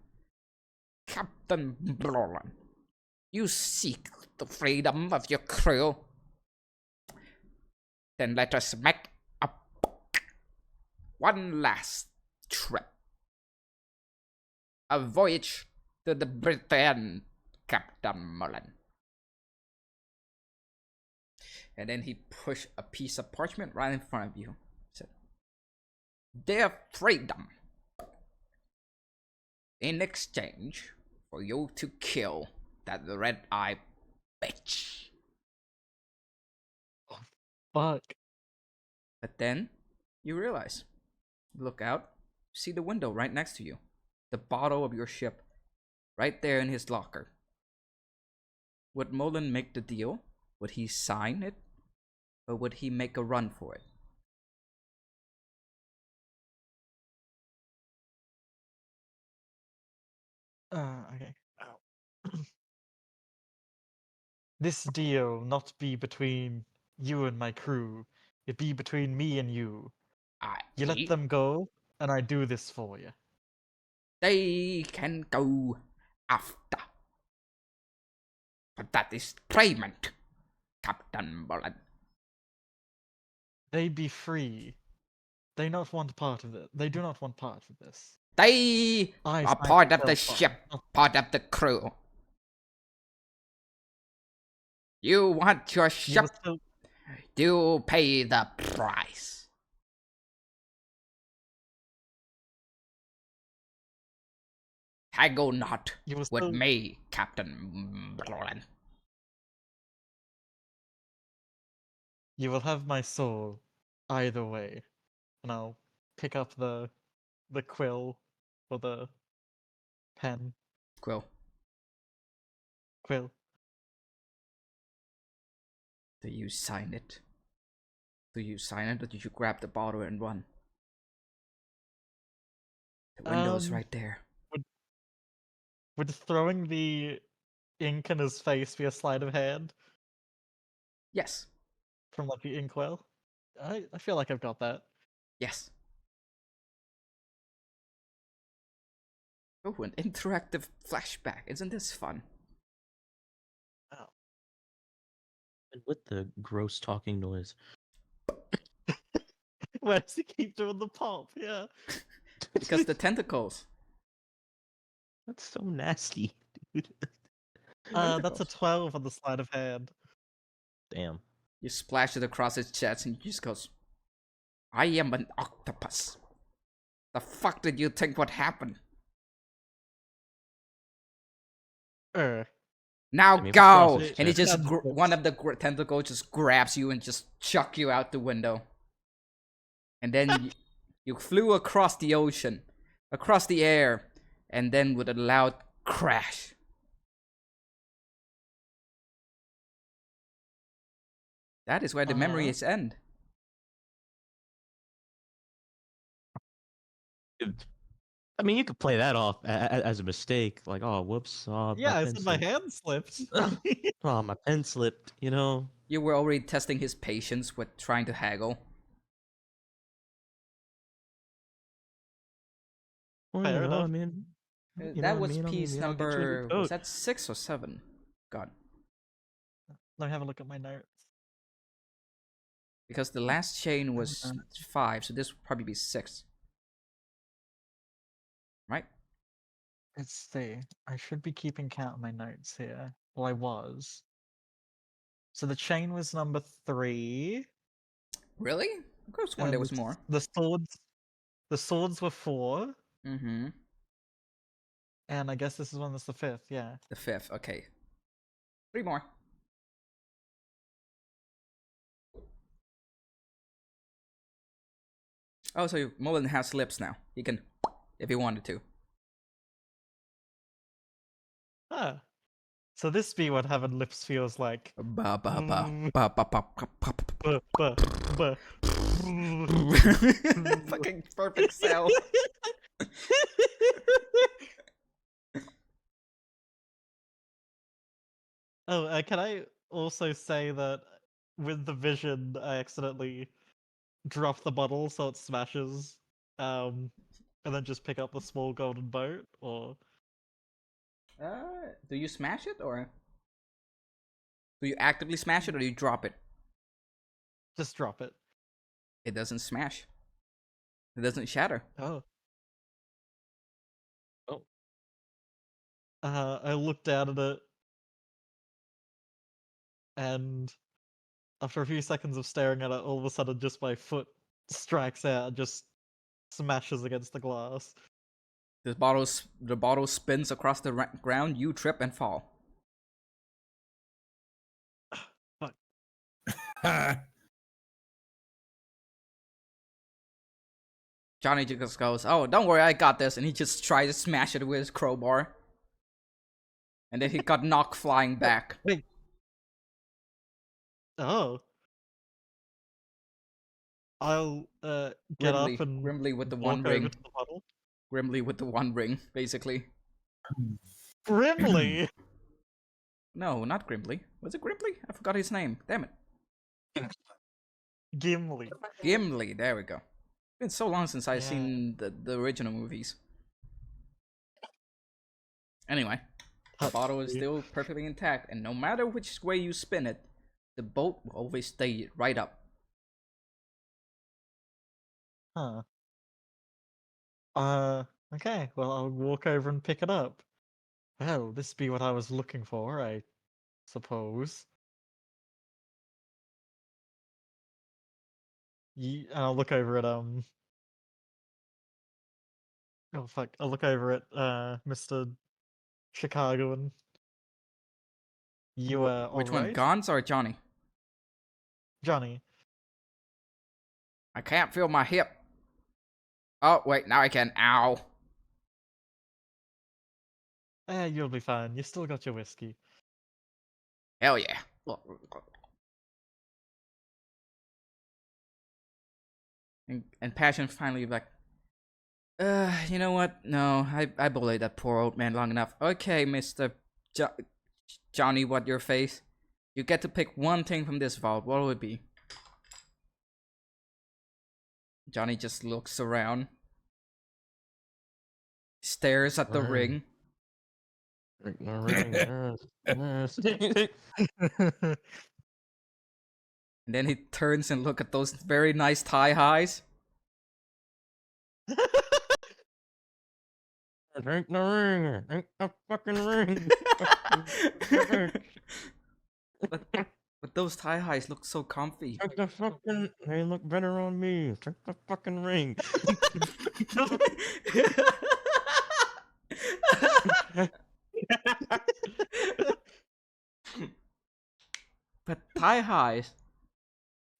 Captain Blolan, you seek the freedom of your crew. Then let us make one last trip. A voyage to the Britain, Captain Mullen. And then he pushed a piece of parchment right in front of you. He said, Dear freedom, in exchange for you to kill that red-eyed bitch. Fuck. But then you realize, look out, see the window right next to you. The bottle of your ship, right there in his locker. Would Mullen make the deal? Would he sign it? Or would he make a run for it? Okay. Ow. This deal not be between you and my crew. It be between me and you. You let them go, and I do this for you. They can go after. But that is payment, Captain Mullen. They be free. They not want part of it. They do not want part of this. They I are signed part of the themselves ship, not- part of the crew. You want your You ship, will still, you pay the price. Haggle not you will with still, me, Captain Mullen. you will have my soul, either way. And I'll pick up the quill or the pen. Quill, Quill. do you sign it? Do you sign it, or did you grab the bottle and run? The window's right there. Would throwing the ink in his face be a sleight of hand Yes, from like the inkwell? I feel like I've got that. yes. Oh, an interactive flashback. Isn't this fun? And with the gross talking noise. Where does he keep doing the pop? Yeah. Because the tentacles. That's so nasty, dude. That's a 12 on the sleight of hand. Damn. You splash it across his chest and he just goes, I am an octopus. The fuck did you think would happen? Now I mean, go! process And he check. just, That's one of the tentacles just grabs you and just chuck you out the window. And then you flew across the ocean, across the air, and then with a loud crash. That is where the memories end. I mean, you could play that off as a mistake, like, oh, whoops, Yeah, my I pen said my slipped. hand slipped. Oh, my pen slipped. You know. You were already testing his patience with trying to haggle. Well, Fair you know, enough. I mean, you know That what I was mean? piece I'll get you a new number, was coat. that 6 or 7? God. Let me have a look at my notes. Because the last chain was 5, so this would probably be 6. Right? Let's see. I should be keeping count of my notes here. Well, I was. So the chain was number 3. Really? I could have sworn and there was more. The swords were 4, Mm-hmm. and I guess this is one that's the 5th. Yeah. The 5th. Okay. 3 more. Oh, so Mullen has lips now. He can, if he wanted to. Ah. So this be what having lips feels like. Ba ba ba Mm. ba ba ba ba ba Buh, buh, buh. Fucking perfect cell. Oh, can I also say that with the vision, I accidentally drop the bottle so it smashes, and then just pick up the small golden boat, or Do you smash it or do you actively smash it or do you drop it? just drop it. It doesn't smash. It doesn't shatter. Oh. I looked down at it, and after a few seconds of staring at it, all of a sudden, just my foot strikes out and just smashes against the glass. The bottle spins across the ground. You trip and fall. Johnny just goes, "Oh, don't worry, I got this," and he just tries to smash it with his crowbar, and then he got knocked flying back. Wait. Oh. I'll get up and Grimly with the walk one over ring. to the puddle. Grimly with the one ring, basically. Grimly. No, not Grimly. Was it Grimly? I forgot his name. Damn it. Gimli. Gimli. There we go. It's been so long since I've Yeah. seen the original movies. Anyway, the bottle is still perfectly intact, and no matter which way you spin it, the boat will always stay right up. Huh. Okay. Well, I'll walk over and pick it up. Well, this be what I was looking for, I suppose. And I'll look over at Oh fuck! I'll look over at Mr. Chicagoan. You Which one, alright? Gons or Johnny? Johnny. I can't feel my hip. Oh, wait, now I can. Ow. You'll be fine. You still got your whiskey. Hell yeah. And Passion finally like, you know what? No, I bullied that poor old man long enough. Okay, Mr. Johnny, what your face? You get to pick one thing from this vault. What will it be? Johnny just looks around. Stares at the ring. And then he turns and look at those very nice tie highs. Drink the ring. Drink the fucking ring. But those tie highs look so comfy. Drink the fucking. They look better on me. Drink the fucking ring. But tie highs.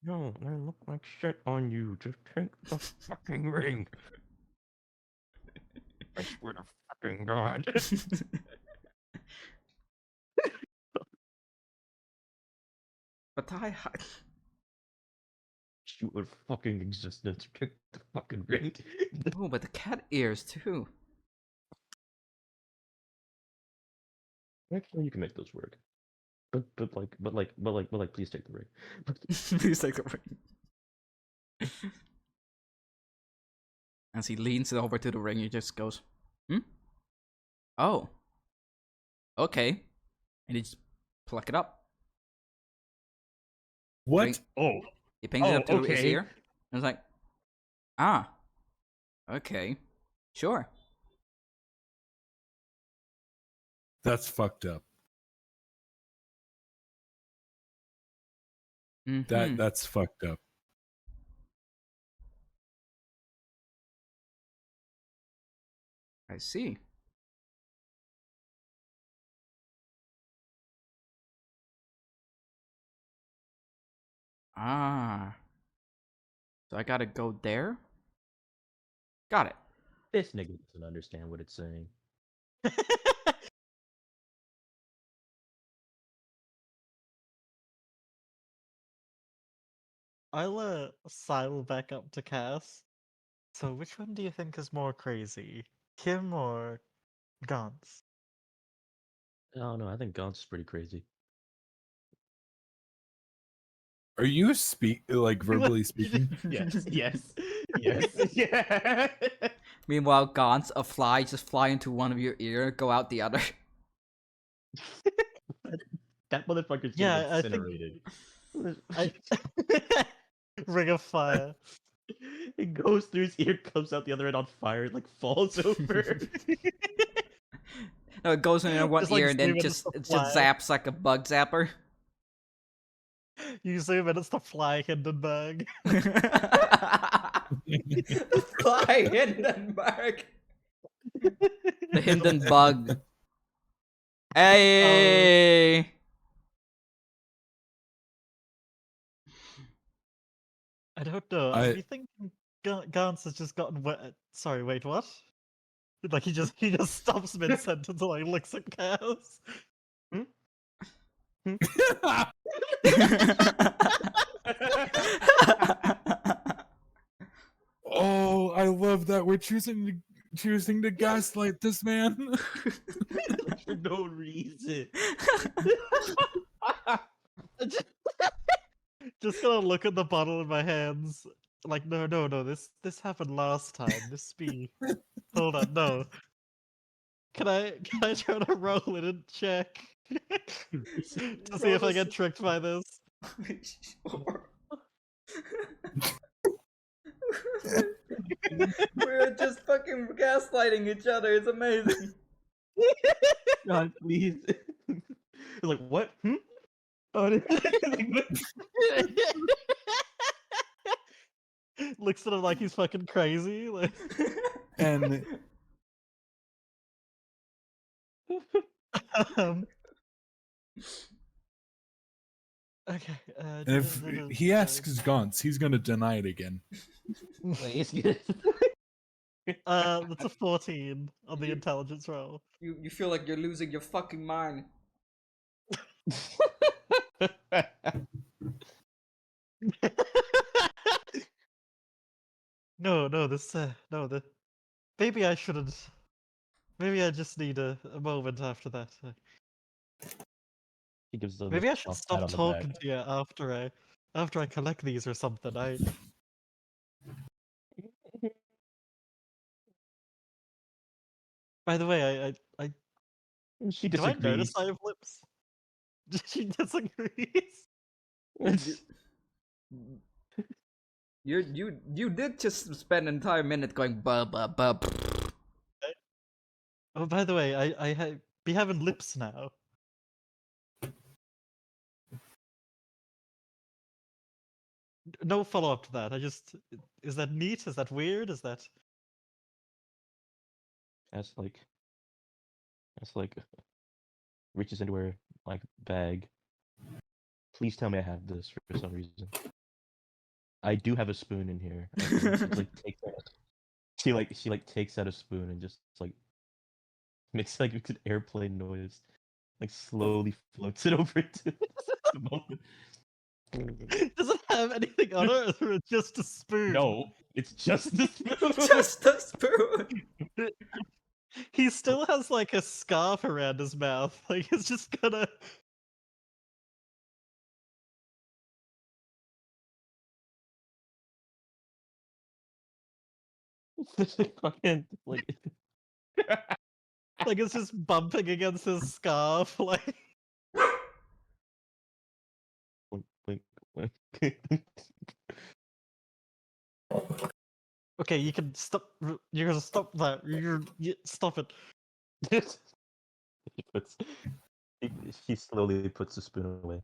No, they look like shit on you. Just drink the fucking ring. I swear to fucking God. But tie highs. You would fucking existence. Drink the fucking ring. Oh, but the cat ears too. Actually, you can make those work. But please take the ring. Please take the ring. As he leans over to the ring, he just goes, "Hmm? Oh. Okay." And he just pluck it up. What? Ring- Oh. He pings it up to his okay. ear. And it's like, ah. Okay. Sure. That's fucked up. Mhm. That's fucked up. I see. Ah. So I gotta go there? Got it. This nigga doesn't understand what it's saying. I'll sidle back up to Cass. So which one do you think is more crazy? Kim or Gauntz? I don't know. I think Gaunt's is pretty crazy. Are you verbally speaking? Yes, yes, yes, yeah. Meanwhile, Gaunt's a fly just fly into one of your ear, go out the other. That motherfucker's Yeah, getting I think incinerated. I Ring of Fire. It goes through his ear, comes out the other end on fire, like falls over. No, it goes in one Just like ear and then zoom in, just it's it the just fly. zaps like a bug zapper. You zoom in, it's the fly Hindenburg. The fly Hindenburg. The Hindenbug. Hey. I don't know. I- Do you think Gantz has just gotten wet? Sorry, wait, what? Like he just stops mid sentence and like looks at Chaos. Oh, I love that we're choosing to gaslight this man. For no reason. Just gonna look at the bottle in my hands. Like no, this happened last time. This be. Hold on, no. Can I try to roll it and check to see if I get tricked by this? We're just fucking gaslighting each other. It's amazing. God, please. Like what? Oh, Looks at him like he's fucking crazy. Like, And um, okay. if he asks Gauntz, he's gonna deny it again. That's a 14 on the intelligence roll. You feel like you're losing your fucking mind. No, the maybe I shouldn't. Maybe I just need a moment after that. He gives the Maybe I should pat stop on the talking back. to you after I collect these or something. By the way, I She do I notice disagrees. I have lips? She disagrees. You did just spend an entire minute going buh buh buh. Oh, by the way, I be having lips now. No follow up to that. Is that neat? Is that weird? Is that That's like reaches into her like bag. Please tell me I have this for some reason. I do have a spoon in here. She takes out a spoon and just makes an airplane noise. Like slowly floats it over to the moment. does it have anything on it, or it's just a spoon? No, it's just the spoon. Just a spoon. He still has like a scarf around his mouth. Like it's just gonna. Fucking like Like it's just bumping against his scarf. Like wink, wink. okay, you can stop. You're gonna stop that. Stop it. He puts, he slowly puts the spoon away.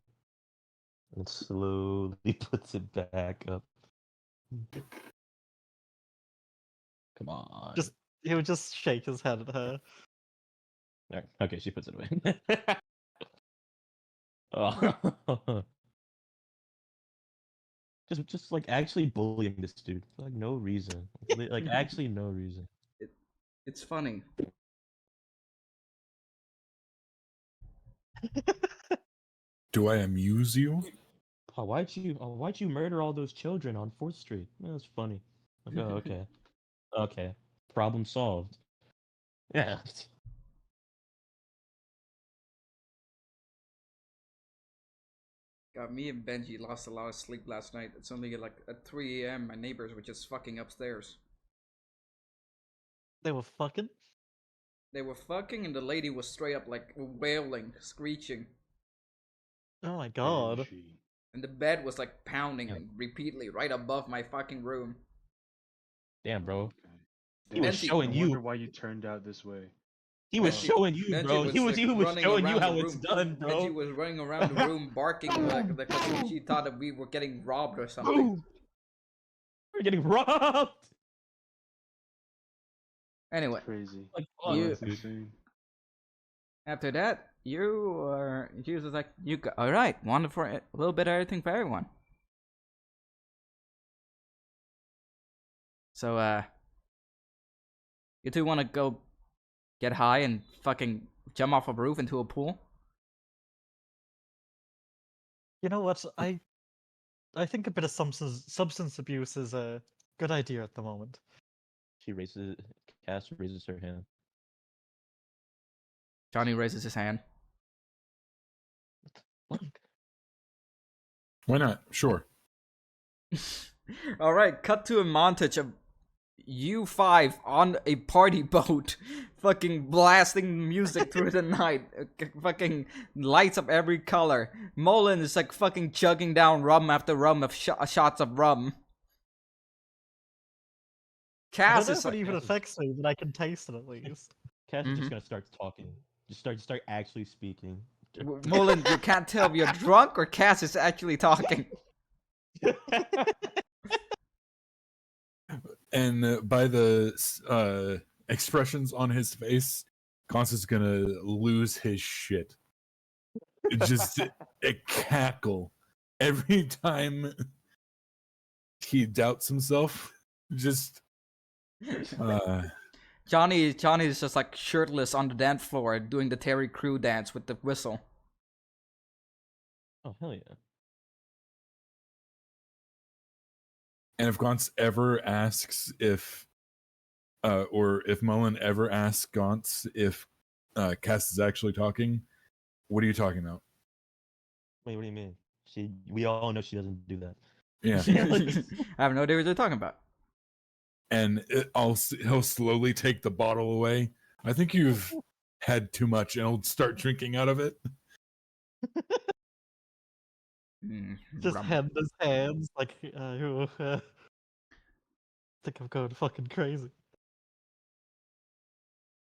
and slowly puts it back up. Come on. He would just shake his head at her. Alright, okay, she puts it away. Oh. Just like actually bullying this dude for like no reason. Like actually no reason. It's funny. Do I amuse you? Oh, why'd you murder all those children on 4th Street? That's funny. Like, oh, okay. Okay. Problem solved. Yeah. God, me and Benji lost a lot of sleep last night. It's only like at 3 a.m. My neighbors were just fucking upstairs. They were fucking. They were fucking, and the lady was straight up like wailing, screeching, Oh my god. Banshee. and the bed was like pounding Yeah. repeatedly right above my fucking room. Damn, bro. Okay. He was Benji- showing I you. wonder why you turned out this way. He was Benji- showing you, Benji bro. was, He was like, running showing you around how the it's room. done, bro. Benji was running around the room barking like because she thought that we were getting robbed or something. Boom. We're getting robbed. Anyway, It's crazy. Like, Oh, You- that's insane. after that, she was like, you got, all right, wanted for a little bit of everything for everyone. So, you two want to go get high and fucking jump off a roof into a pool? You know what? I think a bit of substance abuse is a good idea at the moment. Cass raises her hand. Johnny raises his hand. Why not? Sure. All right, cut to a montage of you five on a party boat, fucking blasting music through the night, fucking lights of every color. Mullen is like fucking chugging down rum after rum of shots of rum. I Cass don't know is if it like, even affects me, but I can taste it at least. Cass is Mhm. just gonna start talking. Just start actually speaking. Mullen, you can't tell if you're drunk or Cass is actually talking. And by the expressions on his face, Constance is gonna lose his shit. Just a cackle every time he doubts himself. Just Johnny is just like shirtless on the dance floor doing the Terry Crew dance with the whistle. Oh hell yeah. and if Gauntz ever asks if or if Mullen ever asks Gauntz if Cass is actually talking, what are you talking about? Wait, what do you mean? We all know she doesn't do that. Yeah. I have no idea what they're talking about. And he'll slowly take the bottle away. I think you've had too much, and he'll start drinking out of it. Just Rum. hand his hands like, I think I'm going fucking crazy.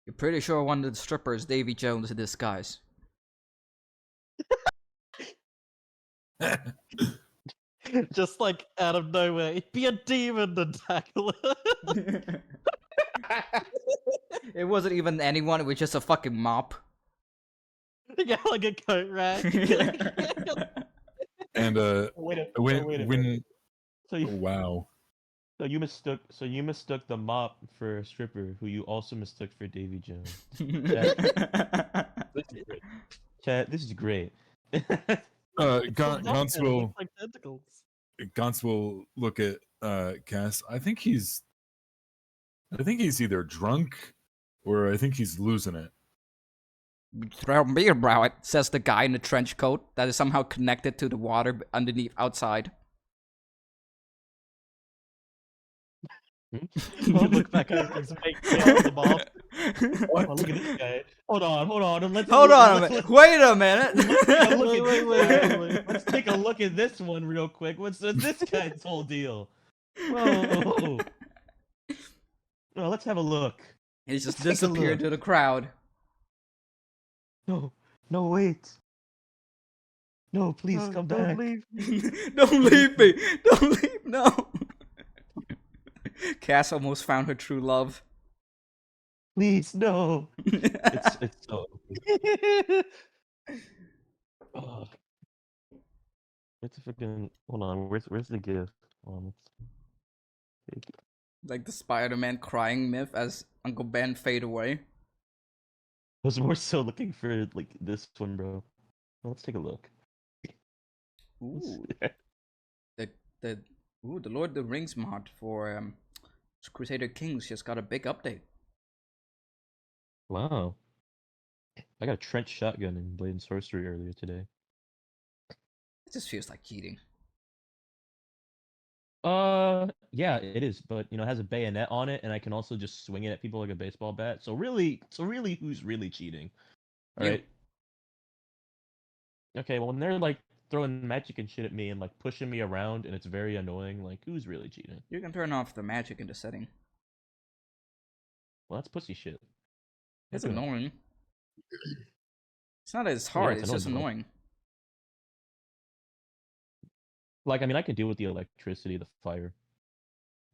You're pretty sure one of the strippers, Davy Jones, in disguise. Just like out of nowhere, it'd be a demon and tackle her. It wasn't even anyone, it was just a fucking mop. Yeah, like a coat rack. And Wait a when minute. So wow. you mistook the mop for a stripper who you also mistook for Davy Jones. Chat, this is great. Gauntz will like tentacles. Gauntz will look at Cass. I think he's either drunk or I think he's losing it. Throw beer brow it, says the guy in the trench coat that is somehow connected to the water underneath outside. I'll look back over his make the mop. Oh, look at this guy. Hold on. Hold on a minute. Wait a minute. Wait. Let's take a look at this one real quick. What's this guy's whole deal? Whoa. Oh, let's have a look. He just Take a disappeared look. to the crowd. No, wait. No, please No, come don't back. leave me. Don't leave me! Don't leave! No! Cass almost found her true love. Please, no. It's so. Oh, it's a freaking. Hold on. Where's the gift? Let's see. Like the Spider-Man crying myth as Uncle Ben fade away. I was more so looking for like this one, bro. Let's take a look. Ooh, the the the Lord of the Rings mod for Crusader Kings just got a big update. Wow. I got a trench shotgun in Blade and Sorcery earlier today. It just feels like cheating. Yeah, it is, but it has a bayonet on it, and I can also just swing it at people like a baseball bat. So really, who's really cheating? All You. right. Okay, well, when they're like throwing magic and shit at me and like pushing me around, and it's very annoying, like who's really cheating? You can turn off the magic in the setting. Well, that's pussy shit. It's Don't do that. annoying. It's not as Yeah, hard, it's it's just annoying. annoying. Like, I mean, I can deal with the electricity, the fire,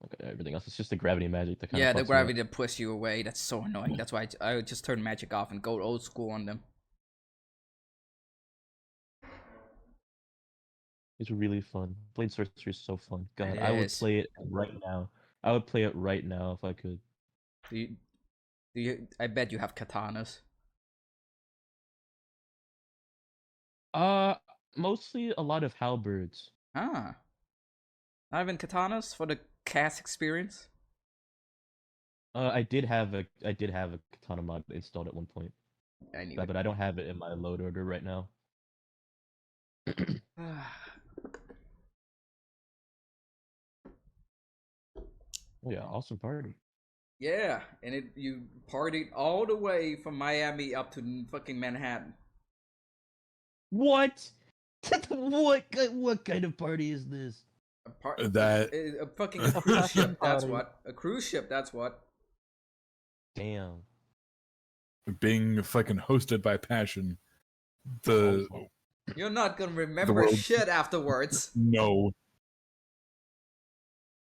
like everything else. It's just the gravity magic that kind Yeah, of the fucks me up. gravity that push you away, that's so annoying. That's why I would just turn magic off and go old school on them. It's really fun. Blade Sorcery is so fun. God, It I would is. play it right now. I would play it right now if I could. I bet you have katanas. Uh, Mostly a lot of halberds. Ah. Not even katanas for the cast experience? I did have a katana mod installed at one point, I knew but I don't have it in my load order right now. it. Oh yeah, awesome party. Yeah, and you partied all the way from Miami up to fucking Manhattan. What? What kind of party is this? A fucking a cruise ship. That's what. A cruise ship. That's what. Damn. Being fucking hosted by Passion. You're not gonna remember world- shit afterwards. No.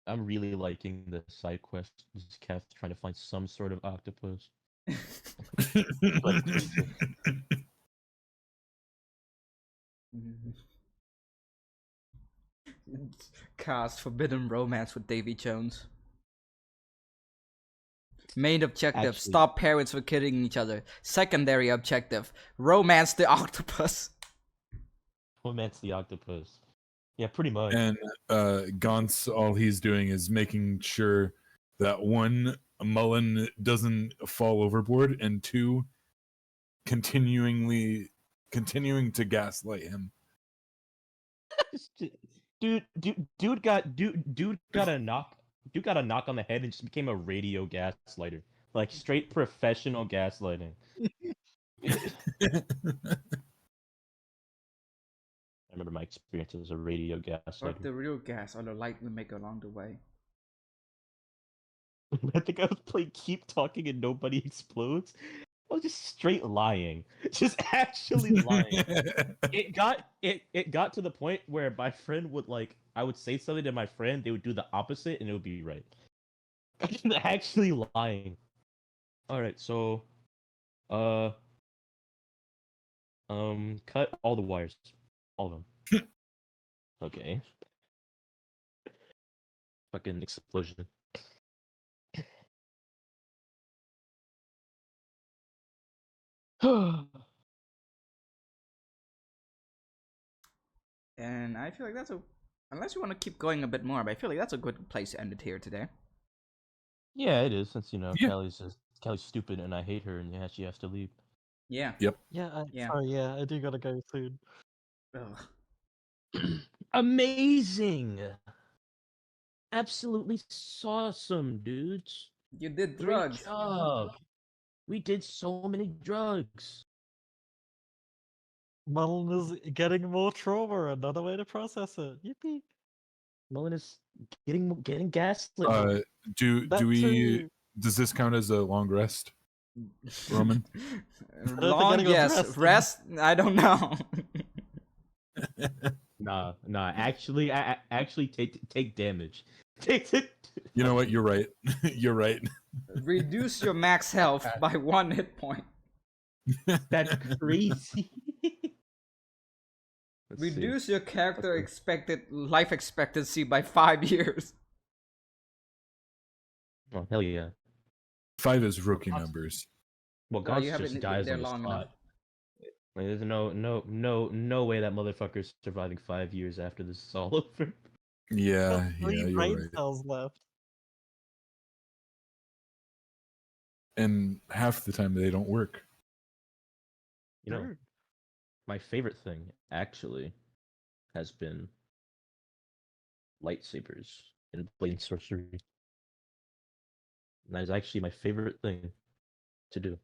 I'm really liking the side quest. This cat trying to find some sort of octopus. Cast Forbidden Romance with Davy Jones. Main objective: Actually- stop parents from killing each other. Secondary objective: romance the octopus. Romance the octopus. Yeah, pretty much. And Gaunt's, all he's doing is making sure that one, Mullen doesn't fall overboard, and two, continuing to gaslight him. Dude got a knock. Dude got a knock on the head and just became a radio gaslighter. Like straight professional gaslighting. I remember my experience as a radio Fuck gaslighter. the real gas or the light we make along the way. I think I was playing Keep Talking and Nobody Explodes. I was just straight lying. Just actually lying. It got to the point where my friend would I would say something to my friend, they would do the opposite and it would be right. I'm actually lying. Alright, so cut all the wires. All of them. Okay. Fucking explosion. And I feel like that's unless you want to keep going a bit more, but I feel like that's a good place to end it here today. Yeah, it is, since Yeah. Callie's stupid and I hate her and she has to leave. Yeah. Yep. Yeah, Yeah. sorry, yeah, I do gotta go soon. Ugh. Amazing! Absolutely awesome, dudes. You did Great drugs. job. We did so many drugs. Mullen is getting more trauma, another way to process it. Yippee. Mullen is getting gaslit. That too. Does this count as a long rest, Roman? think Long, anyone's yes. resting. Rest, I don't know. Nah. Actually, actually take damage. Take it. You know what? You're right. You're right. Reduce your max health by 1 hit point. That's crazy. Let's see. Reduce your character Okay. expected life expectancy by 5 years. Oh hell yeah. 5 is rookie numbers. Well, Oh, you Gaunt's haven't just been dies there on the long enough. spot. Like, there's no way that motherfucker's surviving 5 years after this is all over. Yeah, Got yeah, 3 you're brain right. cells left. And half the time they don't work. You know, True. my favorite thing actually has been lightsabers in blade and sorcery. And that is actually my favorite thing to do.